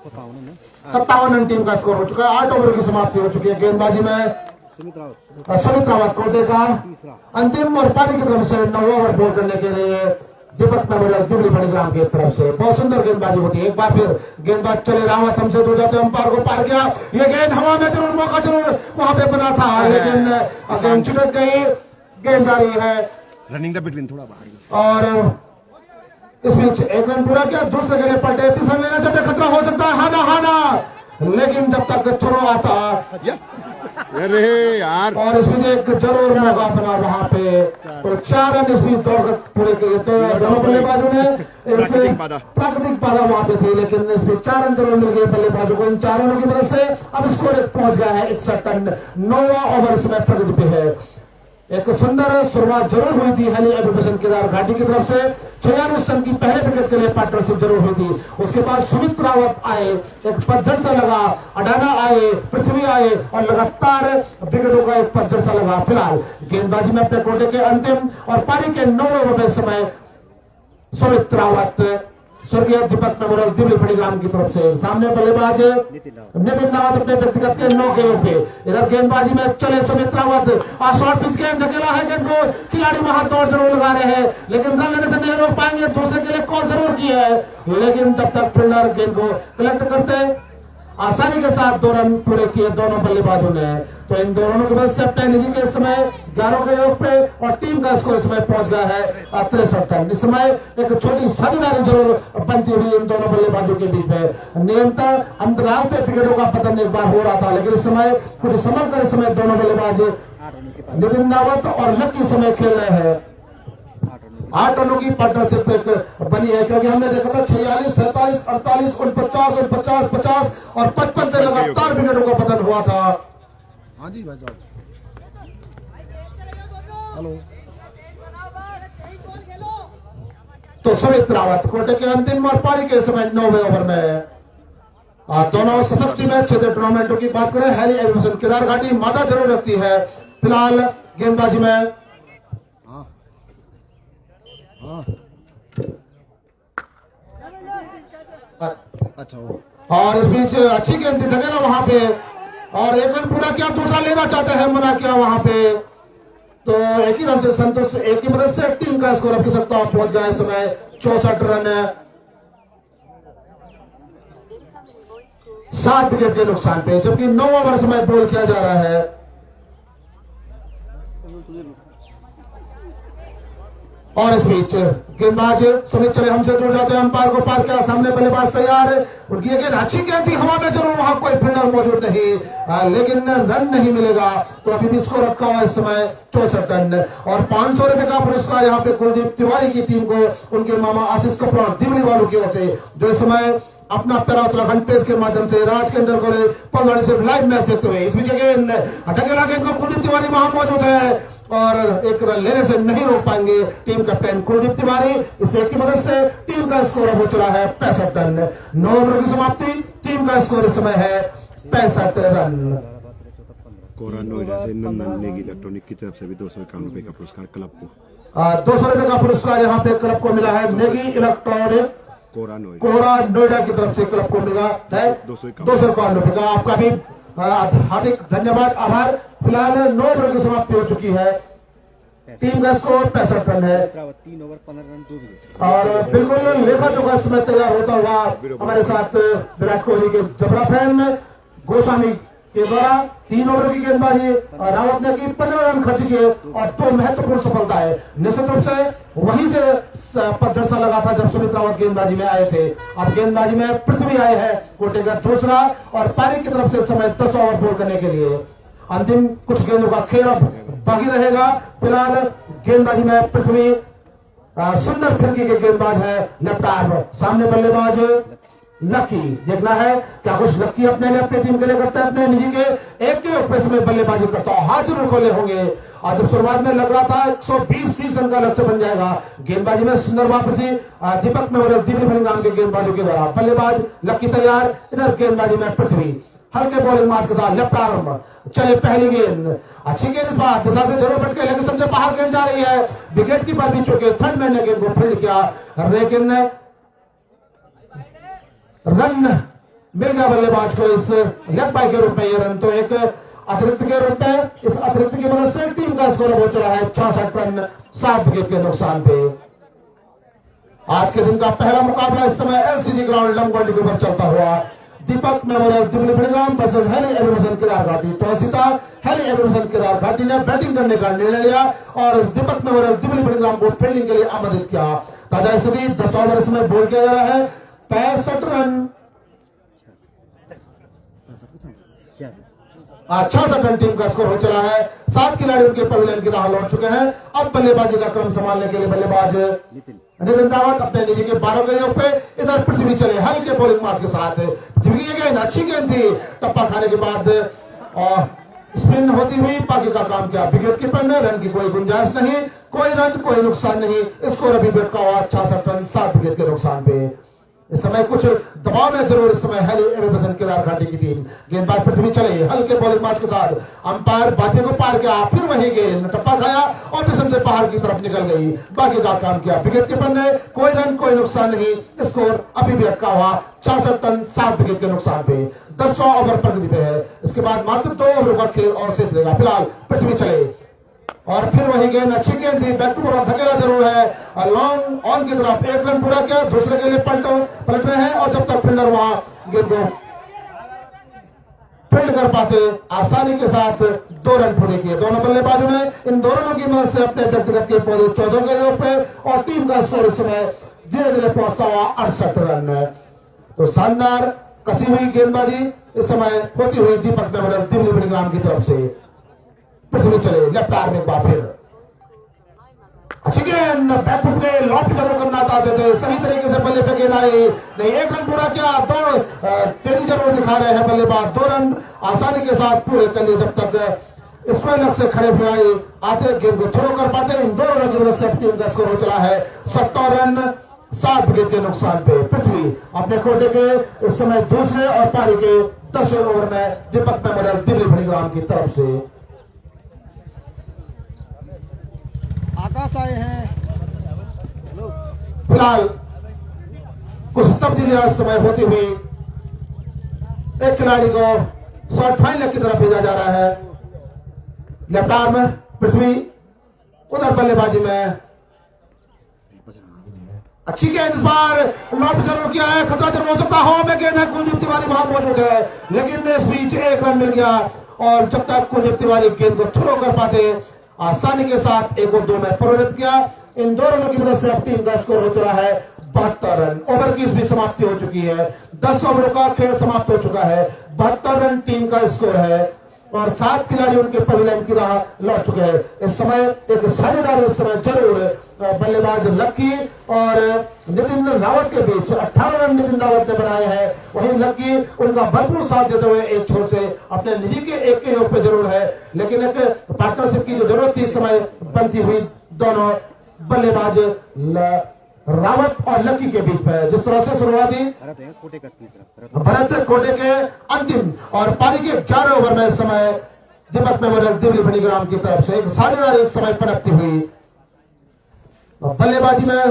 57 रन टीम का स्कोर हो चुका है। 8 ओवर की समाप्ति हो चुकी है। गेंदबाजी में सुमित रावत कोटे का अंतिम और पारी की तरफ से 9 ओवर बॉल करने के लिए दीपक मेमोरियल दिल्ली मणिग्राम की तरफ से बहुत सुंदर गेंदबाजी होती है। एक बार फिर गेंदबाज चले रावत हमसे दूर जाते अंपायर को पार किया। ये गेंद हवा में जरूर मौका जरूर वहां पे बना था, लेकिन गेंद छिटक गई। गेंद जारी है रनिंग द बिटवीन थोड़ा बाहर और इस बीच एक रन पूरा किया। दूसरे के लिए पलटे, तीसरा लेना चाहते, खतरा हो सकता है। हाना हाना, लेकिन जब तक थ्रो आता अरे यार, और इस बीच एक जरूर मौका बना वहां पे, तो 4 रन इस बीच दौड़ कर पूरे किए। तो दोनों बल्लेबाजों ने इस प्राकृतिक बाधा वहां पे थी, लेकिन इस बीच 4 रन जरूर मिल गए बल्लेबाजों को। इन 4 रनों की मदद से अब स्कोर पहुंच गया है 61 रन। 9वां ओवर इसमें प्रगति पे है। एक सुंदर शुरुआत जरूर हुई थी हेली एजुकेशन केदार घाटी की तरफ से। 46 रन की पहले विकेट के लिए पार्टनरशिप जरूर हुई थी। उसके बाद सुमित रावत आए, एक पतझड़ सा लगा, अडाना आए, पृथ्वी आए और लगातार विकेटों का एक पतझड़ सा लगा। फिलहाल गेंदबाजी में अपने कोटे के अंतिम और पारी के 9 ओवर में समय सुमित रावत स्वर्गीय दीपक मेमोरियल दिल्ली मणिग्राम की तरफ से। सामने बल्लेबाज नितिन रावत अपने व्यक्तिगत के 9 गेंदों पे। इधर गेंदबाजी में चले सुमित रावत, शॉर्ट पिच गेंद ढकेला है गेंद को, खिलाड़ी वहां दौड़ जरूर लगा रहे हैं, लेकिन रन लेने से नहीं रोक पाएंगे। दूसरे के लिए कॉल जरूर की है, लेकिन तब तक फील्डर गेंद को कलेक्ट करते आसानी के साथ 2 रन पूरे किए दोनों बल्लेबाजों ने। तो इन दोनों की वजह से अपने निजी के समय 11 के योग पे और टीम का स्कोर इसमें पहुंच गया है 63 रन। इस समय एक छोटी साझेदारी जरूर बनती हुई इन दोनों बल्लेबाजों के बीच में। निरंतर अंतराल पे विकेटों का पतन एक बार हो रहा था, लेकिन इस समय कुछ संभल कर इस समय दोनों बल्लेबाज नितिन रावत और लक्की समय खेल रहे हैं। 8 रनों की पार्टनरशिप एक बनी है, क्योंकि हमने देखा था 46, 47, 48, 49, 50 और 55 से लगातार विकेटों का पतन हुआ था। हाँ जी भाई साहब, हेलो। तो सुमित रावत कोटे के अंतिम और पारी के समय 9वें ओवर में दोनों सशक्त टीमें क्षेत्रीय टूर्नामेंटों की बात करें। हेली एविएशन केदार घाटी मादा जरूर रखती है। फिलहाल गेंदबाजी में अच्छा और इस बीच अच्छी गेंद ढके ना वहां पे, और 1 रन पूरा किया। दूसरा लेना चाहते हैं, मना किया वहां पे। तो एक ही रन से संतुष्ट, एक ही मदद से टीम का स्कोर अभी सकता पहुंच गया इस समय 64 रन है। 7 विकेट के नुकसान पे, जबकि 9 ओवर समय बॉल किया जा रहा है। और इस बीच गेंदबाज सुमित चले हमसे दूर जाते हैं, अंपायर को पार किया। सामने बल्लेबाज तैयार, उनकी गेंद अच्छी गेंद थी हवा में जरूर, वहां कोई फील्डर मौजूद नहीं, लेकिन रन नहीं मिलेगा। तो अभी भी स्कोर रखा हुआ इस समय 64 रन। और 500 रुपए का पुरस्कार यहाँ पे कुलदीप तिवारी की टीम को उनके मामा आशीष कपूर दिवली वालों की ओर से, जो इस समय अपना पैरा उत्तराखंड पेज के माध्यम से राज के अंदर कॉलेज पलवाड़ी से लाइव मैच देखते हुए। इस बीच गेंद ढकेला गेंद को कुलदीप तिवारी वहां मौजूद है और 1 रन लेने से नहीं रोक पाएंगे टीम कैप्टन कुलदीप तिवारी। इस एक की मदद से टीम का स्कोर हो चुका है 65 रन। 9 ओवर की समाप्ति, टीम का स्कोर इस समय है 65 रन। कोरा नोएडा से नंदन नेगी इलेक्ट्रॉनिक की तरफ से भी 251 रुपए का पुरस्कार क्लब को 200 रुपए का पुरस्कार यहाँ पे क्लब को मिला है। नेगी इलेक्ट्रॉनिक कोरा नोएडा की तरफ से क्लब को मिला है 251 रुपए का। आपका भी हार्दिक धन्यवाद, आभार। फिलहाल 9 ओवर की समाप्ति हो चुकी है, टीम का स्कोर 65 रन है। 3 ओवर 15 रन 2 विकेट। और बिल्कुल लेखा जोखा समय तैयार होता हुआ हमारे साथ विराट कोहली के जबरा फैन गोस्वामी के द्वारा 3 ओवर की गेंदबाजी रावत ने की, 15 रन खर्च किए और 2 महत्वपूर्ण सफलता है। निश्चित रूप से वहीं से पत्थर सा लगा था जब सुमित रावत गेंदबाजी में आए थे। अब गेंदबाजी में पृथ्वी आए हैं कोटे का दूसरा, और पारी की तरफ से समय 10 ओवर बॉल करने के लिए। अंतिम कुछ गेंदों का खेल अब बाकी रहेगा। फिलहाल गेंदबाजी में पृथ्वी सुंदर फिरकी के गेंदबाज है लेफ्ट आर्म। सामने बल्लेबाज लकी। देखना है क्या कुछ लकी अपने लिए अपनी टीम के लिए करता है, अपने निजी के एक के ऊपर में बल्लेबाजी करता है। हाथ जरूर खोले होंगे, और जब शुरुआत में लग रहा था 120-30 रन का लक्ष्य बन जाएगा। गेंदबाजी में सुंदर वापसी दीपक मेमोरियल दिल्ली मणिग्राम के गेंदबाजों के द्वारा। बल्लेबाज लकी तैयार, इधर गेंदबाजी में पृथ्वी हल्के बॉलिंग मार्च के साथ लेफ्ट आर्म। चले पहली गेंद, अच्छी गेंद इस बार दिशा से जरूर भटके, लेकिन सबसे बाहर गेंद जा रही है। विकेट की पर भी चुके, थर्ड मैन ने गेंद को फील्ड किया, लेकिन रन मिल गया बल्लेबाज को इस लेग बाई के रूप में ये रन। तो एक अतिरिक्त के रूप में इस अतिरिक्त की मदद से टीम का स्कोर हो चला है 66 रन 7 विकेट के नुकसान पे। आज के दिन का पहला मुकाबला इस समय एलसीजी ग्राउंड लमगोंडी के ऊपर चलता हुआ Deepak memorial Delhi Badigram versus heli aviation Kedar Ghati. Toss जीता हेली एविएशन केदार घाटी ने बैटिंग करने का निर्णय लिया और दीपक मेमोरियल दिल्ली बड़ीग्राम को फील्डिंग के लिए आमंत्रित किया। ताजा स्थिति 10 ओवर इसमें बोल किया जा रहा है 65 रन 66 रन टीम का स्कोर हो चला है। 7 खिलाड़ी उनके पवेलियन की राह लौट चुके हैं। अब बल्लेबाजी का क्रम संभालने के लिए बल्लेबाज नितिन रावत अपने निजी के 12 गेंदों पे इधर पृथ्वी चले हल्के बॉलिंग मार्च के साथ। पृथ्वी की गेंद अच्छी गेंद थी, टप्पा खाने के बाद स्पिन होती हुई बाकी का काम किया। विकेट कीपर ने रन की कोई गुंजाइश नहीं, कोई रन कोई नुकसान नहीं। स्कोर अभी बैठ का हुआ 66 रन 7 विकेट के नुकसान पे। इस समय कुछ दबाव में जरूर इस समय हेली एविएशन केदार घाटी की टीम। गेंदबाज पृथ्वी चले हल्के बॉलिंग मार्च के साथ, अंपायर बाकी को पार किया, फिर वही गेंद टप्पा खाया और विषम से बाहर की तरफ निकल गई। बाकी का काम किया। विकेट कीपर ने कोई रन कोई नुकसान नहीं। स्कोर अभी भी अटका हुआ 66 रन 7 विकेट के नुकसान पे। 10 ओवर प्रगति पे है। इसके बाद मात्र 2 ओवर का खेल और शेष रहेगा। फिलहाल पृथ्वी चले और फिर वही गेंद अच्छी गेंद थी, बैक टू बॉल धकेला जरूर है लॉन्ग ऑन की तरफ। 1 रन पूरा किया, दूसरे के लिए पलट रहे हैं और जब तक फील्डर वहां गेंद को फील्ड कर पाते आसानी के साथ 2 रन पूरे किए। दोनों बल्लेबाजों ने इन 2 रनों की मदद से अपने व्यक्तिगत के पौधे 14 गेंदों पे और टीम का स्कोर इस समय धीरे धीरे पहुंचता हुआ 68 रन है। तो शानदार कसी हुई गेंदबाजी इस समय होती हुई दीपक मेमोरियल दिल्ली बड़ीग्राम की तरफ से। पृथ्वी चले लेफ्ट आर्म एक बार फिर अच्छी गेंद बैक फुट के लॉफ्ट जरूर करना चाहते थे, सही तरीके से बल्ले पे गेंद आई नहीं। 1 रन पूरा किया, 2 तेजी जरूर दिखा रहे हैं बल्लेबाज। 2 रन आसानी के साथ पूरे कर लिए। जब तक स्क्वायर लेग से खड़े खिलाड़ी आते गेंद को थ्रो कर पाते इन 2 रनों की वजह से टीम का स्कोर हो चला है 70 रन 7 विकेट के नुकसान पे। पृथ्वी अपने कोटे के इस समय दूसरे और पारी के 10वें ओवर में दीपक मेमोरियल दिल्ली बड़ीग्राम की तरफ से। आकाश आए हैं। फिलहाल कुछ तब्दीलियां इस समय होती हुई एक खिलाड़ी को शॉर्ट फाइनल की तरफ भेजा जा रहा है। लेफ्ट आर्म पृथ्वी उधर बल्लेबाजी में अच्छी गेंद इस बार लॉफ्ट जरूर किया है, खतरा जरूर हो सकता है। हवा में गेंद है, कुलदीप तिवारी वहां मौजूद है लेकिन इस बीच 1 रन मिल गया और जब तक कुलदीप तिवारी गेंद को थ्रो कर पाते आसानी के साथ 1 और 2 में परिवर्तित किया। इन 2 रनों की वजह से अब टीम का स्कोर हो चला है 72 रन। ओवर की इसमें समाप्ति हो चुकी है। 10 ओवरों का खेल समाप्त हो चुका है। 72 रन टीम का स्कोर है और 7 खिलाड़ी उनके पवेलियन की राह लौट चुके हैं। इस समय एक साझेदारी इस समय जरूर बल्लेबाज लक्की और नितिन रावत के बीच 18 रन नितिन रावत ने बनाए हैं। वहीं लक्की उनका भरपूर साथ देते हुए एक छोर से अपने निजी के 1 के योग पे जरूर है लेकिन एक पार्टनरशिप की जो जरूरत थी इस समय बनती हुई दोनों बल्लेबाज रावत और लक्की के बीच में। जिस तरह से शुरुआती भरत कोटे के अंतिम और पारी के 11 ओवर में इस समय दीपक मेमोरियल दिल्ली बड़ीग्राम की तरफ से एक साझेदारी एक समय पनपती हुई। बल्लेबाजी में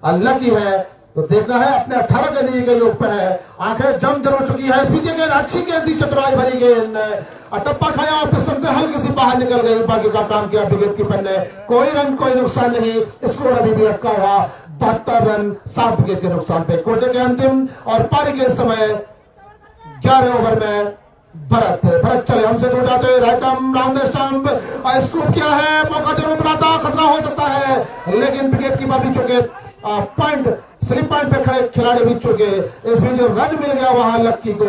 लकी है तो देखना है अपने 18 के निजी के योग पे है। आंखें जम जरूर चुकी है। इस पीछे गेंद अच्छी गेंद थी, चतुराई भरी गेंद टप्पा खाया और पिस्टन से हल्की सी बाहर निकल गई। बाकी का काम किया विकेट कीपर ने। कोई रन कोई नुकसान नहीं। स्कोर अभी भी अटका हुआ 72 रन 7 विकेट के नुकसान पे। कोटे के अंतिम और पारी के समय 11 ओवर में भरत चले हमसे जुड़ जाते right arm round the stump scoop किया है, मौका जरूर बनाता, खतरा हो सकता है लेकिन विकेट कीपर भी चुके पॉइंट स्लिप पॉइंट पे खड़े खिलाड़ी भी चुके। इस बीच रन मिल गया वहां लक्की को।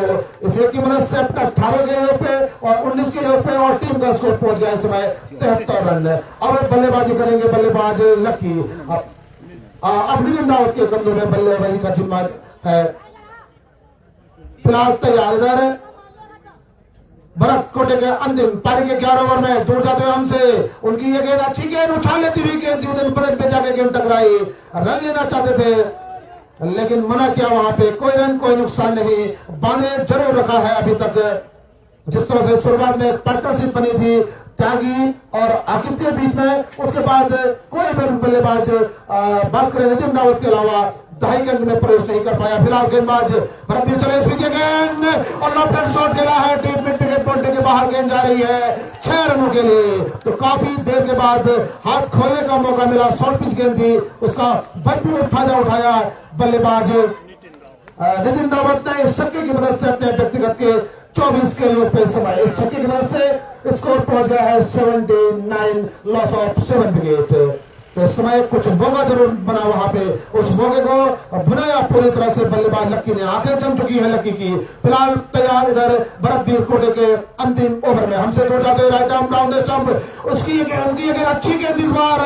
इसी की मदद से 18 के योग पे और 19 के योग पे और टीम का स्कोर पहुंच गया इस समय 73 रन। अब बल्लेबाजी करेंगे बल्लेबाज लक्की। अब नितिन रावत के कंधों में बल्लेबाजी का जिम्मा है। फिलहाल तैयार इधर भरत कोटे के अंतिम पारी के 11 ओवर में दूर जाते हुए हमसे उनकी ये गेंद अच्छी गेंद उछाल लेती हुई गेंद उधर बदन पे जाके गेंद टकराई। रन लेना चाहते थे लेकिन मना किया वहां पे। कोई रन कोई नुकसान नहीं, बांधे जरूर रखा है अभी तक। जिस तरह से शुरुआत में पार्टनरशिप बनी थी त्यागी और आकिब के बीच में, उसके बाद कोई बल्लेबाज बात करें नितिन रावत के अलावा दाई के अंक में प्रवेश नहीं कर पाया। फिलहाल गेंदबाज भरतवीर चले इस बीच गेंद और लॉफ्ट हैंड शॉट खेला है, डीप मिड विकेट पॉइंट के बाहर गेंद जा रही है 6 रनों के लिए। तो काफी देर के बाद हाथ खोलने का मौका मिला, शॉर्ट पिच गेंद थी, उसका भरपूर फायदा उठाया बल्लेबाज नितिन रावत ने इस छक्के की मदद से अपने व्यक्तिगत के 24 के योग पे समय, इस छक्के की मदद से स्कोर पहुंच गया है 79, लॉस ऑफ 7 विकेट। तो इस समय कुछ मौका जरूर बना वहां पे, उस मौके को बुनाया पूरी तरह से बल्लेबाज लक्की ने। आंखें जम चुकी है लक्की की। फिलहाल तैयार इधर भरतवीर कोटे के अंतिम ओवर में हमसे दूर जाते हुए right arm round the stump, उसकी ये गेंद अच्छी गेंद इस बार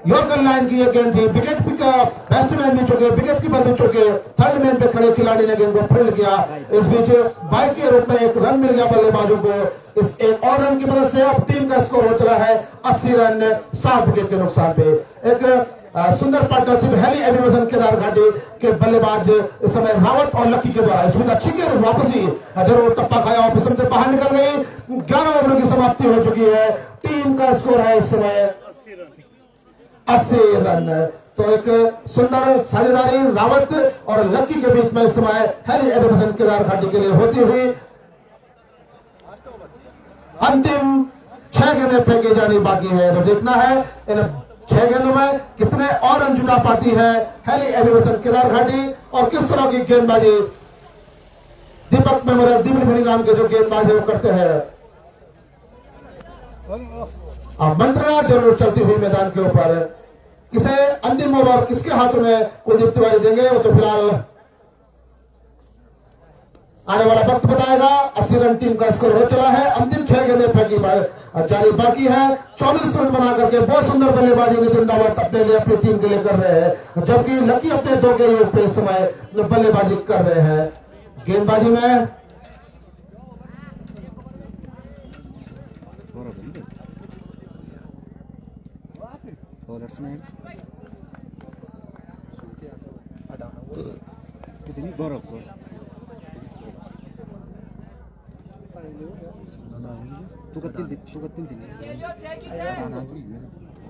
यॉर्कर लाइन की ये गेंद थी, विकेट बैट्समैन भी चुके, विकेट कीपर भी चुके, थर्ड मैन पे खड़े खिलाड़ी ने गेंद को फील्ड किया। इस बीच बाइक के रूप में एक रन मिल गया बल्लेबाजों को। इस एक और रन की मदद से अब टीम का स्कोर हो चला है 80 रन 7 विकेट के नुकसान पे। एक सुंदर पार्टनरशिप हैली एविडेशन केदार घाटी के बल्लेबाज इस समय रावत और लक्की के द्वारा, इसमें अच्छी गेंद वापसी जरूर टप्पा खाया, ऑफिसर से बाहर निकल गई। 11 ओवरों की समाप्ति हो चुकी है, टीम का स्कोर है इस समय 80 रन। तो एक सुंदर साझेदारी रावत और लक्की के बीच में इस समय हैली एविडेशन केदार घाटी के लिए होती हुई अंतिम 6 गेंदें फेंकी जानी बाकी है। तो देखना है इन 6 गेंदों में कितने और रन जुटा पाती है हैली एविडेशन केदार घाटी और किस तरह की गेंदबाजी दीपक मेमोरियल दिव्य नाम के जो गेंदबाज है वो करते हैं। अब मंत्रणा जरूर चलती हुई मैदान के ऊपर, किसे अंतिम ओवर किसके हाथों में कुलदीप तिवारी देंगे वो तो फिलहाल आने वाला वक्त बताएगा। 80 रन टीम का स्कोर हो चला है, अंतिम 6 गेंदें फेंकी जानी बाकी है। 24 रन बना करके बहुत सुंदर बल्लेबाजी नितिन रावत अपने लिए अपनी टीम के लिए कर रहे हैं, जबकि लकी अपने 2 के योग पे समय बल्लेबाजी कर रहे हैं। गेंदबाजी में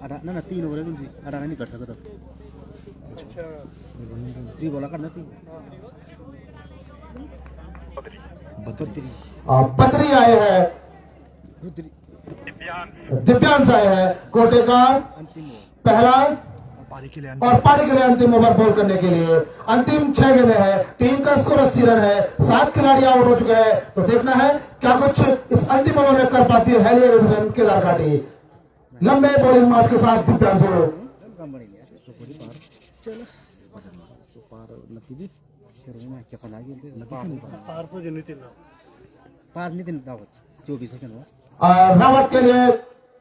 ada 3 over ini ada ini कर सकता ती बोला करना ती बद्री आए हैं, दिव्यांश आए हैं कोटे का पहला और पारी के लिए अंतिम ओवर बॉल करने के लिए। अंतिम 6 गेंदें हैं, टीम का स्कोर 80 रन है, 7 खिलाड़ी आउट हो चुके हैं। तो देखना है क्या कुछ इस अंतिम ओवर में कर पाती है हैली एविडेशन केदार घाटी। लंबे बॉलिंग मार्च के साथ दिव्यांश रावत के लिए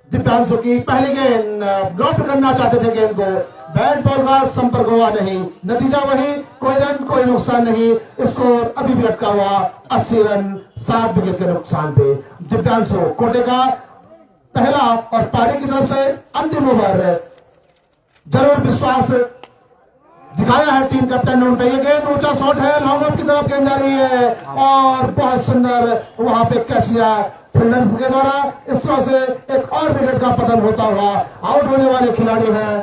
दिव्यांशों की पहली गेंद लॉफ्ट करना चाहते थे गेंद को, बैट बॉल का संपर्क हुआ नहीं, नतीजा वही, कोई रन कोई नुकसान नहीं, स्कोर अभी भी अटका हुआ 80 रन 7 विकेट के नुकसान पे। दिव्यांशों कोटे का पहला और पारी की तरफ से अंतिम ओवर, जरूर विश्वास दिखाया है टीम कैप्टन ने उन पे। ये गेंद ऊंचा शॉट है, लॉन्ग ऑफ की तरफ गेंद जा रही है और बहुत सुंदर वहां पे कैच लिया फील्डर्स के द्वारा। इस तरह से एक और विकेट का पतन होता हुआ आउट होने वाले खिलाड़ी हैं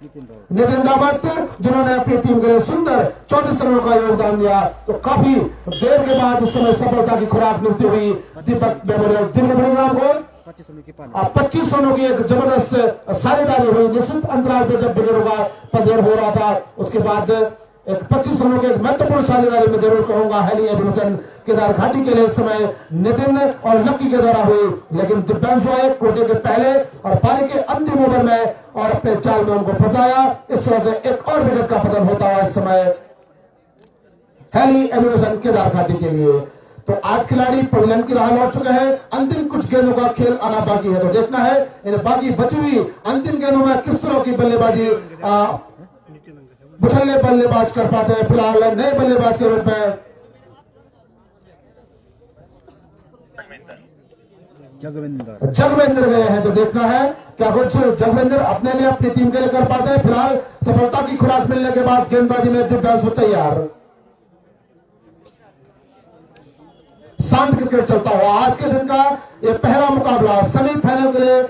नितिन रावत, जिन्होंने अपनी टीम के लिए सुंदर 24 रनों का योगदान दिया। तो काफी देर के बाद इस समय सफलता की खुराक मिलती हुई दीपक मेमोरियल दिव्य को 25 रनों की एक जबरदस्त साझेदारी हुई। निश्चित अंतराल पे जब विकेटों का पतन हो रहा था उसके बाद एक 25 रनों की एक महत्वपूर्ण साझेदारी में जरूर कहूंगा हैली एविडेशन केदार घाटी के लिए इस समय नितिन और लक्की के द्वारा हुई। लेकिन दिव्यांशु आए कोटे के पहले और पारी के अंतिम ओवर में और अपने चाल में उनको फंसाया। इस वजह से एक और विकेट का पतन होता हुआ इस समय हैली एविडेशन केदार घाटी के लिए। तो 8 खिलाड़ी पवेलियन की राह लौट चुके हैं, अंतिम कुछ गेंदों का खेल आना बाकी है। तो देखना है इन बाकी बची हुई अंतिम गेंदों में किस तरह की बल्लेबाजी बुछल्ले बल्लेबाज कर पाते हैं। फिलहाल नए बल्लेबाज के रूप में जगवेंद्र गए हैं। तो देखना है क्या कुछ जगवेंद्र अपने लिए अपनी टीम के लिए कर पाते हैं। फिलहाल सफलता की खुराक मिलने के बाद गेंदबाजी में दिव्यांशु तैयार, शांत क्रिकेट चलता हुआ। आज के दिन का ये पहला मुकाबला सेमीफाइनल के लिए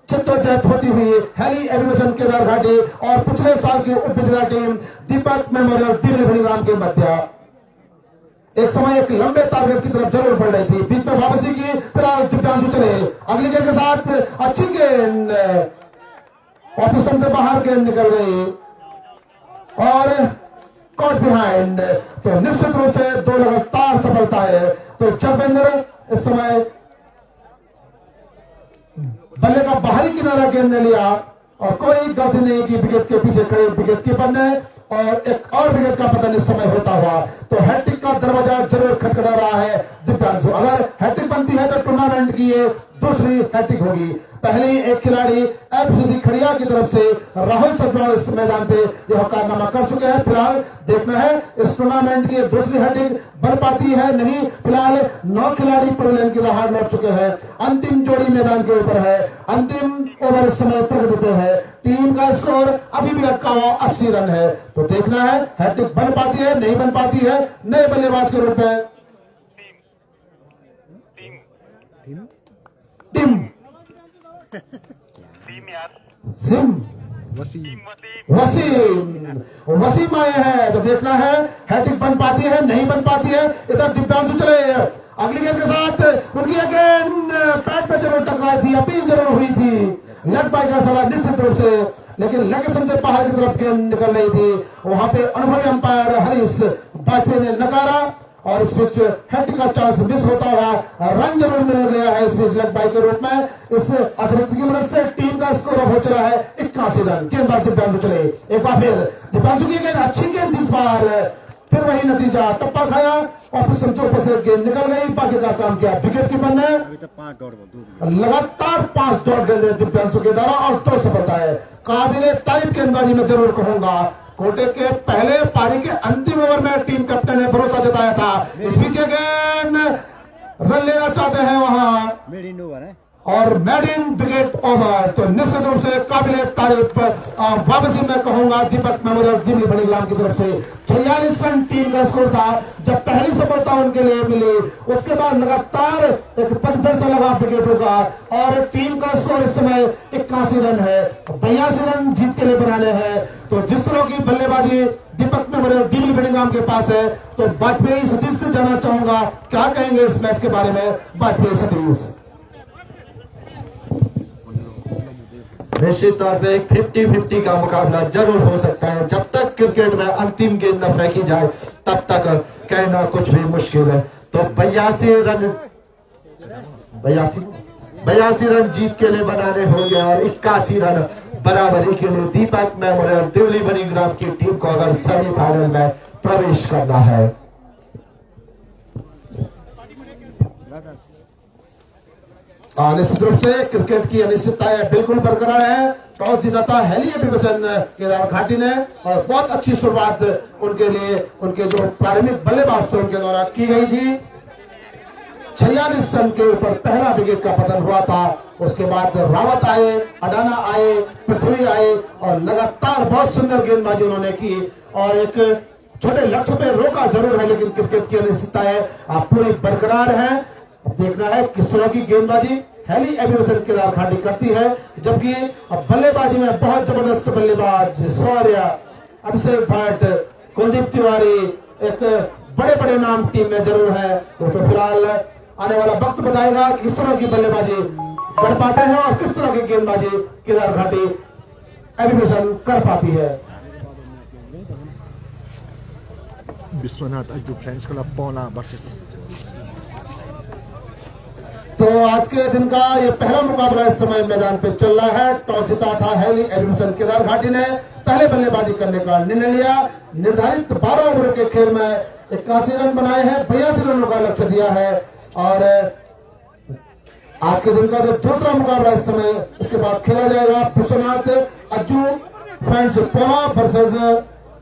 जद्दोजहद होती हुई हेली एविएशन केदार घाटी और पिछले साल की उप विजेता टीम दीपक मेमोरियल दिल्ली बड़ीराम के मध्य एक समय एक लंबे टारगेट की तरफ जरूर बढ़ रही थी, बीच में वापसी की, फिलहाल दिव्यांशु चले अगली गेंद के साथ अच्छी गेंद ऑपोजिशन से बाहर गेंद निकल गई और कॉट बिहाइंड। तो निश्चित रूप से 2 लगातार सफलता है। तो जगवेंद्र इस समय बल्ले का बाहरी किनारा गेंद ने लिया और कोई गलती नहीं की विकेट के पीछे खड़े विकेट कीपर ने और एक और विकेट का पतन इस समय होता हुआ। तो हैट्रिक का दरवाजा जरूर खटखटा रहा है दिव्यांशु। अगर हैट्रिक बनती है तो टूर्नामेंट की ये दूसरी हैट्रिक होगी। पहले एक खिलाड़ी एफसीसी खड़िया की तरफ से राहुल सजवाल इस मैदान पे यह कारनामा कर चुके हैं। फिलहाल देखना है इस टूर्नामेंट की दूसरी हैट्रिक बन पाती है नहीं। फिलहाल 9 खिलाड़ी प्रोलेन की राह लौट चुके हैं। अंतिम जोड़ी मैदान के ऊपर है। अंतिम ओवर इस समय प्रगति पे है। टीम का स्कोर अभी भी अटका हुआ 80 रन है। तो देखना है हैट्रिक बन पाती है नहीं बन पाती है। नए बल्लेबाज के रूप में टीम सिम वसीम आए हैं। तो देखना है हैट्रिक बन पाती है नहीं बन पाती है। इधर दिव्यांशु चले अगली गेंद के साथ उनकी गेंद पैड पे जरूर टकराई थी, अपील जरूर हुई थी लेग बाय का सलाह निश्चित रूप से, लेकिन लोकेशन से बाहर की तरफ गेंद निकल रही थी। वहां पे अनुभवी अंपायर हरीश वाजपेयी ने नकारा और इस बीच हैट्रिक का चांस मिस होता हुआ रन जरूर मिल गया है इस बीच लेग बाय के रूप में। इस अतिरिक्त की मदद से टीम का स्कोर अब हो चला है 81 रन। गेंदबाज दिव्यांशु चले एक बार फिर दिव्यांशु की गेंद अच्छी गेंद इस बार, फिर वही नतीजा टप्पा खाया और समझौते से गेंद निकल गई। बाकी का काम किया विकेट कीपर ने। लगातार 5 डॉट गेंदे दिव्यांशु के द्वारा और 2 सफलता है। काबिले तारीफ गेंदबाजी में जरूर कहूंगा। कोटे के पहले पारी के अंतिम ओवर में टीम कैप्टन ने भरोसा जताया था इस बीच गेंद रन लेना चाहते हैं वहां मेड इन ओवर है और मेड इन विकेट ओवर। तो निश्चित रूप से काबिले तारीफ वापसी में कहूंगा दीपक मेमोरियल दिल्ली बड़ीराम की तरफ से 46 रन टीम का स्कोर था जब पहली सफलता उनके लिए मिली। उसके बाद लगातार एक पत्थर से लगा विकेट होगा और टीम का स्कोर इस समय 81 रन है। 82 रन जीत के लिए बनाने हैं। तो जिस तरह की बल्लेबाजी दीपक मेमोरियल दिल्ली बड़ीराम के पास है तो वाजपेयी सतीश से जानना चाहूंगा क्या कहेंगे इस मैच के बारे में। वाजपेयी सतीश निश्चित तौर पे 50-50 का मुकाबला जरूर हो सकता है। जब तक क्रिकेट में अंतिम गेंद न फेंकी जाए तब तक कहना कुछ भी मुश्किल है। तो 82 रन जीत के लिए बनाने होंगे और 81 रन बराबरी के लिए दीपक मेमोरियल दिल्ली बड़ीराम की टीम को अगर सेमीफाइनल में प्रवेश करना है। निश्चित रूप से क्रिकेट की अनिश्चितताएं बिल्कुल बरकरार है। टॉस जीता था हेली एविएशन केदार घाटी ने और बहुत अच्छी शुरुआत उनके लिए उनके जो प्रारंभिक बल्लेबाज थे उनके द्वारा की गई थी। 46 रन के ऊपर पहला विकेट का पतन हुआ था। उसके बाद रावत आए, अडाना आए, पृथ्वी आए और लगातार बहुत सुंदर गेंदबाजी उन्होंने की और एक छोटे लक्ष्य पे रोका जरूर है, लेकिन क्रिकेट की अनिश्चितताएं पूरी बरकरार है। देखना है किस तरह की गेंदबाजी हेली एविएशन केदार घाटी करती है, जबकि बल्लेबाजी में बहुत जबरदस्त बल्लेबाज शौर्य, अभिषेक भट्ट, कुलदीप तिवारी एक बड़े बड़े नाम टीम में जरूर है। तो फिलहाल आने वाला वक्त बताएगा किस तरह की बल्लेबाजी कर पाते हैं और किस तरह की गेंदबाजी केदार घाटी एविएशन कर पाती है। Vishwanath Ajju friends club Pauna versus. तो आज के दिन का ये पहला मुकाबला इस समय मैदान पे चल रहा है। टॉस जीता था हेली एविएशन केदार घाटी ने, पहले बल्लेबाजी करने का निर्णय लिया। निर्धारित 12 ओवर के खेल में 81 रन बनाए हैं, 82 रनों का लक्ष्य दिया है और आज के दिन का जो दूसरा मुकाबला इस समय इसके बाद खेला जाएगा विश्वनाथ अज्जू फ्रेंड्स पौना वर्सेस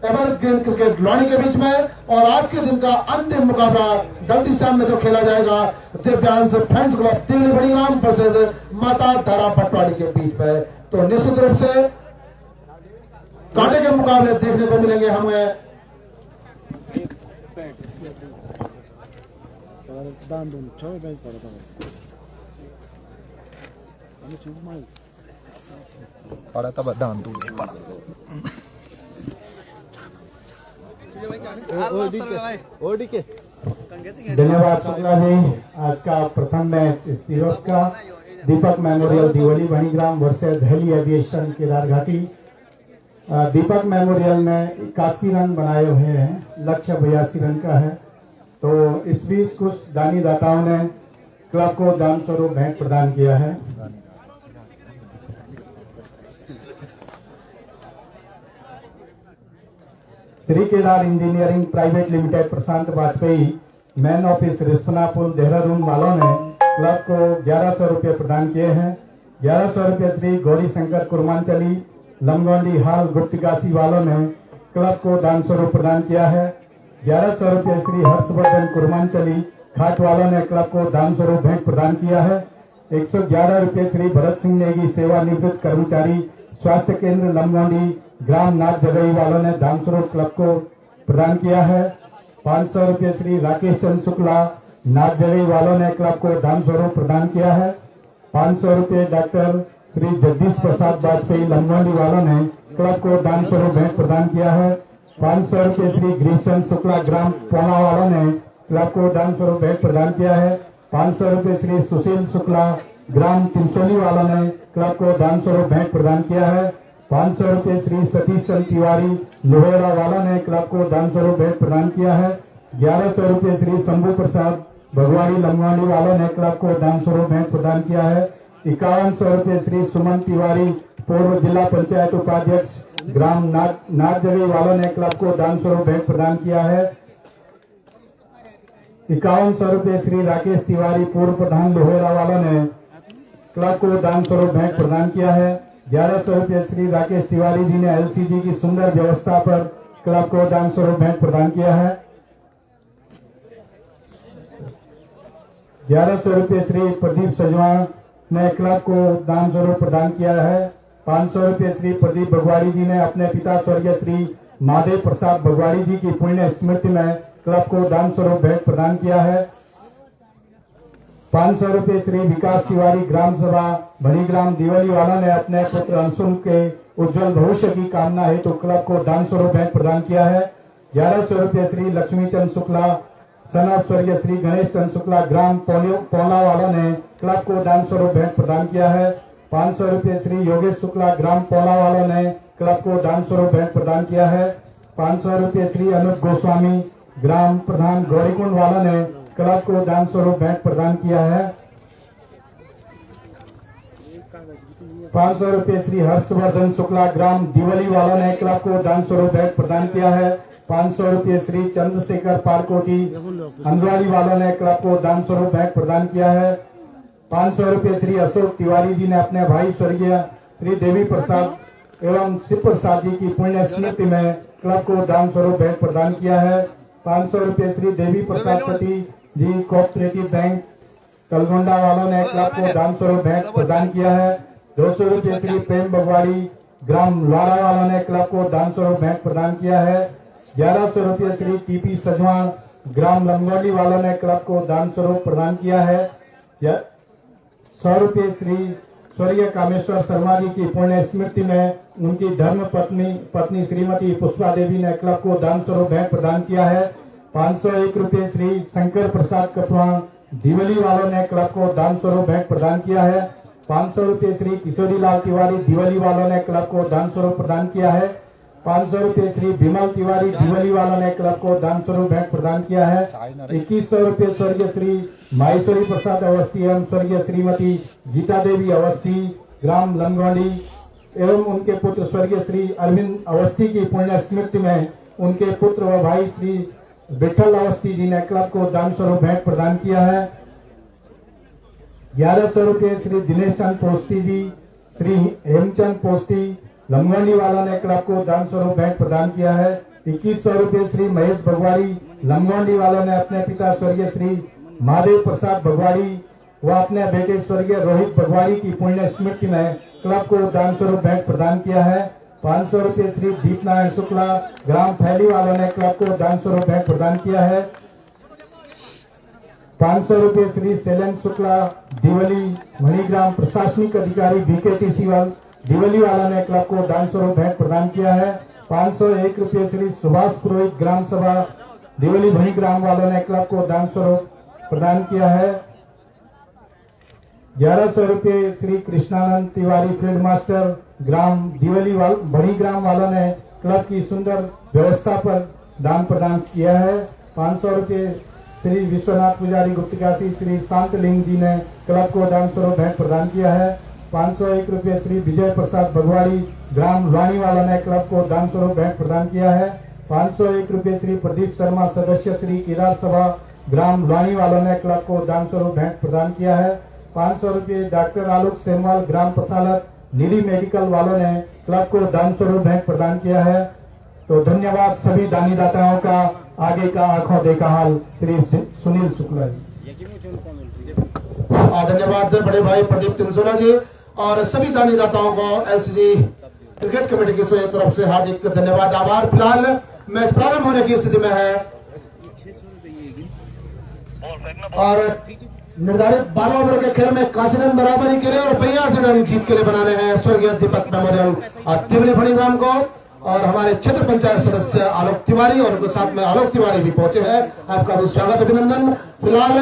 एवरग्रीन क्रिकेट लॉनी के बीच में। और आज के दिन का अंतिम मुकाबला जल्दी शाम में जो खेला जाएगा Divyansh friends club Delhi Badiram versus Mata Tara पटवाड़ी के बीच में। तो निश्चित रूप से कांटे के मुकाबले देखने को मिलेंगे हमें। दान दोन छह गई पड़ता है हमें चुप माई Para ka ba dan tu? ODK. धन्यवाद शुक्ला जी। आज का प्रथम मैच इस दिवस का दीपक मेमोरियल दिवली मणिग्राम वर्सेस दिल्ली एविएशन केदार घाटी। दीपक मेमोरियल में 81 रन बनाए हुए हैं, लक्ष्य 82 रन का है। तो इस बीच कुछ दानी दाताओं ने क्लब को दान स्वरूप भेंट प्रदान किया है। Shri Kedar engineering private limited Prashant Vajpayee main office Rispana पुल देहरादून वालों ने क्लब को 1100 रुपये प्रदान किए हैं। 1100 रुपये श्री गौरी शंकर कुरमांचली लमगोंडी हाल गुप्तकाशी वालों ने क्लब को दान स्वरूप प्रदान किया है। 1100 रुपये श्री हर्षवर्धन कुरमांचली खाट वालों ने क्लब को दान स्वरूप भेंट प्रदान किया है। 111 रुपये श्री भरत सिंह नेगी सेवानिवृत्त कर्मचारी स्वास्थ्य केंद्र लमगोंडी ग्राम नाथ जगई वालों ने दान स्वरूप क्लब को प्रदान किया है। 500 रुपये श्री राकेश चंद्र शुक्ला नाथ जगई वालों ने क्लब को दान स्वरूप प्रदान किया है। 500 रुपये डॉक्टर श्री जगदीश प्रसाद वाजपेयी लमगोंडी वालों ने क्लब को दान स्वरूप भेंट प्रदान किया है। 500 रुपये श्री ग्रीशचंद शुक्ला ग्राम पोला वालों ने क्लब को दान स्वरूप भेंट प्रदान किया है। 500 रुपये श्री सुशील शुक्ला ग्राम तिमसोली वालों ने क्लब को दान स्वरूप भेंट प्रदान किया है। 500 रुपये श्री सतीश चंद तिवारी लोहेरा वालों ने क्लब को दान स्वरूप भेंट प्रदान किया है। 1100 रुपये श्री शंभू प्रसाद भगवाड़ी लमगोंडी वालों ने क्लब को दान स्वरूप भेंट प्रदान किया है। 5100 रुपये श्री सुमन तिवारी पूर्व जिला पंचायत उपाध्यक्ष ग्राम नाथ जगई वालों ने क्लब को दान स्वरूप भेंट प्रदान किया है। 5100 रुपये श्री राकेश तिवारी पूर्व प्रधान लोहेरा वालों ने क्लब को दान स्वरूप भेंट प्रदान किया है। 1100 रुपये श्री राकेश तिवारी जी ने एलसीजी की सुंदर व्यवस्था पर क्लब को दान स्वरूप भेंट प्रदान किया है। 1100 रुपये श्री प्रदीप सजवान ने क्लब को दान स्वरूप प्रदान किया है। 500 रुपये श्री प्रदीप भगवाड़ी जी ने अपने पिता स्वर्गीय श्री महादेव प्रसाद भगवाड़ी जी की पुण्य स्मृति में क्लब को दान स्वरूप भेंट प्रदान किया है। 500 रुपये श्री विकास तिवारी ग्राम सभा मणिग्राम दिवली वालों ने अपने पुत्र अंशुल के उज्जवल भविष्य की कामना हेतु क्लब को दान स्वरूप भेंट प्रदान किया है। 1100 रुपये श्री लक्ष्मी चंद शुक्ला सन ऑफ स्वर्गीय श्री गणेश चंद शुक्ला ग्राम पोला वालों ने क्लब को दान स्वरूप भेंट प्रदान किया है। 500 रुपये श्री योगेश शुक्ला ग्राम पोला वालों ने क्लब को दान स्वरूप भेंट प्रदान किया है। 500 रुपये श्री अनुप गोस्वामी ग्राम प्रधान गौरीकुंड वालों ने क्लब को दान स्वरूप भेंट प्रदान किया है। 500 रुपये श्री हर्षवर्धन शुक्ला ग्राम दिवली वालों ने क्लब को दान स्वरूप भेंट प्रदान किया है। 500 रुपये श्री चंद्रशेखर पारकोटी अंदवाड़ी वालों ने क्लब को दान स्वरूप भेंट प्रदान किया है। 500 रुपये श्री अशोक तिवारी जी ने अपने भाई स्वर्गीय श्री देवी प्रसाद एवं शिव प्रसाद जी की पुण्य स्मृति में क्लब को दान स्वरूप भेंट प्रदान किया है। 500 रुपये श्री देवी प्रसाद सती जी कोऑपरेटिव बैंक कलगोंडा वालों ने क्लब को दान स्वरूप भेंट प्रदान किया है। 200 रुपये श्री प्रेम बगवाड़ी ग्राम लारा वालों ने क्लब को दान स्वरूप भेंट प्रदान किया है। 1100 रुपये श्री टीपी सजवान ग्राम लमगोंडी वालों ने क्लब को दान स्वरूप प्रदान किया है। 100 रुपये श्री स्वर्गीय कामेश्वर शर्मा जी की पुण्य स्मृति में उनकी धर्म पत्नी श्रीमती पुष्पा देवी ने क्लब को दान स्वरूप भेंट प्रदान किया है। 501 रुपये श्री शंकर प्रसाद कटवान दिवली वालों ने क्लब को दान स्वरूप भेंट प्रदान किया है। 500 रुपये श्री किशोरी लाल तिवारी दिवली वालों ने क्लब को दान स्वरूप प्रदान किया है। 500 रुपये श्री विमल तिवारी दिवली वालों ने क्लब को दान स्वरूप भेंट प्रदान किया है। 2100 रुपये स्वर्गीय श्री माहेश्वरी प्रसाद अवस्थी एवं स्वर्गीय श्रीमती गीता देवी अवस्थी ग्राम लमगोंडी एवं उनके पुत्र स्वर्गीय श्री अरविंद अवस्थी की पुण्य स्मृति में उनके पुत्र व भाई श्री विठल अवस्थी जी ने क्लब को दान स्वरूप भेंट प्रदान किया है। 1100 रुपये श्री दिनेश चंद पोस्ती जी श्री हेमचंद पोस्ती लमगोंडी वालों ने क्लब को दान स्वरूप भेंट प्रदान किया है। 2100 रुपये श्री महेश भगवाड़ी लमगोंडी वालों ने अपने पिता स्वर्गीय श्री महादेव प्रसाद भगवाड़ी व अपने बेटे स्वर्गीय रोहित भगवाड़ी की पुण्य स्मृति में क्लब को दान स्वरूप भेंट प्रदान किया है। 500 रुपये श्री दीपनारायण शुक्ला ग्राम फैली वालों ने क्लब को दान स्वरूप भेंट प्रदान किया है। 500 रुपये श्री शैलेंद्र शुक्ला दिवली मणिग्राम प्रशासनिक अधिकारी बीकेटी सिवल दिवली वाला ने क्लब को दान स्वरूप भेंट प्रदान किया है। 501 रुपये श्री सुभाष पुरोहित ग्राम सभा दिवली भणी ग्राम वालों ने क्लब को दान स्वरूप प्रदान किया है। 1100 रुपये श्री कृष्णानंद तिवारी फील्ड मास्टर ग्राम दिवली भणी ग्राम वालों ने क्लब की सुंदर व्यवस्था पर दान प्रदान किया है। 500 रुपये श्री विश्वनाथ पुजारी गुप्तकाशी श्री शांतलिंग जी ने क्लब को दान स्वरूप भेंट प्रदान किया है। 501 रुपये श्री विजय प्रसाद बघवाड़ी ग्राम लुआनी वालों ने क्लब को दान स्वरूप भेंट प्रदान किया है। 501 रुपये श्री प्रदीप शर्मा सदस्य श्री केदार सभा ग्राम लुआनी वालों ने क्लब को दान स्वरूप भेंट प्रदान किया है। 500 रुपये डॉक्टर आलोक सेमवाल ग्राम पसालत निधि मेडिकल वालों ने क्लब को दान स्वरूप भेंट प्रदान किया है। तो धन्यवाद सभी दानी दाताओं का। आगे का आंखों देखा हाल श्री सुनील शुक्ला जी। धन्यवाद बड़े भाई प्रदीप तिनसोला जी और सभी दानी दाताओं को एलसीजी क्रिकेट कमेटी की तरफ से हार्दिक धन्यवाद आभार। फिलहाल मैच प्रारंभ होने की स्थिति में है और निर्धारित 12 ओवर के खेल में काशीरन बराबरी के लिए और 82 रन जीत के लिए बनाने हैं स्वर्गीय दीपक मेमोरियल दिवली भणी ग्राम को। और हमारे क्षेत्र पंचायत सदस्य आलोक तिवारी और उनके साथ में आलोक तिवारी भी पहुंचे हैं। आपका भी स्वागत अभिनंदन। फिलहाल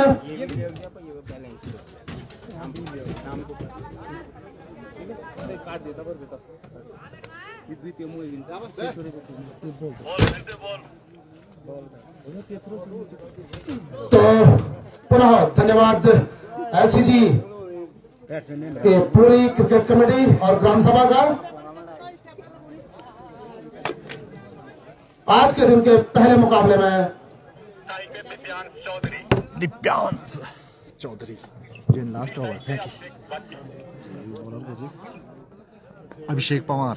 तो पुनः धन्यवाद एलसीजी के पूरी क्रिकेट कमेटी और ग्राम सभा का। आज के दिन के पहले मुकाबले में दिव्यांश चौधरी जे लास्ट ओवर फेंकी अभिषेक पवार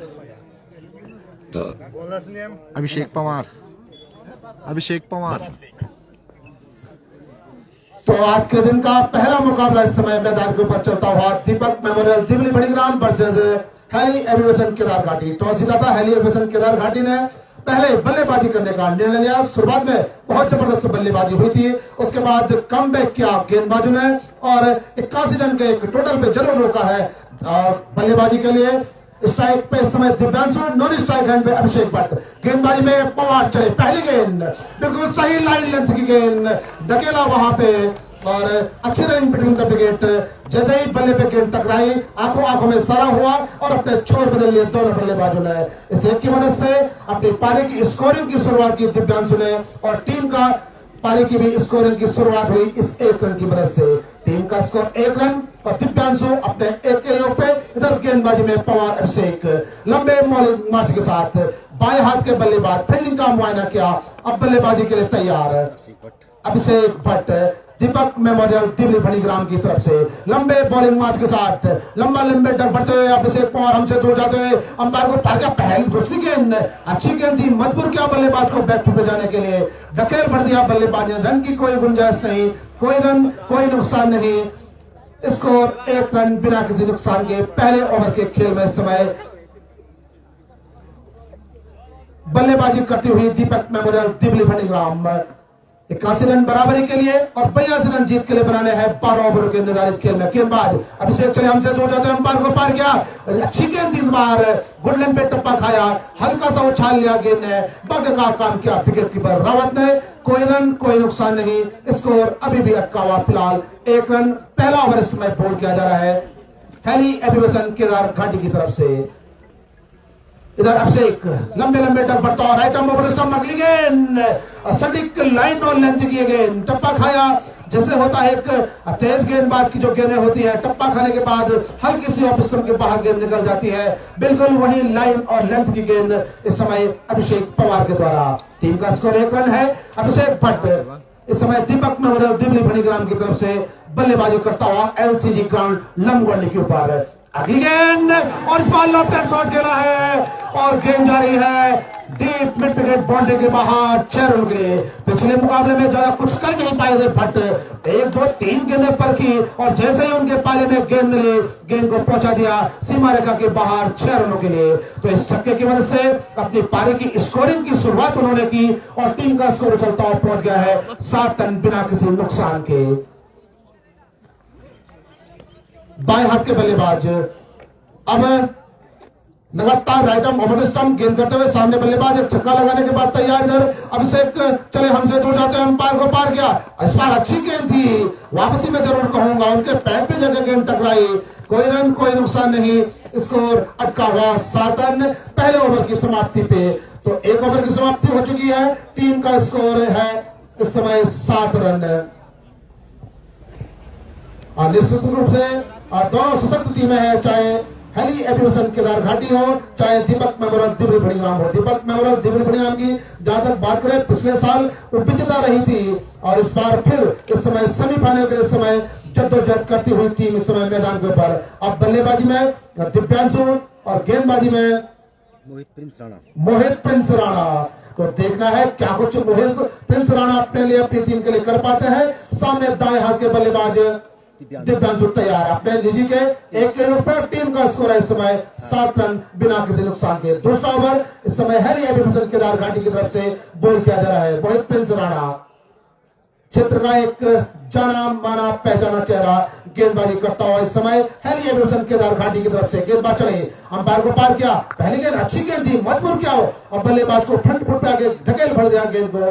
तो आज के दिन का पहला मुकाबला इस समय मैदान के ऊपर चलता हुआ दीपक मेमोरियल दिवली भणी ग्राम versus heli aviation Kedar Ghati. Toss जीता था हेली एविएशन केदार घाटी ने पहले बल्लेबाजी करने का निर्णय लिया। शुरुआत में बहुत जबरदस्त बल्लेबाजी हुई थी, उसके बाद कमबैक किया गेंदबाजों ने और 81 रन के एक टोटल पे जरूर रोका है बल्लेबाजी के लिए। स्ट्राइक पे इस समय दिव्यांशु, नॉन स्ट्राइक हैंड पे अभिषेक भट्ट। गेंदबाजी में पवार चले, पहली गेंद बिल्कुल सही लाइन लेंथ की गेंद, धकेला वहां पे और अच्छी रन बिटवीन द विकेट। जैसे ही बल्ले पे गेंद टकराई आंखों आंखों में सारा हुआ और अपने छोर बदल लिए दोनों बल्लेबाजों ने। इस एक की मदद से अपनी पारी की स्कोरिंग की शुरुआत की दिव्यांशु ने और टीम का पारी की भी स्कोरिंग की शुरुआत हुई इस 1 रन की मदद से। टीम का स्कोर 1 रन और दिव्यांशु अपने 1 के योग पे। इधर गेंदबाजी में पवार अभिषेक लंबे मॉलिंग मार्च के साथ बाएं हाथ के बल्लेबाज फील्डिंग का मुआयना किया, अब बल्लेबाजी के लिए तैयार अभिषेक भट्ट दीपक मेमोरियल दिवली भणी ग्राम की तरफ से। लंबे बॉलिंग मार्च के साथ लंबे डग बढ़ते हुए अभिषेक पवार हमसे दूर जाते हुए अंपायर को पार किया। पहली दूसरी गेंद अच्छी गेंद थी, मजबूर किया बल्लेबाज को बैक पे जाने के लिए, धकेल भर दिया बल्लेबाज ने। रन की कोई गुंजाइश नहीं, कोई रन कोई नुकसान नहीं। स्कोर 1 रन बिना किसी नुकसान के पहले ओवर के खेल में इस समय बल्लेबाजी करती हुई दीपक मेमोरियल दिवली भणी ग्राम 81 रन बराबरी के लिए और 82 रन जीत के लिए बनाने हैं 12 ओवरों के निर्धारित खेल में। गेंदबाज अभिषेक चले हमसे दूर जाते हैं, अंपायर को पार किया, अच्छी गेंद इस बार गुडलैंड पे टप्पा खाया, हल्का सा उछाल लिया गेंद ने, बग का काम किया विकेट कीपर रावत ने। कोई रन कोई नुकसान नहीं, स्कोर अभी भी अटका हुआ फिलहाल 1 रन। पहला ओवर इस समय बोल किया जा रहा है हेली एविएशन केदार घाटी की तरफ से। इधर अभिषेक लंबे डग बढ़ता और राइट आर्म ओवर स्टंप अगली गेंद सटीक लाइन और लेंथ की गेंद, टप्पा खाया। जैसे होता है एक तेज गेंदबाज की जो गेंदें होती है, टप्पा खाने के बाद हल्की सी ऑफ स्टंप के बाहर गेंद निकल जाती है, बिल्कुल वही लाइन और लेंथ की गेंद इस समय अभिषेक पवार के द्वारा। टीम का स्कोर 1 रन है। अभिषेक भट्ट इस समय दीपक मेमोरियल दिवली भणी ग्राम की तरफ से बल्लेबाजी करता हुआ एलसीजी ग्राउंड लंबगोंडी के ऊपर। अगली गेंद और इस बार लॉफ्ट एंड शॉट खेला है और गेंद जारी है डीप मिड विकेट बाउंड्री के बाहर 6 रन के लिए। पिछले मुकाबले में ज्यादा कुछ कर नहीं पाए थे भट्ट, 1 2 3 गेंदें पर की और जैसे ही उनके पाले में गेंद मिली गेंद को पहुंचा दिया सीमा रेखा के बाहर 6 रनों के लिए। तो इस छक्के की वजह से अपनी पारी की स्कोरिंग की शुरुआत उन्होंने की और टीम का स्कोर चलता हुआ पहुंच गया है 7 रन बिना किसी नुकसान के। बाएं हाथ के बल्लेबाज अब लगातार राइट आर्म ओवर स्टंप गेंद करते हुए सामने बल्लेबाज एक छक्का लगाने के बाद तैयार इधर अभिषेक चले हमसे दूर जाते हैं, अंपायर को पार किया। इस बार अच्छी गेंद थी, वापसी में जरूर कहूंगा, उनके पैर पे जगह गेंद टकराई, कोई रन कोई नुकसान नहीं, स्कोर अटका हुआ 7 रन पहले ओवर की समाप्ति पे। तो एक ओवर की समाप्ति हो चुकी है, टीम का स्कोर है इस समय 7 रन। निश्चित रूप से दोनों सशक्त टीमें हैं, चाहे हेली एविएशन केदार घाटी हो, चाहे दीपक मेमोरियल दिबड़ी भड़ीग्राम हो। दीपक मेमोरियल दिबड़ी भड़ीग्राम की जहां तक बात करें, पिछले साल वो विजेता रही थी और इस बार फिर इस समय सेमीफाइनल के समय जद्दोजहद करती हुई टीम इस समय मैदान के ऊपर। अब बल्लेबाजी में दिव्यांशु और गेंदबाजी में मोहित प्रिंस राणा को देखना है क्या कुछ मोहित प्रिंस राणा अपने लिए अपनी टीम के लिए कर पाते हैं। सामने दाएं हाथ के बल्लेबाज दिव्यांशु तैयार अपने निजी के एक के ऊपर। टीम का स्कोर है इस समय 7 रन बिना किसी नुकसान के। दूसरा ओवर इस समय हेली एविएशन केदार घाटी की तरफ से बॉल किया जा रहा है। मोहित प्रिंस राणा क्षेत्र का एक जाना माना पहचाना चेहरा गेंदबाजी करता हुआ इस समय हेली एविएशन केदार घाटी की तरफ से गेंदबाज चले, अंपायर को पार किया, पहली गेंद अच्छी गेंद थी, मजबूर क्या हो और बल्लेबाज को फ्रंट फुट पे आगे ढकेल भर दिया गेंद को,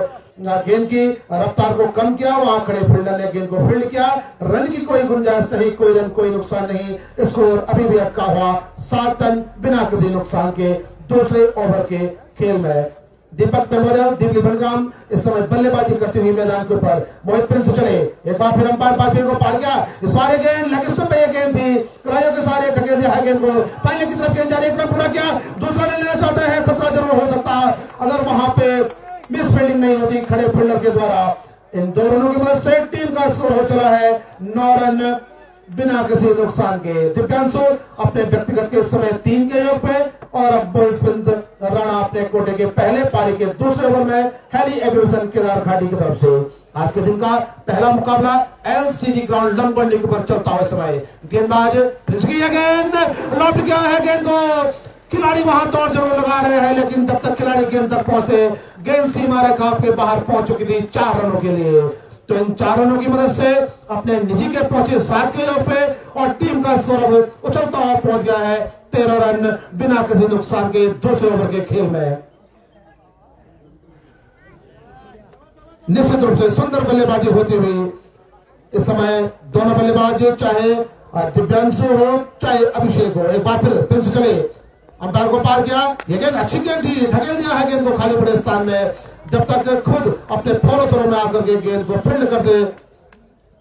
गेंद की रफ्तार को कम किया, वहां खड़े फील्डर ने गेंद को फील्ड किया। रन की कोई गुंजाइश नहीं, कोई रन कोई नुकसान नहीं, स्कोर अभी भी अटका हुआ 7 रन बिना किसी नुकसान के दूसरे ओवर के खेल में। दीपक मेमोरियल दिबड़ी भड़ीग्राम इस समय बल्लेबाजी करते हुए मैदान के ऊपर। मोहित प्रिंस चले, एक बार फिर अंपायर पार्टी को पार गया, इस बार गेंद लेग स्टंप पे गेंद थी, खिलाड़ियों के सारे ढकेल दिया है गेंद को, पहले की तरफ गेंद जा रही, एक रन पूरा किया, दूसरा रन लेना चाहते हैं, खतरा जरूर हो सकता है अगर वहां पे मिस फील्डिंग नहीं होती खड़े फील्डर के द्वारा। इन दो रनों की मदद से टीम का स्कोर हो चला है 9 रन बिना किसी नुकसान के। दिव्यांशु अपने व्यक्तिगत के समय 3 के योग पे और अब मोहित राणा अपने कोटे के पहले पारी के दूसरे ओवर में हेली एविएशन केदार घाटी की तरफ से। आज के दिन का पहला मुकाबला एलसीजी ग्राउंड लंबंडी के ऊपर चलता हुआ समय। गेंदबाज गेंद लौट गया है, गेंद को खिलाड़ी वहां दौड़ जरूर लगा रहे हैं, लेकिन जब तक खिलाड़ी गेंद तक पहुंचे गेंद सीमा रेखा के बाहर पहुंच चुकी थी 4 रनों के लिए। तो इन 4 रनों की मदद से अपने निजी के पहुंचे 7 के योग पे और टीम का स्कोर अब उछलता हुआ पहुंच गया है 13 रन बिना किसी नुकसान के दूसरे ओवर के खेल में। निश्चित रूप से सुंदर बल्लेबाजी होती हुई इस समय दोनों बल्लेबाज, चाहे दिव्यांशु हो चाहे अभिषेक हो। एक बार फिर प्रिंस चले, अंपायर को पार किया, ये गेंद अच्छी गेंद थी, ढकेल दिया है गेंद को खाली पड़े स्थान में, जब तक खुद अपने फॉलो थ्रो में आकर के गेंद को फील्ड करते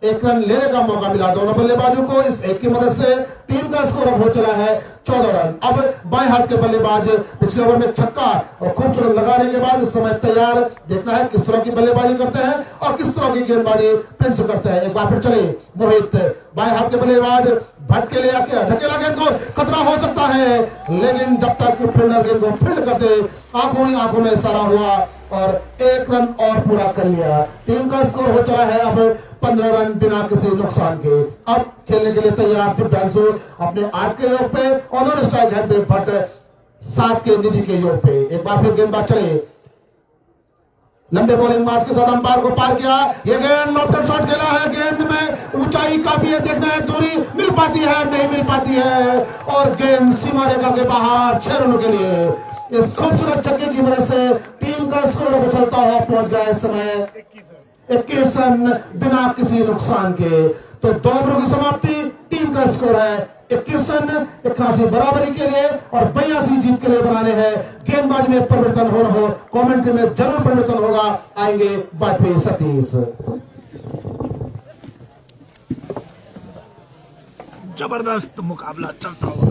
1 रन लेने का मौका मिला दोनों बल्लेबाजों को। इस एक की मदद से टीम का स्कोर अब हो चला है 14 रन। अब बाएं हाथ के बल्लेबाज पिछले ओवर में छक्का और खूबसूरत लगाने के बाद इस समय तैयार, देखना है किस तरह की बल्लेबाजी करते हैं और किस तरह की गेंदबाजी प्रिंस करते हैं। एक बार फिर चले मोहित, बाएं हाथ के बल्लेबाज भटके ले आके ढकेला गेंद को, खतरा हो सकता है, लेकिन जब तक फील्डर गेंद को फील्ड करते आंखों ही आंखों में इशारा हुआ और 1 रन और पूरा कर लिया। टीम का स्कोर हो चला है अब 15 रन बिना किसी नुकसान के। अब खेलने के लिए तैयार दिव्यांशु अपने 8 के योग पे और नॉन स्ट्राइक हेड पे भट्ट 7 के निजी के योग पे। एक बार फिर गेंदबाज चले, लंबे बॉलिंग मार्च के साथ अंपायर को पार किया, ये गेंद लॉफ्टेड शॉट खेला है, गेंद में ऊंचाई काफी है, देखना है दूरी मिल पाती है नहीं मिल पाती है और गेंद सीमा रेखा के बाहर 6 रनों के लिए। इस खूबसूरत छक्के की मदद से टीम का स्कोर उछलता हुआ पहुंच गया इस समय 21 रन बिना किसी नुकसान के। तो 2 ओवरों की समाप्ति, टीम का स्कोर है 21 रन, 81 बराबरी के लिए और 82 जीत के लिए बनाने हैं। गेंदबाजी में परिवर्तन हो कमेंट्री में जरूर परिवर्तन होगा, आएंगे वाजपेयी सतीश। जबरदस्त मुकाबला चलता हुआ।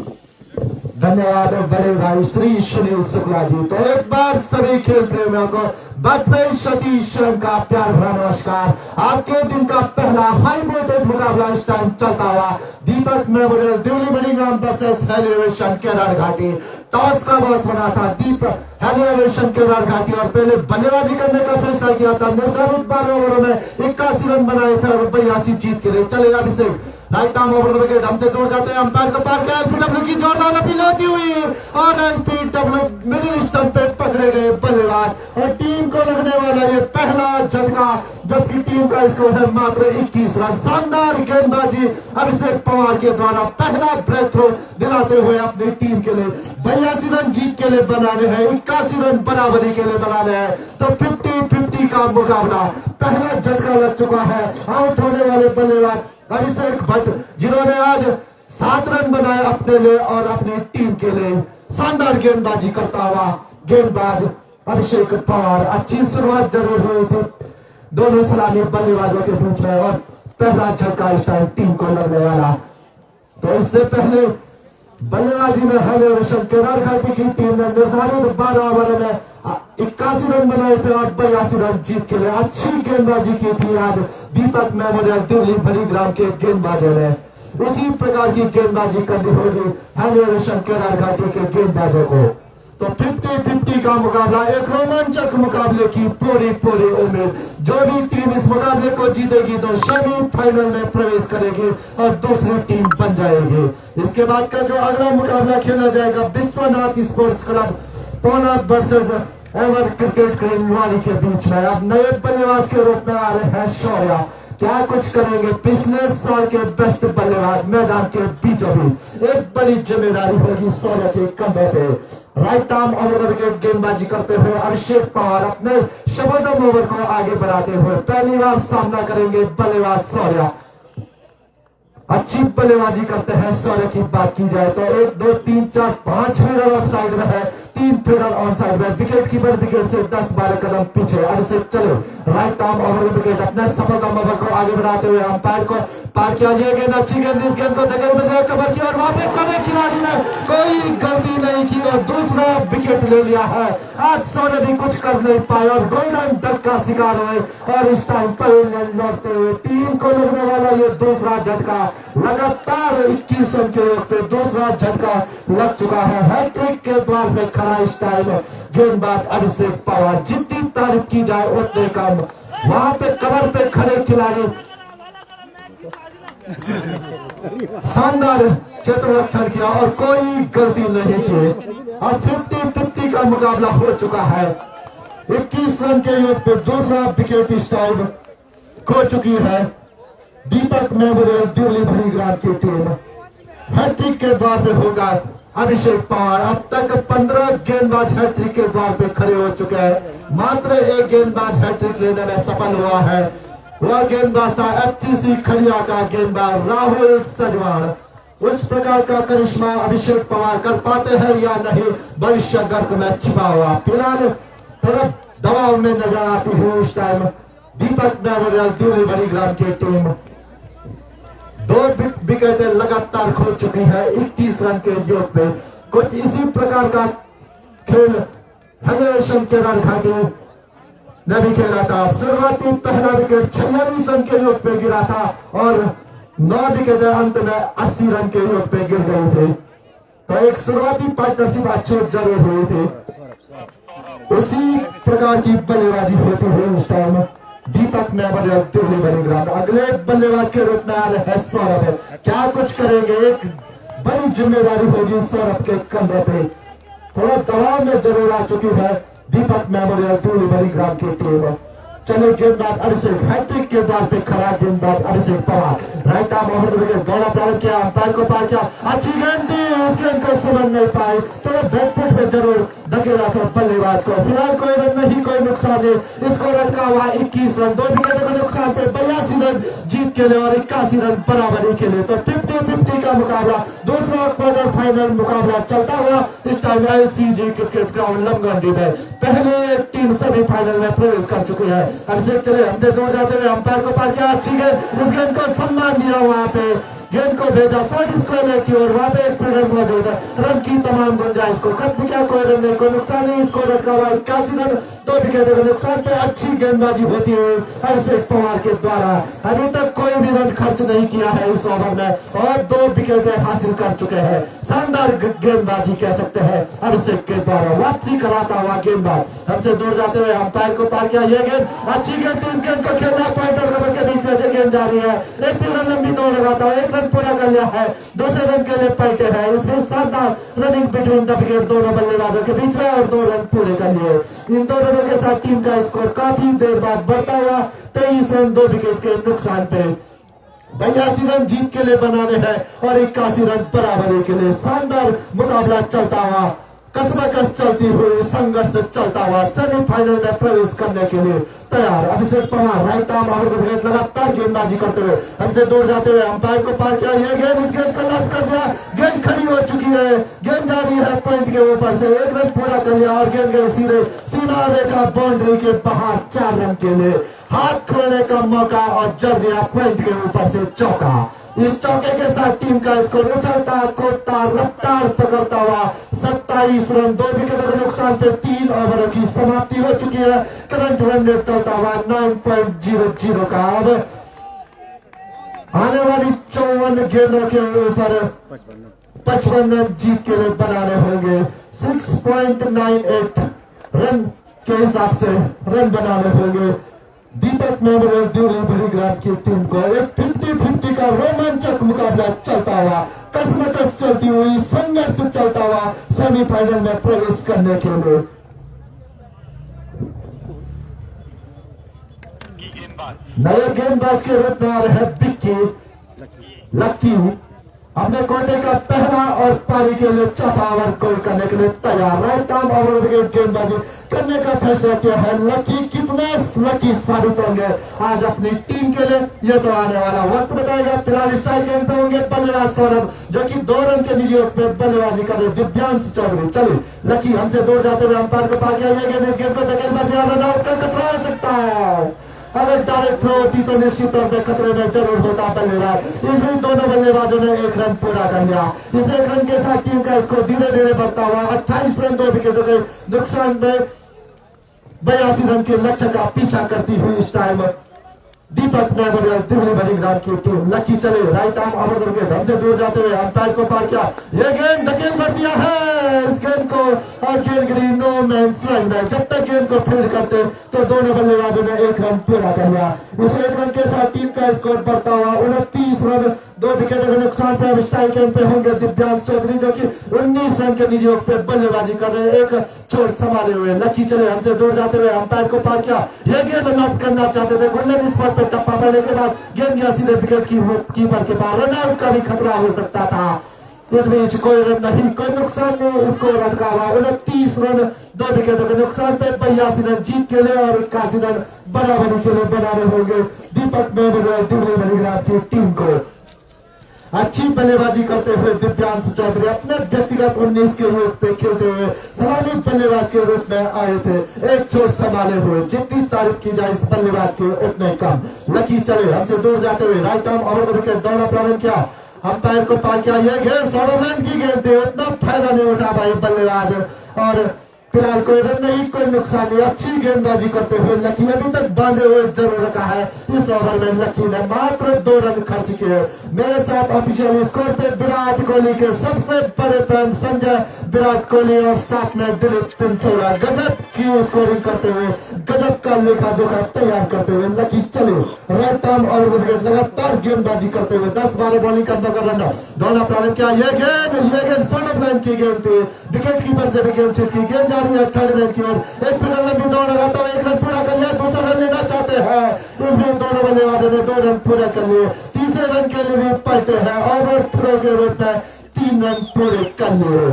धन्यवाद बड़े भाई श्री सुनील शुक्ला जी। तो एक बार सभी खेल प्रेमियों को वाजपेयी सतीश का प्यार भरा नमस्कार। आज के दिन का पहला हाई वोल्टेज मुकाबला इस टाइम चलता हुआ दीपक मेमोरियल दिबड़ी Badigram versus heli aviation Kedar Ghati. Toss का बॉस बना था दीपक हेली एविएशन केदार घाटी और पहले बल्लेबाजी करने का फैसला किया था। निर्धारित 12 ओवरों में 81 रन बनाए थे और 82 जीत के लिए। चलेगा Abhishek, right arm over the wicket, हमसे दूर जाते हैं, अंपायर को पार किया, एलपीडब्ल्यू की जोरदार अपील होती हुई और एलपीडब्ल्यू मिडिल स्टंप पे पकड़े गए बल्लेबाज और टीम को लगने वाला ये पहला झटका जबकि टीम का स्कोर है मात्र 21 रन। शानदार गेंदबाजी अभिषेक पवार के द्वारा पहला ब्रेक थ्रो दिलाते हुए अपनी टीम के लिए 82 रन जीत के लिए बनाने हैं, 81 रन बराबरी के लिए बनाने हैं। तो 50-50 का मुकाबला, पहला झटका लग चुका है। आउट होने वाले बल्लेबाज अभिषेक भट्ट, जिन्होंने आज 7 रन बनाए अपने लिए और अपनी टीम के लिए। शानदार गेंदबाजी करता हुआ गेंदबाज अभिषेक पवार। अच्छी शुरुआत जरूर हुई थी दोनों सलामी बल्लेबाजों के बीच में और पहला झटका इस टाइम टीम को लगने वाला। तो इससे पहले बल्लेबाजी में हरिहरन केदार घाटी की टीम ने निर्धारित 12 ओवर में 81 रन बनाए थे और 82 रन जीत के लिए अच्छी गेंदबाजी की थी आज दीपक मेमोरियल दिल्ली भरीग्राम के गेंदबाजों ने। उसी प्रकार की गेंदबाजी करनी होगी हरिहरन केदार घाटी के गेंदबाजों को। तो 50-50 का मुकाबला, एक रोमांचक मुकाबले की पूरी उम्मीद। जो भी टीम इस मुकाबले को जीतेगी तो सेमीफाइनल में प्रवेश करेगी और दूसरी टीम बन जाएगी। इसके बाद का जो अगला मुकाबला खेला जाएगा Vishwanath sports club Paunath versus ever cricket क्रीनवाली के बीच में। अब नए बल्लेबाज के रूप में आ रहे हैं शौर्य। क्या कुछ करेंगे पिछले साल के बेस्ट बल्लेबाज मैदान के बीचों बीच। एक बड़ी जिम्मेदारी होगी शौर्य के कंधे पे। राइट आर्म ओवर विकेट गेंदबाजी करते हुए अभिषेक पवार अपने शबोदम ओवर को आगे बढ़ाते हुए पहली बार सामना करेंगे बल्लेबाज शौर्य। अच्छी बल्लेबाजी करते हैं शौर्य की बात की जाए तो 1, 2, 3, 4, 5 फील्डर ऑफ साइड में है, 3 फील्डर ऑन साइड में। विकेट कीपर विकेट से 10-12 कदम पीछे। अभिषेक चलो राइट आर्म ओवर विकेट अपने शबोदम ओवर को आगे बढ़ाते हुए अंपायर को पार किया। ये गेंद अच्छी गेंद, इस गेंद को दगल में कवर किया और वहां पे खड़े खिलाड़ी ने कोई गलती नहीं की और दूसरा विकेट ले लिया है। आज शौर्य भी कुछ कर नहीं पाए और गोल्डन डक का शिकार हुए और इस टाइम पर लौटते हुए टीम को लगने वाला ये दूसरा झटका। लगातार 21 रन के योग पे दूसरा झटका लग चुका है। हैट्रिक के द्वार पे खड़ा इस टाइम गेंदबाज अभिषेक पवार। जितनी तारीफ की जाए उतने कम। वहां पे कवर पे खड़े खिलाड़ी शानदार क्षेत्ररक्षण किया और कोई गलती नहीं की और 50-50 का मुकाबला हो चुका है। 21 रन के योग पे दूसरा विकेट इस टाइम खो चुकी है दीपक मेमोरियल दिल्ली भरीग्राम की टीम। हैट्रिक के द्वार पे होगा अभिषेक पवार। अब तक 15 गेंदबाज हैट्रिक के द्वार पे खड़े हो चुके हैं। मात्र एक गेंदबाज हैट्रिक लेने में सफल हुआ है। वह गेंदबाज था FCC खड़िया का गेंदबाज राहुल सजवार। उस प्रकार का करिश्मा अभिषेक पवार कर पाते हैं या नहीं भविष्य गर्क में छिपा हुआ। फिलहाल तरफ दबाव में नजर आती है इस टाइम दीपक मेमोरियल दिल्ली भरीग्राम की टीम। 2 विकेटें लगातार खो चुकी है 21 रन के योग पे। कुछ इसी प्रकार का खेल हरिहरन केदार घाटी ने भी खेला था। शुरुआती पहला विकेट 46 रन के योग पे गिरा था और 9 विकेट अंत में 80 रन के योग पे गिर गई थी। तो एक शुरुआती पार्टनरशिप अच्छी जरूर हुई थी। उसी प्रकार की बल्लेबाजी होती हुई इस टाइम दीपक मेमोरियल दिल्ली भरीग्राम। अगले बल्लेबाज के रूप में आ रहे हैं सौरभ। क्या कुछ करेंगे, एक बड़ी जिम्मेदारी होगी सौरभ के कंधे पे। थोड़ा दबाव में जरूर आ चुकी है दीपक मेमोरियल दिल्ली भरीग्राम की टीम। चलो गेंदबाज अभिषेक हैट्रिक के द्वार पे खड़ा गेंदबाज Abhishek Pawar. Right arm over wicket दौड़ा प्रारंभ किया, अंपायर को पार किया। अच्छी गेंद थी, इस गेंद को समझ नहीं पाए। थोड़ा बैकफुट पे जरूर धकेला था बल्लेबाज को। फिलहाल कोई रन नहीं, कोई नुकसान नहीं। इसको रखा हुआ 21 रन, 2 विकेटों के नुकसान पे 82 रन जीत के लिए और 81 रन बराबरी के लिए। तो 50-50 का मुकाबला, दूसरा क्वार्टर फाइनल मुकाबला चलता हुआ इस टाइम LCG क्रिकेट ग्राउंड लमगंडी में। पहले टीम सेमीफाइनल में प्रवेश कर चुकी है। अभिषेक चले हमसे दूर जाते हुए अंपायर को पार किया। अच्छी गेंद, इस गेंद को सम्मान दिया, वहां पे गेंद को भेजा शॉर्ट स्क्वायर की ओर। वहां पे एक फील्डर मौजूद है, रन की तमाम गुंजाइश को खत्म किया। कोई रन नहीं, कोई नुकसान नहीं। इसको रखा हुआ 81 रन, 2 विकेटों के नुकसान पे अच्छी गेंदबाजी होती है अभिषेक पवार के द्वारा। अभी तक कोई भी रन खर्च नहीं किया है इस ओवर में और 2 विकेटें हासिल कर चुके हैं। शानदार गेंदबाजी कह सकते हैं अभिषेक के द्वारा। वापसी कराता हुआ गेंदबाज हमसे दूर जाते हुए अंपायर को पार किया। यह गेंद अच्छी गेंद थी, इस गेंद को खेलना पॉइंट और कवर के बीच में से गेंद जा रही है। एक फील्डर लंबी दौड़ लगाता है, 1 रन पूरा कर लिया है, दूसरे रन के लिए पलटे है। इसमें शानदार रनिंग बिटवीन द विकेट दोनों बल्लेबाजों के बीच में और 2 रन पूरे कर लिए। इन 2 रनों के साथ टीम का स्कोर काफी देर बाद बढ़ता हुआ 23 रन 2 विकेट के नुकसान पे 82 रन जीत के लिए बनाने हैं और 81 रन बराबरी के लिए। शानदार मुकाबला चलता हुआ, कसमकस चलती हुई, संघर्ष चलता हुआ सेमीफाइनल में प्रवेश करने के लिए तैयार। अभिषेक पवार राइट आर्म और विकेट लगातार गेंदबाजी करते हुए हमसे दूर जाते हुए अंपायर को पार किया। ये गेंद इस गेंद को लॉक कर दिया, गेंद खड़ी हो चुकी है, गेंद जा रही है पॉइंट के ऊपर से, 1 रन पूरा कर लिया और गेंद गई सीधे सीमा रेखा बाउंड्री के बाहर 4 रन के लिए। हाथ खोलने का मौका और जड़ दिया पॉइंट के ऊपर से चौका। इस चौके के साथ टीम का स्कोर उछलता कूदता रफ्तार पकड़ता हुआ 27 रन 2 विकेट के नुकसान पे 3 ओवरों की समाप्ति हो चुकी है। करंट रन रेट चलता हुआ 9.00 का। अब आने वाली 54 गेंदों के ऊपर 55 रन जीत के लिए बनाने होंगे। 6.98 रन के हिसाब से रन बनाने होंगे। दीपक मेमोरियल दिल्ली बड़ीग्राम की टीम को एक 50-50 का रोमांचक मुकाबला चलता हुआ, कसमकस चलती हुई, संघर्ष चलता हुआ सेमीफाइनल में प्रवेश करने के लिए। नए गेंदबाज के रूप में आ रहे हैं बिक्की लक्की। अपने कोटे का पहला और पारी के लिए चौथा ओवर गोल करने के लिए तैयार। राइट आर्म ओवर विकेट गेंदबाजी करने का फैसला किया है। लकी कितने लकी साबित होंगे आज अपनी टीम के लिए, ये तो आने वाला वक्त बताएगा। फिलहाल स्ट्राइक गेंद पे होंगे बल्लेबाज सौरभ, जो कि 2 रन के नियोग पे बल्लेबाजी कर रहे दिव्यांश चौधरी। चलिए लकी हमसे दूर जाते हुए अंपायर को पार किया। गेंद इस गेंद पर धकेल मार दिया, रन आउट का खतरा हो सकता है। अगर डायरेक्ट थ्रो होती तो निश्चित तौर पर खतरे में जरूर होता बल्लेबाज। इसमें दोनों बल्लेबाजों ने 1 रन पूरा कर लिया। इस 1 रन के साथ टीम का स्कोर धीरे धीरे बढ़ता हुआ 28 रन 2 विकेटों के नुकसान में 82 रन के लक्ष्य का पीछा करती हुई इस टाइम दीपक मेमोरियल दिल्ली बड़ीग्राम की टीम। लकी चले राइट आर्म ओवर विकेट हमसे दूर जाते हुए अंपायर को पार किया। यह गेंद धकेल भर दिया है इस गेंद को और गेंद गिरी नो मैन लाइन में। जब तक गेंद को फील्ड करते तो दोनों बल्लेबाजों ने 1 रन पूरा कर लिया। इस 1 रन के साथ टीम का स्कोर बढ़ता हुआ 29 रन 2 विकेट के नुकसान पर अब स्ट्राइक गेंद पे होंगे दिव्यांश चौधरी, जो कि 19 रन के नियोग पे बल्लेबाजी कर रहे हैं, एक चोट संभाले हुए। लकी चले हमसे दूर जाते हुए अंपायर को पार किया। यह गेंद लॉक करना चाहते थे, गोल्डन स्पॉट पे टप्पा पड़ने के बाद गेंद गया सीधे विकेट कीपर के पार। रन आउट का भी खतरा हो सकता था। इस बीच कोई रन नहीं, कोई नुकसान नहीं, उसको रन का हुआ 29 रन 2 विकेटों के नुकसान पे 82 रन जीत के लिए और 81 रन बराबरी के लिए बनाने होंगे दीपक मेमोरियल दिल्ली बड़ीग्राम की टीम को। अच्छी बल्लेबाजी करते हुए दिव्यांश चौधरी अपने व्यक्तिगत 19 के रूप पे खेलते हुए सलामी बल्लेबाज के रूप में आए थे, एक चोट संभाले हुए। जितनी तारीफ की जाए इस बल्लेबाज के उतने कम। लकी चले हमसे दूर जाते हुए राइट आर्म ओवर विकेट दौड़ना प्रारंभ किया, अंपायर को पार किया। यह गेंद 100 रन की गेंद थी, उतना फायदा नहीं उठा पाए बल्लेबाज और फिलहाल कोई रन नहीं, कोई नुकसान नहीं। अच्छी गेंदबाजी करते हुए लकी अभी तक बांधे हुए जरूर रखा है। इस ओवर में लकी ने मात्र 2 रन खर्च किए। मेरे साथ ऑफिशियल स्कोर पे विराट कोहली के सबसे बड़े फैन संजय, विराट कोहली और साथ में दिलीप तिनसोला गजब की स्कोरिंग करते हुए, गजब का लेखा जोखा तैयार करते हुए लकी चले राइट आर्म और विकेट लगातार गेंदबाजी करते हुए 10-12 बॉलिंग करने का रन दौड़ना प्रारंभ किया। यह गेंद सोलह रन की गेंद थी, विकेट कीपर से भी गेंद छिटकी, गेंद थर्ड मैन की ओर। एक फिर लंबी दौड़ लगाता हुआ 1 रन पूरा कर लिया, दूसरा रन लेना चाहते हैं। इसमें दोनों बल्लेबाजों ने 2 रन पूरे कर लिए, तीसरे रन के लिए भी पाते हैं ओवर थ्रो के रूप में 3 रन पूरे कर लिए।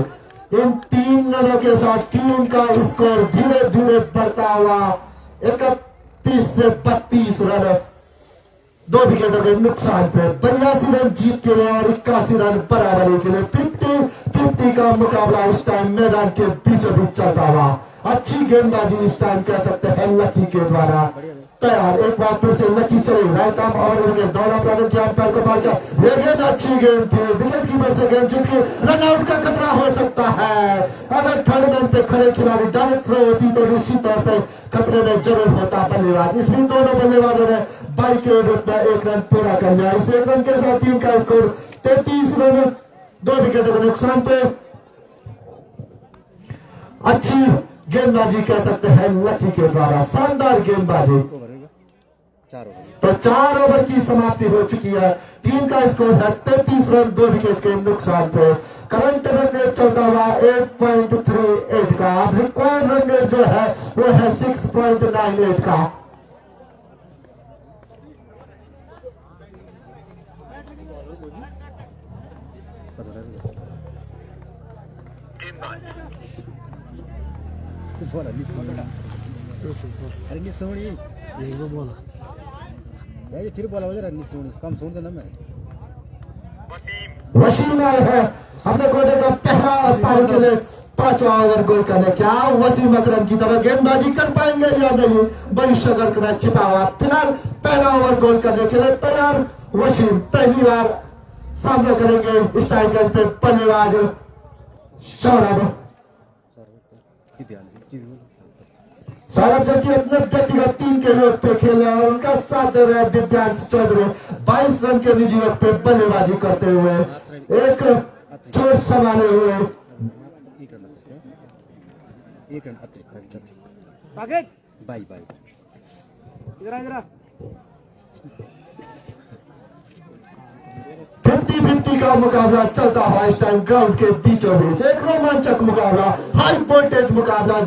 इन 3 रनों के साथ टीम का स्कोर धीरे धीरे बढ़ता हुआ 31 से 32 रन 2 विकेटों के नुकसान पे 82 रन जीत के लिए और 81 रन बराबरी के लिए 50-50 का मुकाबला इस टाइम मैदान के बीचों बीच चलता हुआ। अच्छी गेंदबाजी इस टाइम कह सकते हैं लकी के द्वारा तैयार। एक बार फिर से लकी चले राइट आर्म ओवर विकेट दौड़ा प्रारंभ किया, अंपायर को पार किया। यह गेंद अच्छी गेंद थी, विकेट कीपर से गेंद छिटकी, रन आउट का खतरा हो सकता है। अगर थर्ड मैन पे खड़े खिलाड़ी डायरेक्ट थ्रो होती तो निश्चित तौर पर खतरे में जरूर होता बल्लेबाज। इसलिए दोनों बल्लेबाजों ने 22 के रूप में 1 रन पूरा कर लिया। इस 1 रन के साथ टीम का स्कोर 33 रन 2 विकेटों के नुकसान पे अच्छी गेंदबाजी कह सकते हैं लकी के द्वारा, शानदार गेंदबाजी। तो 4 ओवर की समाप्ति हो चुकी है। टीम का स्कोर है 33 रन 2 विकेट के नुकसान पे। करंट रन रेट चलता हुआ 8.38 का। अब रिक्वायर्ड रन रेट जो है वो है 6.98 का। पता नहीं बोला अरे निसोनी यही वो बोला ये फिर बोला उधर निसोनी कम सुनते ना मैं वसीम आए हैं हमने कोटे का पहला स्पाइक के लिए 5वां ओवर गोल करने क्या वसीम अकरम की तरह गेंदबाजी कर पाएंगे या नहीं बड़ी शगर के मैच छिपा हुआ फिलहाल पहला ओवर गोल करने के लिए तैयार वसीम पहली बार सामना करेंगे स्ट्राइकर पे बल्लेबाज सौरभ सौरभ जबकि अपने व्यक्तिगत टीम के योग पे खेले और उनका साथ दे रहे दिव्यांश चौधरी 22 रन के निजी योग पे बल्लेबाजी करते हुए एक चोट संभाले हुए एक रन अतिरिक्त बाई बाई इधर 50-50 का मुकाबला चलता हुआ इस टाइम ग्राउंड के बीचों बीच एक रोमांचक मुकाबला हाई वोल्टेज मुकाबला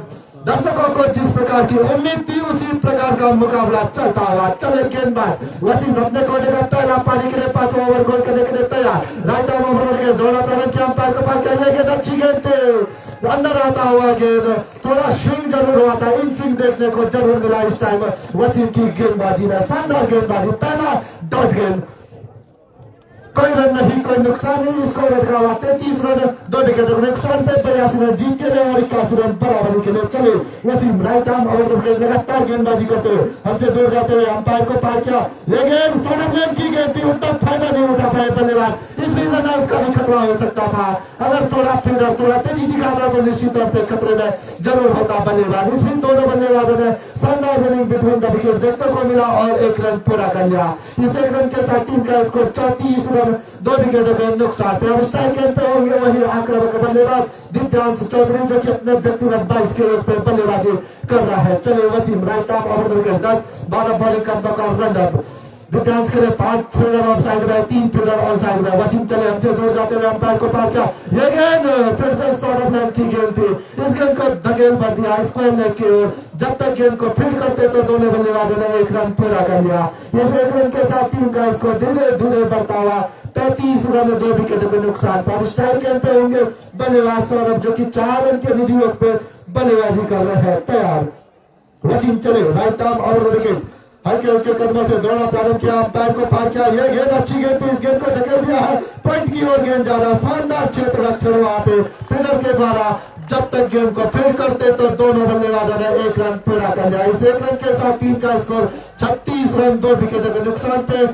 दर्शकों को जिस प्रकार की उम्मीद थी उसी प्रकार का मुकाबला चलता हुआ चले गेंदबाज वसीम अपने कोटे का पहला पारी के लिए 5वां ओवर गोल करने के लिए तैयार राइट आर्म ओवर के दोनों तरफ के अंपायर को पार किया गेंद अच्छी गेंद थे अंदर आता हुआ गेंद थोड़ा स्विंग जरूर हुआ था इन स्विंग देखने को जरूर मिला इस टाइम वसीम की गेंदबाजी में शानदार गेंदबाजी पहला डॉट गेंद कोई रन नहीं कोई नुकसान नहीं स्कोर रखा हुआ 33 रन 2 विकेट नुकसान पे 82 रन जीत के लिए और 81 रन बराबरी के लिए चले Wasim right arm over the wicket लगातार गेंदबाजी करते हुए हमसे दूर जाते हुए अंपायर को पार किया ये गेंद सड़क लेन की गई थी उतना फायदा नहीं उठा पाए बल्लेबाज इसमें रन आउट का भी खतरा हो सकता था अगर थोड़ा फील्डर थोड़ा तेजी दिखाता तो निश्चित तौर पर खतरे में जरूर होता बल्लेबाज इसमें दोनों बल्लेबाजों ने शानदार रनिंग बिटवीन द विकेट देखने को मिला और एक रन पूरा कर लिया इस एक रन के साथ टीम का स्कोर 34 रन 2 विकेटों के नुकसान पे अब स्ट्राइक पे होंगे वही आक्रामक बल्लेबाज दिव्यांश चौधरी जो कि अपने व्यक्तिगत 22 के योग पे बल्लेबाजी कर रहा है चले Wasim right arm over the wicket 10-12 bowling का मौका रन अप दिव्यांश के लिए 5 फील्डर ऑन साइड में 3 फील्डर ऑन साइड में वसीम चले हमसे दूर जाते हुए अंपायर को पार किया ये गेंद फिर से सौरभ ने की गेंद थी इस गेंद को धकेल भर दिया स्क्वायर लेग की ओर जब तक गेंद को फील्ड करते तो दोनों बल्लेबाजों ने एक रन पूरा कर लिया इस एक रन के साथ टीम का स्कोर धीरे धीरे बढ़ता हुआ 35 रन 2 विकेटों के नुकसान पर स्ट्राइक पे होंगे बल्लेबाज सौरभ जो कि 4 रन के निजी योग पे बल्लेबाजी कर रहे हैं तैयार वसीम चले राइट आर्म और विकेट हल्के हल्के कदमों से दौड़ा प्रारंभ किया अंपायर को पार किया ये गेंद अच्छी गेंद थी इस गेंद को धकेल दिया है पॉइंट की ओर गेंद जा रहा शानदार क्षेत्र रक्षण वहां पे फील्डर के द्वारा जब तक गेंद को फील्ड करते तो दोनों बल्लेबाजों ने एक रन पूरा कर लिया इस एक रन के साथ टीम का स्कोर 36 रन 2 विकेटों के नुकसान पे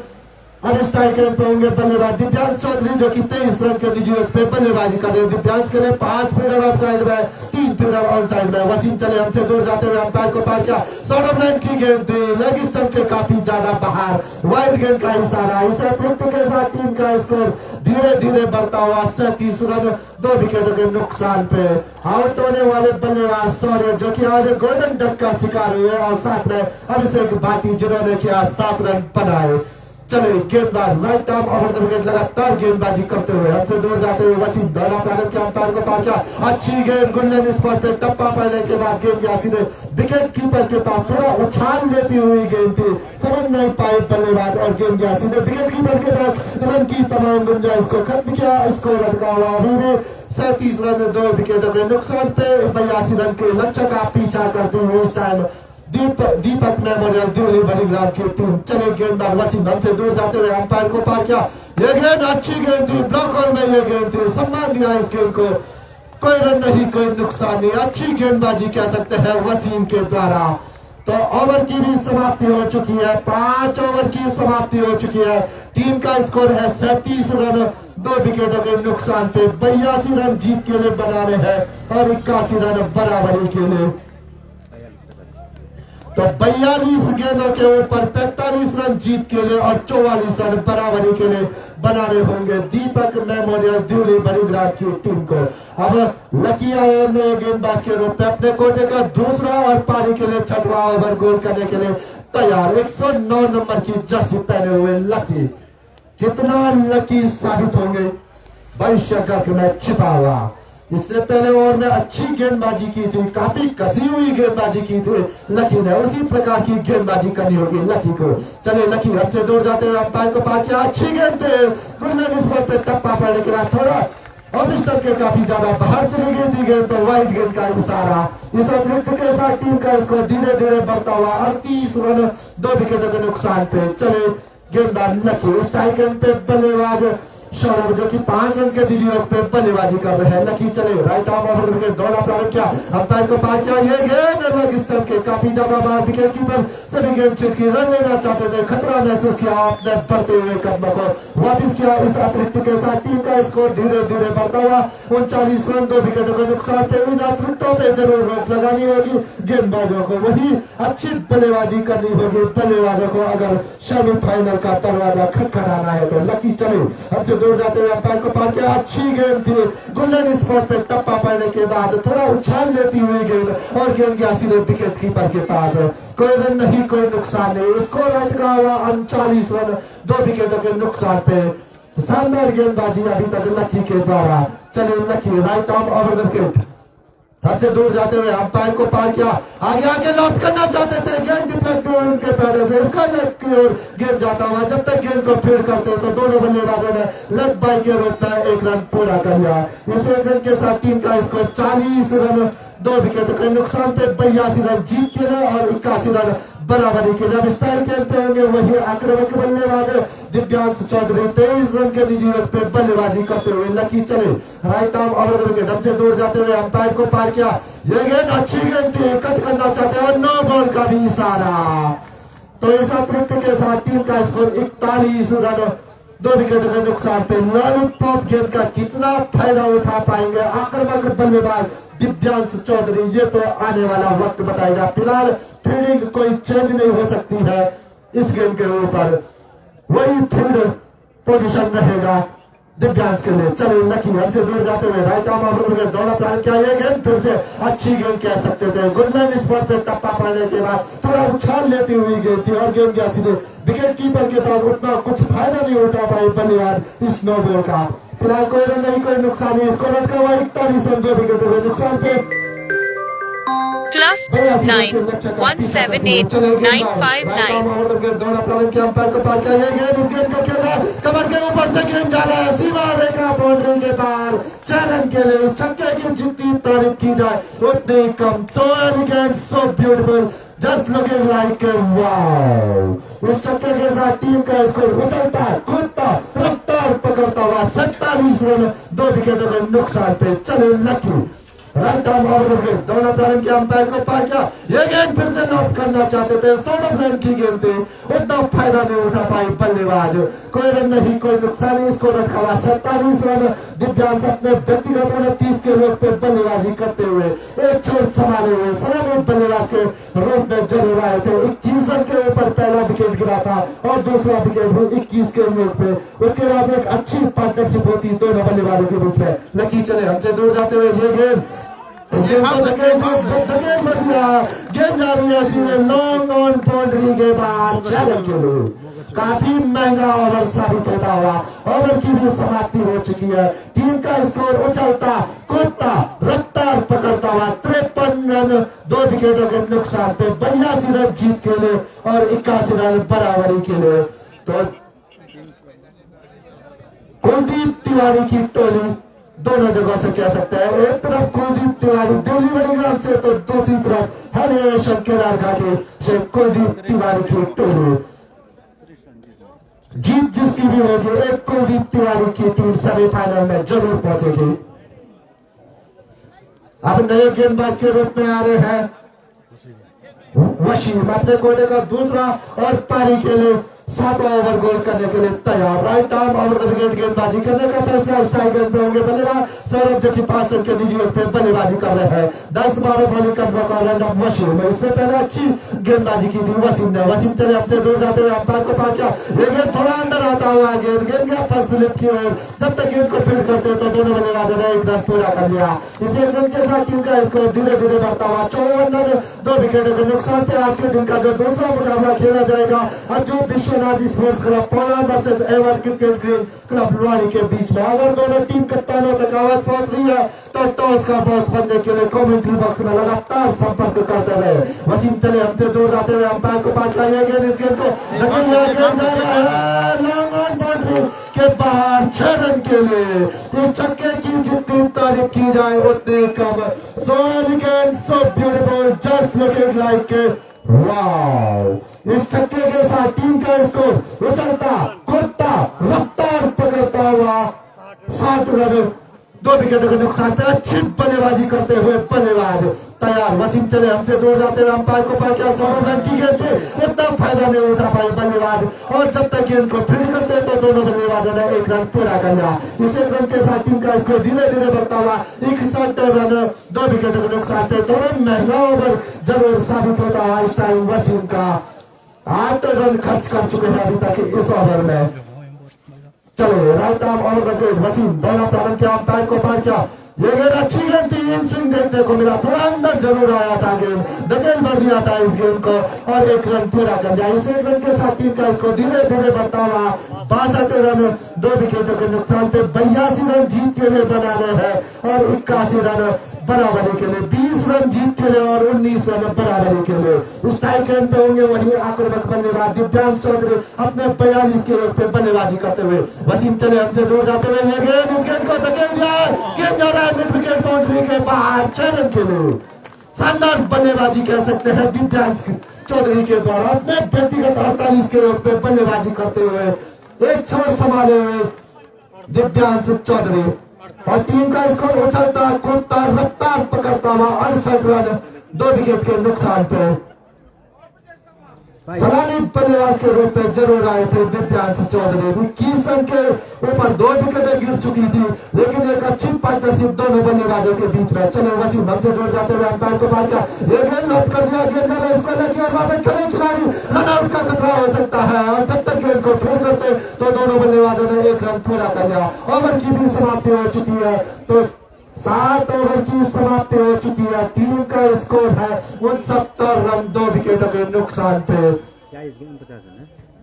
और स्ट्राइकर पे होंगे बल्लेबाज दिव्यांश चौधरी जो कि 23 रन के निजी योग पे बल्लेबाजी कर रहे हैं दिव्यांश के लिए 5 फील्डर ऑन साइड में 3 फील्डर ऑन साइड में वसीम चले हमसे दूर जाते हुए अंपायर को पार किया सौरभ लाइन की गेंद लेग स्टंप के काफी ज्यादा बाहर वाइड गेंद का इशारा इस अतिरिक्त के साथ टीम का स्कोर धीरे धीरे बढ़ता हुआ 37 रन 2 विकेटों के नुकसान पे आउट होने वाले बल्लेबाज सौरभ जो कि आज गोल्डन डक का शिकार हुए और साथ में अभिषेक भाटी जिन्होंने किया 7 रन बनाए चले गेंदबाज right arm over the wicket लगातार गेंदबाजी करते हुए हमसे दूर जाते हुए वसीम दौरा प्रारंभ के अंपायर को पार किया अच्छी गेंद गोल्डन स्पॉट पे टप्पा पड़ने के बाद गेंद गया सीधे विकेट कीपर के पास थोड़ा उछाल लेती हुई गेंद थी समझ नहीं पाए बल्लेबाज और गेंद गया सीधे विकेट कीपर के पास रन की तमाम गुंजाइश को खत्म किया इसको लटका हुआ अभी भी 37 रन 2 विकेटों के नुकसान पे 82 रन के लक्ष्य का पीछा करते हुए इस टाइम दीपक मेमोरियल दिल्ली बनीग्राम की टीम चले गेंदबाज वसीम हमसे दूर जाते हुए अंपायर को पार किया ये गेंद अच्छी गेंद थी ब्लॉकर में ये गेंद थी सम्मान दिया इस गेंद को कोई रन नहीं कोई नुकसान नहीं अच्छी गेंदबाजी कह सकते हैं वसीम के द्वारा तो ओवर की भी समाप्ति हो चुकी है 5 ओवर की समाप्ति हो चुकी है टीम का स्कोर है 37 रन 2 विकेटों के नुकसान पे 82 रन जीत के लिए बना रहे हैं और 81 रन बराबरी के लिए तो 42 गेंदों के ऊपर 45 रन जीत के लिए और 44 रन बराबरी के लिए बना रहे होंगे दीपक मेमोरियल दिल्ली बनीग्राम की टीम को अब लकी आयर ने गेंदबाज के रूप में अपने कोटे का दूसरा और पारी के लिए 6वां ओवर गोल करने के लिए तैयार 109 नंबर की जर्सी पहने हुए लकी कितना लकी साबित होंगे भविष्य का में छिपा हुआ इससे पहले ओवर में अच्छी गेंदबाजी की थी, काफी कसी हुई गेंदबाजी की थी लकी ने, उसी प्रकार की गेंदबाजी करनी होगी लकी को। चले लकी हमसे दूर जाते हुए अंपायर को पार किया, अच्छी गेंद थे, गुडमैन इस पर टप्पा पड़ने के बाद थोड़ा ऑफ स्टंप के काफी ज्यादा बाहर चली गई थी गेंद, तो वाइड गेंद का इशारा। इस अतिरिक्त के साथ टीम का स्कोर धीरे धीरे बढ़ता हुआ 38 रन 2 विकेटों के नुकसान पे। चले गेंदबाज लकी, स्ट्राइक एंड पे बल्लेबाज सौरभ जो कि 5 रन के दीदी पे बल्लेबाजी कर रहे हैं। लकी चले राइट आर्म ओवर विकेट दौड़ा प्रारंभ किया, अंपायर को पार किया, ये गेंद अलग स्टंप के काफी ज्यादा बाहर, विकेट कीपर सभी गेंद छिड़की, रन लेना चाहते थे, खतरा महसूस किया आपने बढ़ते हुए कदमों को वापिस किया। इस अतिरिक्त के साथ टीम का स्कोर धीरे धीरे बढ़ता हुआ 39 रन 2 विकेटों के नुकसान पे। इन अतिरिक्तों पे जरूर रोक लगानी होगी गेंदबाजों को, वही अच्छी बल्लेबाजी करनी होगी बल्लेबाजों को अगर सेमीफाइनल का दरवाजा खटखटाना है तो। लकी चले हमसे दूर जाते हुए अंपायर को पार किया, अच्छी गेंद थी, गोल्डन स्पॉट पे टप्पा पड़ने के बाद थोड़ा उछाल लेती हुई गेंद और गेंद गया सीधे विकेट कीपर के पास। कोई रन नहीं, कोई नुकसान नहीं, स्कोर का हुआ 39 रन 2 विकेटों के नुकसान पे। शानदार गेंदबाजी अभी तक लकी के द्वारा। चले lucky right arm over the wicket हमसे दूर जाते हुए अंपायर को पार किया, आगे आके लॉक करना चाहते थे, गेंद डिफ्लेक्ट हुई उनके पैरों से, इसका लेग की ओर गेंद जाता हुआ, जब तक गेंद को फील्ड करते तो दोनों बल्लेबाजों ने लेग बाई के रूप में 1 रन पूरा कर लिया। इस 1 रन के साथ टीम का स्कोर 40 रन 2 विकेट के नुकसान पे 82 रन जीत के लिए और 81 रन बराबरी के लिए। अब स्टाइल खेलते होंगे वही आक्रमक बल्लेबाज दिव्यांश चौधरी 23 रन के निजी पे बल्लेबाजी करते हुए। लकी चले right arm over the wicket हमसे दूर जाते हुए अंपायर को पार किया, ये गेंद अच्छी गेंद थी, कट करना चाहते हैं और नो बॉल का भी इशारा। तो इस अतिरिक्त के साथ टीम का स्कोर 41 रन 2 विकेट के नुकसान पे। लॉलीपॉप गेंद का कितना फायदा उठा पाएंगे आक्रामक बल्लेबाज दिव्यांश चौधरी, ये तो आने वाला वक्त बताएगा। फिलहाल फील्डिंग कोई चेंज नहीं हो सकती है इस गेंद के ऊपर, वही फील्ड पोजीशन रहेगा दिव्यांश के लिए। चले लकी हमसे दूर जाते हुए राइट आर्म ओवर विकेट दौड़ा प्लान किया, ये गेंद फिर से अच्छी गेंद कह सकते थे, गोल्डन स्पॉट पे टप्पा पड़ने के बाद थोड़ा उछाल लेती हुई गेंद थी और गेंद गया सीधे विकेट कीपर के पास, उतना कुछ फायदा नहीं उठा पाए बल्लेबाज इस नो बॉल का। फिलहाल कोई रन नहीं, कोई नुकसान नहीं, स्कोर रखा हुआ 41 रन 2 विकेटों के नुकसान पे। +9178959 दौड़ा प्रारंभ किया, अंपायर को पार किया, ये गेंद इस गेंद को खेला, कमर के ऊपर से गेंद जा रहा है, सीमा रेखा बाउंड्री के पार, 4 रन के लिए। इस छक्के की जितनी तारीफ की जाए उतनी कम। So elegant, so beautiful, just looking like wow. इस छक्के के साथ टीम का स्कोर उछलता कूदता रफ्तार पकड़ता हुआ 47 रन 2 विकेटों के नुकसान पे। चले lucky right arm over the wicket दौड़ा प्रारंभ किया, अंपायर को पार किया, ये गेंद फिर से नॉट करना चाहते थे, 16 रन की गेंद थी, उतना फायदा नहीं उठा पाई बल्लेबाज। कोई रन नहीं, कोई नुकसान नहीं, इसको रखा हुआ 27 रन। दिव्यांश अपने व्यक्तिगत 29 के रूप पे बल्लेबाजी करते हुए एक छोर संभाले हुए सलामी बल्लेबाज के रूप में जरूर आए थे। 21 रन के ऊपर पहला विकेट गिरा था और दूसरा विकेट 21 के रूप पे, उसके बाद एक अच्छी पार्टनरशिप होती दोनों बल्लेबाजों के रूप में। लकी चले हमसे दूर जाते हुए ये गेंद गेंद जा रही है सीधे लॉन्ग ऑन बाउंड्री के बाद 6 रन के लिए। काफी महंगा ओवर साबित होता हुआ, ओवर की भी समाप्ति हो चुकी है। टीम का स्कोर उछलता कूदता रफ्तार पकड़ता हुआ 53 रन 2 विकेटों के नुकसान पे 82 रन जीत के लिए और 81 रन बराबरी के लिए। तो कुलदीप तिवारी की टोली दोनों जगह से कह सकते हैं, एक तरफ कुलदीप तिवारी दिल्ली बड़ीग्राम से तो दूसरी तरफ हरियाणा केदार घाटी से कुलदीप तिवारी की टोली। जीत जिसकी भी होगी, एक कुलदीप तिवारी की टीम सेमीफाइनल में जरूर पहुंचेगी। अब नए गेंदबाज के रूप में आ रहे हैं वसीम, अपने कोने का दूसरा और पारी के लिए 7वां ओवर गोल करने के लिए तैयार। Right arm over the wicket गेंदबाजी करने का फैसला स्ट्राइक गेंद पे होंगे बल्लेबाज सौरभ जो कि 5 रन के निजी पे बल्लेबाजी कर रहे हैं। 10-12 बॉलिंग का मौका रैंडम वसीम, इससे पहले अच्छी गेंदबाजी की थी वसीम ने। वसीम चले हमसे दूर जाते हुए अंपायर को पार किया, ये गेंद थोड़ा अंदर आता हुआ गेंद गया फर्स्ट स्लिप की ओर, जब तक गेंद को फील्ड करते तो दोनों बल्लेबाजों ने 1 रन पूरा कर लिया। इस 1 रन के साथ टीम का स्कोर धीरे धीरे बढ़ता हुआ 54 रन 2 विकेटों के नुकसान पे। आज के दिन का जो दूसरा मुकाबला खेला जाएगा अजूब विश्व विश्वनाथ स्पोर्ट्स क्लब पोला versus ever cricket green club Luwani के बीच में। अगर दोनों टीम कप्तानों तक आवाज पहुंच रही है तो टॉस का बॉस बनने के लिए कमेंट्री बॉक्स में लगातार संपर्क करते रहे। वसीम चले हमसे दूर जाते हुए अंपायर को पास लाइए इस गेंद को बाउंड्री के बाहर 6 रन के लिए। इस छक्के की जितनी तारीफ की जाए उतनी कम। So elegant, so beautiful, just looking like wow. इस छक्के के साथ टीम का स्कोर उछलता कूदता रफ्तार पकड़ता हुआ 7 रन 2 विकेटों के नुकसान पे अच्छी बल्लेबाजी करते हुए बल्लेबाज तैयार। वसीम चले हमसे दूर जाते हुए अंपायर को पार किया, 100 रन की गेंद से इतना फायदा नहीं उठा पाए बल्लेबाज और जब तक गेंद को फील्ड करते तो दोनों बल्लेबाजों ने 1 रन पूरा कर लिया। इस 1 रन के साथ टीम का स्कोर धीरे धीरे बढ़ता हुआ 61 रन 2 विकेटों के नुकसान पे। थोड़ा महंगा ओवर जरूर साबित होता है इस टाइम वसीम का। 8 रन खर्च कर चुके हैं अभी तक इस ओवर में। चलो राइट आर्म और वसीम दोनों प्रारंभ किया, अंपायर को पार किया। ये गेंद अच्छी गेंद थी, इन स्विंग देखने को मिला, थोड़ा अंदर जरूर आया था गेंद, धकेल भर दिया था इस गेंद को और 1 रन पूरा कर दिया। इस 1 रन के साथ टीम का इसको धीरे धीरे बढ़ता हुआ 62 रन 2 विकेटों के नुकसान पे 82 रन जीत के लिए बनाने हैं और 81 रन बराबरी के लिए, 20 रन जीत के लिए और 19 रन बराबरी के लिए। उस टाई गेंद पे होंगे वही आक्रामक बल्लेबाज दिव्यांश चौधरी अपने 42 के रन पे बल्लेबाजी करते हुए। वसीम चले हमसे दूर जाते हुए ये गेंद इस गेंद को धकेल दिया, गेंद जा रहा है मिड विकेट बाउंड्री के बाहर 6 रन के लिए। शानदार बल्लेबाजी कह सकते हैं दिव्यांश चौधरी के द्वारा अपने व्यक्तिगत 48 के रन पे बल्लेबाजी करते हुए एक छोर संभाले हुए दिव्यांश चौधरी और टीम का स्कोर उछलता कूदता रफ्तार पकड़ता हुआ 68 रन 2 विकेट के नुकसान पे। सलामी बल्लेबाज के रूप में जरूर आए थे दिव्यांश चौधरी। 21 रन के ऊपर 2 विकेटें गिर चुकी थी लेकिन एक अच्छी पार्टनरशिप दोनों बल्लेबाजों के बीच में। चले वसीम हमसे दूर जाते हुए अंपायर को पार किया, ये गेंद लौट कर दिया, गेंद में इसको लगी और वापस खड़े खिलाड़ी रन आउट का खतरा हो सकता है और जब तक गेंद को फील्ड करते तो दोनों बल्लेबाजों ने 1 रन पूरा कर लिया। ओवर की भी समाप्ति हो चुकी है तो 7 ओवर की समाप्ति हो चुकी है। टीम का स्कोर है 69 रन 2 विकेटों के नुकसान पे।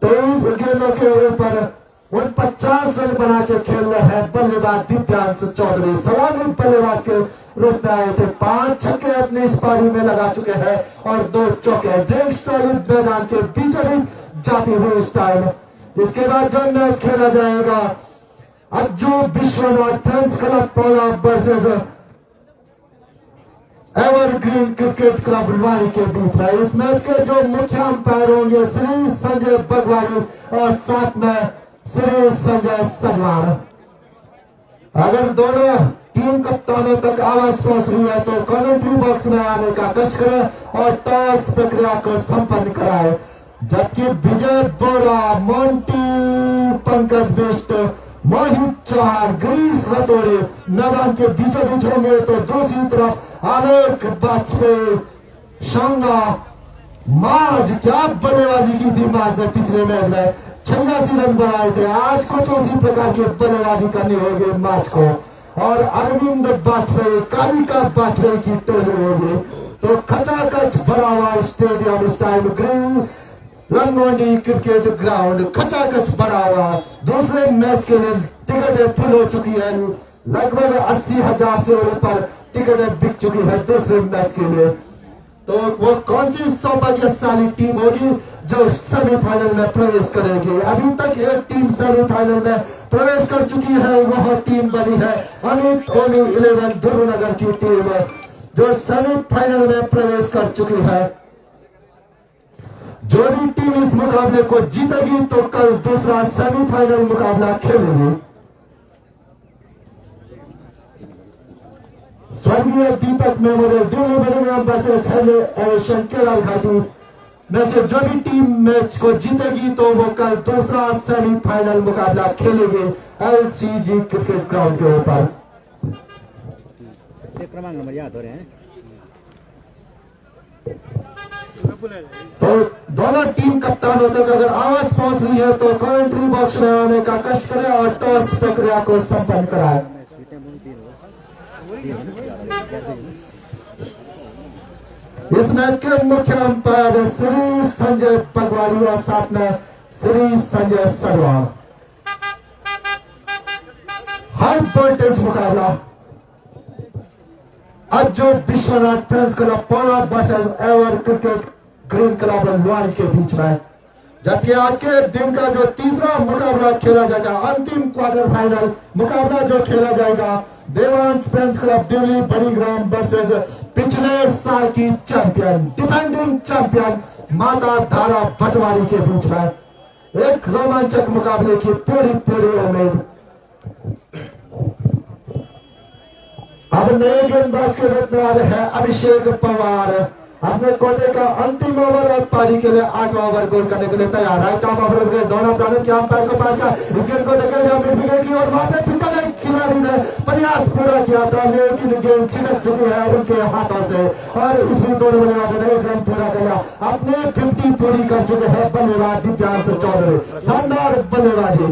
23 गेंदों के ऊपर 49 रन बना के खेल रहे हैं बल्लेबाज दिव्यांश चौधरी। सलामी बल्लेबाज के रूप में आए थे, 5 छक्के अपनी इस पारी में लगा चुके हैं और 2 चौके। ड्रेक स्टॉलिड मैदान के बीचों बीच जाती हुई इस टाइम। इसके बाद जो मैच खेला जाएगा अज्जू विश्वनाथ फ्रेंड्स क्लब पोला versus evergreen cricket club Luwani के बीच में। इस मैच के जो मुख्य अंपायर होंगे श्री संजय बगवानी और साथ में श्री संजय सगवान। अगर दोनों टीम कप्तानों तक आवाज पहुंच रही है तो कमेंट्री बॉक्स में आने का कष्ट करें और टॉस प्रक्रिया को संपन्न कराए। जबकि विजय बोरा, मोंटी पंकज बिष्ट, मोहित चौहान, गिरीश रतोड़े मैदान के बीचों बीच होंगे तो दूसरी तरफ आलोक वाजपेयी, शांगा माज क्या बल्लेबाजी की थी माज ने पिछले मैच में 86 रन बनाए थे। आज कुछ उसी प्रकार की बल्लेबाजी करनी होगी माज को और अरविंद वाजपेयी, कालिका वाजपेयी की टोली होगी तो खचाखच भरा हुआ स्टेडियम इस टाइम ग्रीन लंगोनी क्रिकेट ग्राउंड खचाखच भरा हुआ। दूसरे मैच के लिए टिकटें फुल हो चुकी है, लगभग 80,000 से ऊपर टिकटें बिक चुकी है दूसरे मैच के लिए। तो वो कौन सी सौभाग्यशाली टीम होगी जो सेमीफाइनल में प्रवेश करेगी। अभी तक एक टीम सेमीफाइनल में प्रवेश कर चुकी है, वह टीम बनी है अमित ओनी 11 ध्रुवनगर की टीम जो सेमीफाइनल में प्रवेश कर चुकी है। जो भी टीम इस मुकाबले को जीतेगी तो कल दूसरा सेमीफाइनल मुकाबला खेलेगी। स्वर्गीय Deepak memorial Delhi Birmingham versus aviation Kerala Ghati में से जो भी टीम मैच को जीतेगी तो वो कल दूसरा सेमीफाइनल मुकाबला खेलेगी एलसीजी क्रिकेट ग्राउंड के ऊपर। क्रमांक नंबर याद हो रहे हैं तो दोनों टीम कप्तानों तक अगर आवाज पहुंच रही है तो कमेंट्री बॉक्स में आने का कष्ट करें और टॉस प्रक्रिया को संपन्न कराएं। इस मैच के मुख्य अंपायर श्री संजय बगवानी और साथ में श्री संजय सडवाल। हाई वोल्टेज मुकाबला Ajju Vishwanath friends club Pauna versus ever cricket green club Luani के बीच में, जबकि आज के दिन का जो तीसरा मुकाबला खेला जाएगा, अंतिम क्वार्टर फाइनल मुकाबला जो खेला जाएगा, Devansh friends club Delhi Badigram versus पिछले साल की चैंपियन डिफेंडिंग चैंपियन माता धारा पटवारी के बीच में एक रोमांचक मुकाबले की पूरी उम्मीद। अब नए गेंदबाज के रूप में आ रहे हैं अभिषेक पवार। अपने कोटे का अंतिम ओवर और पारी के लिए 8वां ओवर गोल करने के लिए तैयार है। टॉप ओवर के दोनों प्रारंभ किया, अंपायर को पार किया, इस गेंद को धकेल मिड विकेट की और वहां पे फिटल एक खिलाड़ी ने प्रयास पूरा किया था, लेकिन गेंद छिटक चुकी है उनके हाथों से और इसमें दोनों बल्लेबाजों ने एक रन पूरा किया। अपने 50 पूरी कर चुके हैं बल्लेबाज दिव्यांश चौधरी। शानदार बल्लेबाजी।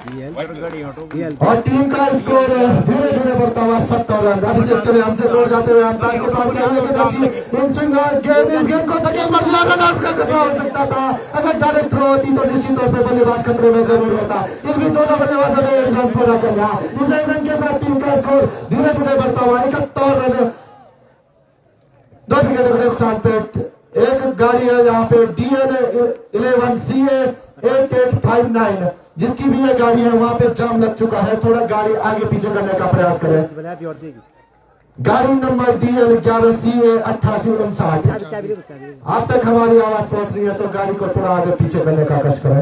और टीम का स्कोर धीरे धीरे बढ़ता हुआ 70 रन। अभिषेक चले हमसे दूर जाते हुए अंपायर को पार किया, गेंद को धकेल मार दिया, रन आउट का खतरा हो सकता था। अगर डायरेक्ट थ्रो होती तो निश्चित तौर पर बल्लेबाज खतरे में जरूर होता। इसमें दोनों बल्लेबाजों ने एक रन पूरा कर लिया। इस एक रन के साथ टीम का स्कोर धीरे धीरे बढ़ता हुआ 71 रन। 2 विकेट के नुकसान पे एक गाड़ी है यहाँ पे DN 11CA 8859, जिसकी भी ये गाड़ी है वहां पे जाम लग चुका है। थोड़ा गाड़ी आगे पीछे करने का प्रयास करें। गाड़ी नंबर DL 11CA 8859। आप तक हमारी आवाज पहुंच रही है तो गाड़ी को थोड़ा आगे पीछे करने का कष्ट करें।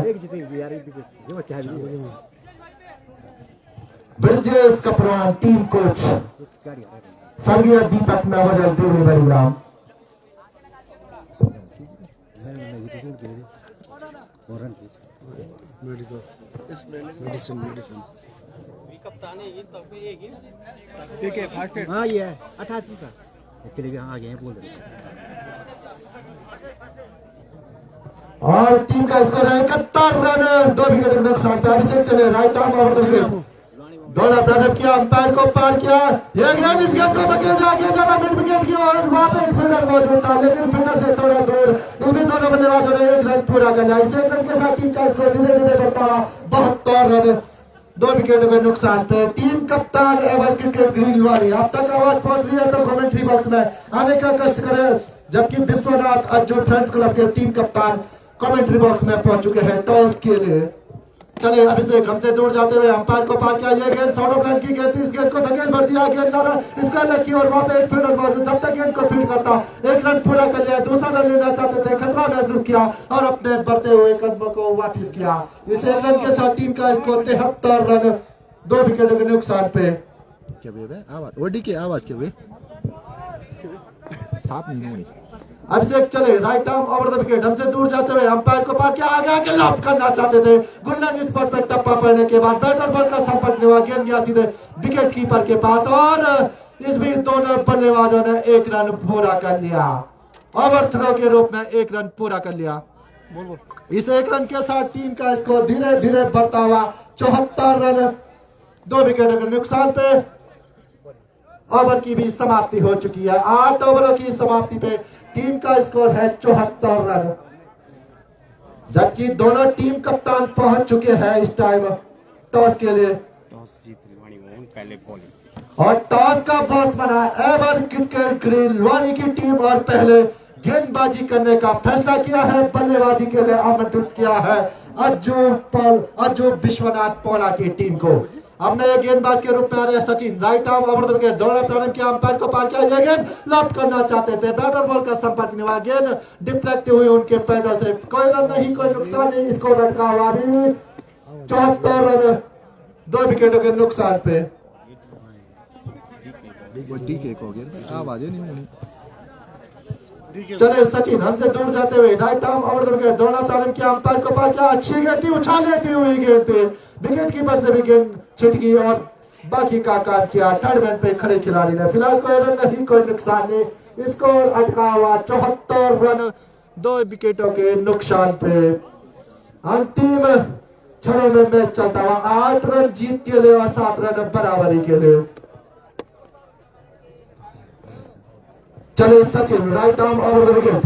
ब्रिजेश कपरान टीम कोच, स्वर्गीय दीपक मेमोरियल दिल्ली बड़ीग्राम। हाँ ये 88 का चलेगा। हाँ आगे बोल रहे और टीम का स्कोर है 71 रन। 2 विकेट के नुकसान पे अभिषेक चले राइट आर्म ओवर दोनों प्रारंभ किया, अंपायर को पार किया, ये गेंद इस गेंद को धकेल दिया मिड विकेट की और वहां पे फील्डर मौजूद था, लेकिन फील्डर से थोड़ा दूर। इसमें दोनों बल्लेबाजों ने एक रन पूरा कर लिया। इस एक रन के साथ टीम का स्कोर धीरे धीरे बढ़ता 72 रन। 2 विकेट में नुकसान पे टीम कप्तान एवर क्रिकेट ग्रीन लुआनी। अब तक आवाज पहुंच रही है तो कमेंट्री बॉक्स में आने का कष्ट करें, जबकि विश्वनाथ अज्जू फ्रेंड्स क्लब के टीम कप्तान कमेंट्री बॉक्स में पहुंच चुके हैं टॉस के लिए। चले अभिषेक हमसे दूर जाते हुए अंपायर को पार किया, ये गेंद 100 रन की गेंद थी, इस गेंद को धकेल भर दिया, गेंद लाना इसका लकी और वहां पे एक फील्डर मौजूद, जब तक गेंद को फील्ड करता एक रन पूरा कर लिया। दूसरा रन लेना चाहते थे, खतरा महसूस किया और अपने बढ़ते हुए कदमों को वापिस किया। इस एक रन के साथ टीम का स्कोर 73 रन। 2 विकेटों के नुकसान पे आवाज ओडी की आवाज के वे साफ नहीं हुई। अभिषेक चले right arm over the wicket, हमसे दूर जाते हुए अंपायर को पार किया, आगे लॉफ्ट करना चाहते थे, गुल्लन स्पॉट पे टप्पा पड़ने के बाद बैटर बॉल का संपर्क नहीं हुआ, गेंद गया सीधे विकेट कीपर के पास और इस बीच दोनों बल्लेबाजों ने एक रन पूरा कर लिया। ओवर थ्रो के रूप में एक रन पूरा कर लिया। इस एक रन के साथ टीम का स्कोर धीरे धीरे बढ़ता हुआ 74 रन। 2 विकेट के नुकसान पे ओवर की भी समाप्ति हो चुकी है। 8 ओवरों की समाप्ति पे टीम का स्कोर है 74 रन, जबकि दोनों टीम कप्तान पहुंच चुके हैं इस टाइम टॉस के लिए। और टॉस का बॉस बना एवर क्रिकेट ग्रीन लुआनी की टीम और पहले गेंदबाजी करने का फैसला किया है। बल्लेबाजी के लिए आमंत्रित किया है अज्जू विश्वनाथ पौला की टीम को। हमने एक गेंदबाज के रूप में आ रहे Sachin, right arm over the wicket, दोनों प्रारंभ किया, अंपायर को पार किया, ये गेंद लॉफ्ट करना चाहते थे, बैटर बॉल का संपर्क नहीं हुआ, गेंद डिफ्लेक्ट हुई उनके पैरों से, कोई रन नहीं, कोई नुकसान नहीं, इसको रन का हुआ 74 रन। 2 विकेटों के नुकसान पे आवाज नहीं होनी। चले सचिन हमसे दूर जाते हुए right arm over the wicket, दोनों प्रारंभ किया, अंपायर को पार किया, अच्छी गेंद थी, उछाल लेती हुई गेंद थी, विकेट कीपर से भी गेंद छिटकी और बाकी का काम किया थर्ड मैन पे खड़े खिलाड़ी ने। फिलहाल कोई रन नहीं, कोई नुकसान नहीं, स्कोर अटका हुआ 74 रन। 2 विकेटों के नुकसान पे अंतिम क्षणों में मैच चलता हुआ 8 रन जीत के लिए और 7 रन बराबरी के लिए। चले Sachin right arm over the wicket,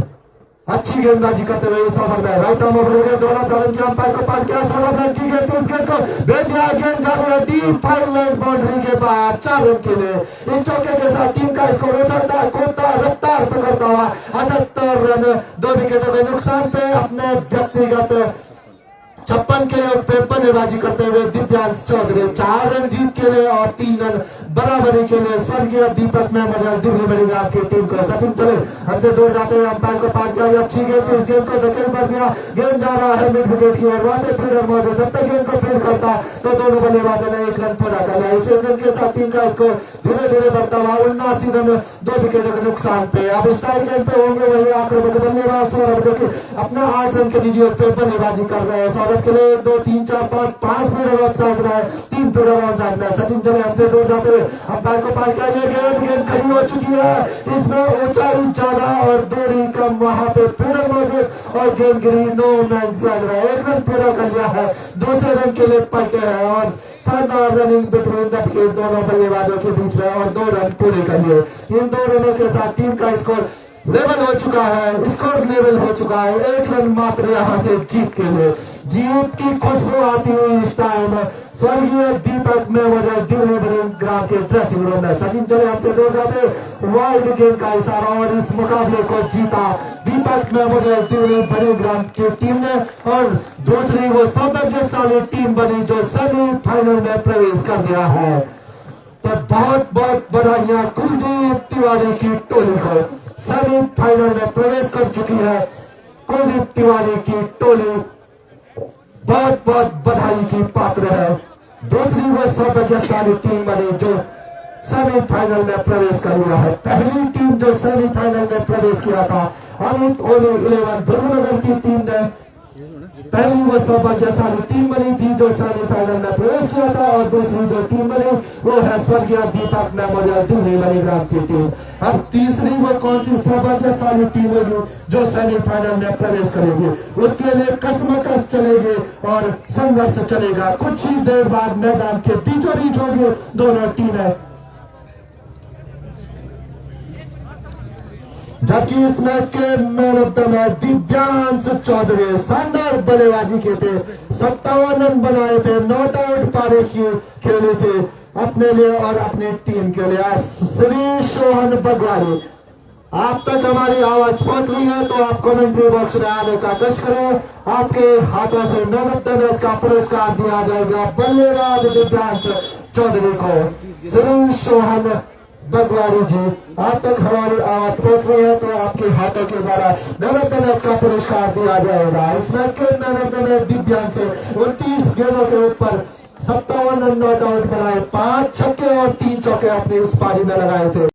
अच्छी गेंदबाजी करते हुए इस ओवर में राइट आर्म ओवर के दोनों तरफ के अंपायर को पार किया, सर्व रन की गेंद, इस गेंद को भेज दिया, गेंद जा रही है डीप फाइव लाइन बाउंड्री के बाहर 4 रन के लिए। इस चौके के साथ टीम का स्कोर उछलता कूदता रफ्तार पकड़ता हुआ 78 रन 2 विकेटों के नुकसान पे अपने व्यक्तिगत 56 के योग पे बल्लेबाजी करते हुए दिव्यांश चौधरी 4 रन जीत के लिए और 3 रन बराबरी के लिए स्वर्गीय दीपक मेमोरियल दिल्ली मेरीग्राम की टीम को। सचिन चले अंदर दूर जाते हुए अंपायर को पार किया, अच्छी गेंद, इस गेंद को धकेल कर दिया, गेंद जा रहा है मिड विकेट की ओर, वहां पे फील्डर मौजूद, जब तक गेंद को फील्ड करता तो दोनों बल्लेबाजों ने 1 रन पूरा कर लिया। इस रन के साथ टीम का स्कोर धीरे धीरे बढ़ता हुआ 79 रन 2 विकेटों के नुकसान पे। अब स्ट्राइक रेट पे होंगे वही आक्रामक बल्लेबाज सौरभ, जो कि अपना 8 रन के निजी पे बल्लेबाजी कर रहे हैं। सौरभ के लिए 2 3 4 5 फील्डर ऑफसाइड में है, 3 फील्डर ऑफसाइड में। सचिन चले हमसे दूर जाते हुए अंपायर को पार किया, गेंद खड़ी हो चुकी है, इसमें ऊंचाई ज्यादा और दूरी कम, वहां पे फील्डर मौजूद और गेंद गिरी, नो मैन लैंड में 1 रन पूरा कर लिया है, दूसरे रन के लिए पलटे हैं और शानदार रनिंग बिटवीन द विकेट दोनों बल्लेबाजों के बीच में और 2 रन पूरे कर लिए। इन 2 रनों के साथ टीम का स्कोर लेवल हो चुका है, स्कोर लेवल हो चुका है, 1 रन मात्र यहां से जीत के लिए। जीत की खुशबू आती हुई इस टाइम स्वर्गीय दीपक मेमोरियल दिल्ली मेरीग्राम के ड्रेसिंग रूम में। सचिन चले हमसे दूर जाते वाइड गेंद का इशारा और इस मुकाबले को जीता दीपक मेमोरियल दिल्ली मेरीग्राम की टीम ने और दूसरी वो सौभाग्यशाली टीम बनी जो सेमीफाइनल में प्रवेश कर दिया है। तो बहुत बहुत बधाइयां कुलदीप तिवारी की टोली को, सेमीफाइनल में प्रवेश कर चुकी है कुलदीप तिवारी की टोली, बहुत बहुत बधाई की पात्र है। दूसरी वो सौभाग्यशाली टीम बनी जो सेमीफाइनल में प्रवेश कर लिया है। पहली टीम जो सेमीफाइनल में प्रवेश किया था अमित ओली 11 ध्रुवनगर की टीम ने पहली वो सौभाग्यशाली टीम बनी थी जो सेमीफाइनल में प्रवेश किया था और दूसरी जो टीम बनी वो है स्वर्गीय दीपक मेमोरियल दिल्ली मेरीग्राम की टीम। अब तीसरी वो कौन सी सौभाग्यशाली टीम होगी जो सेमीफाइनल में प्रवेश करेगी, उसके लिए कसमकस चलेगी और संघर्ष चलेगा। कुछ ही देर बाद मैदान के बीचों बीच होगी दोनों टीमें, जबकि इस मैच के man of the match Divyansh Chaudhary शानदार बल्लेबाजी के थे, 57 रन बनाए थे, नॉट आउट पारी की खेली थी अपने लिए और अपनी टीम के लिए। श्री सोहन बगवारी, आप तक हमारी आवाज पहुंच रही है तो आप कमेंट्री बॉक्स में आने का कष्ट करें, आपके हाथों से मैन ऑफ द मैच का पुरस्कार दिया जाएगा बल्लेबाज दिव्यांश चौधरी को। श्री सोहन बगवारी जी, आप तक हमारी आवाज पहुंच रही है तो आपके हाथों के द्वारा मैन ऑफ द मैच का पुरस्कार दिया जाएगा। इस मैच के man of the match Divyansh से 29 गेंदों के ऊपर 57 रन नॉट आउट बनाए, 5 छक्के और 3 चौके अपनी उस पारी में लगाए थे।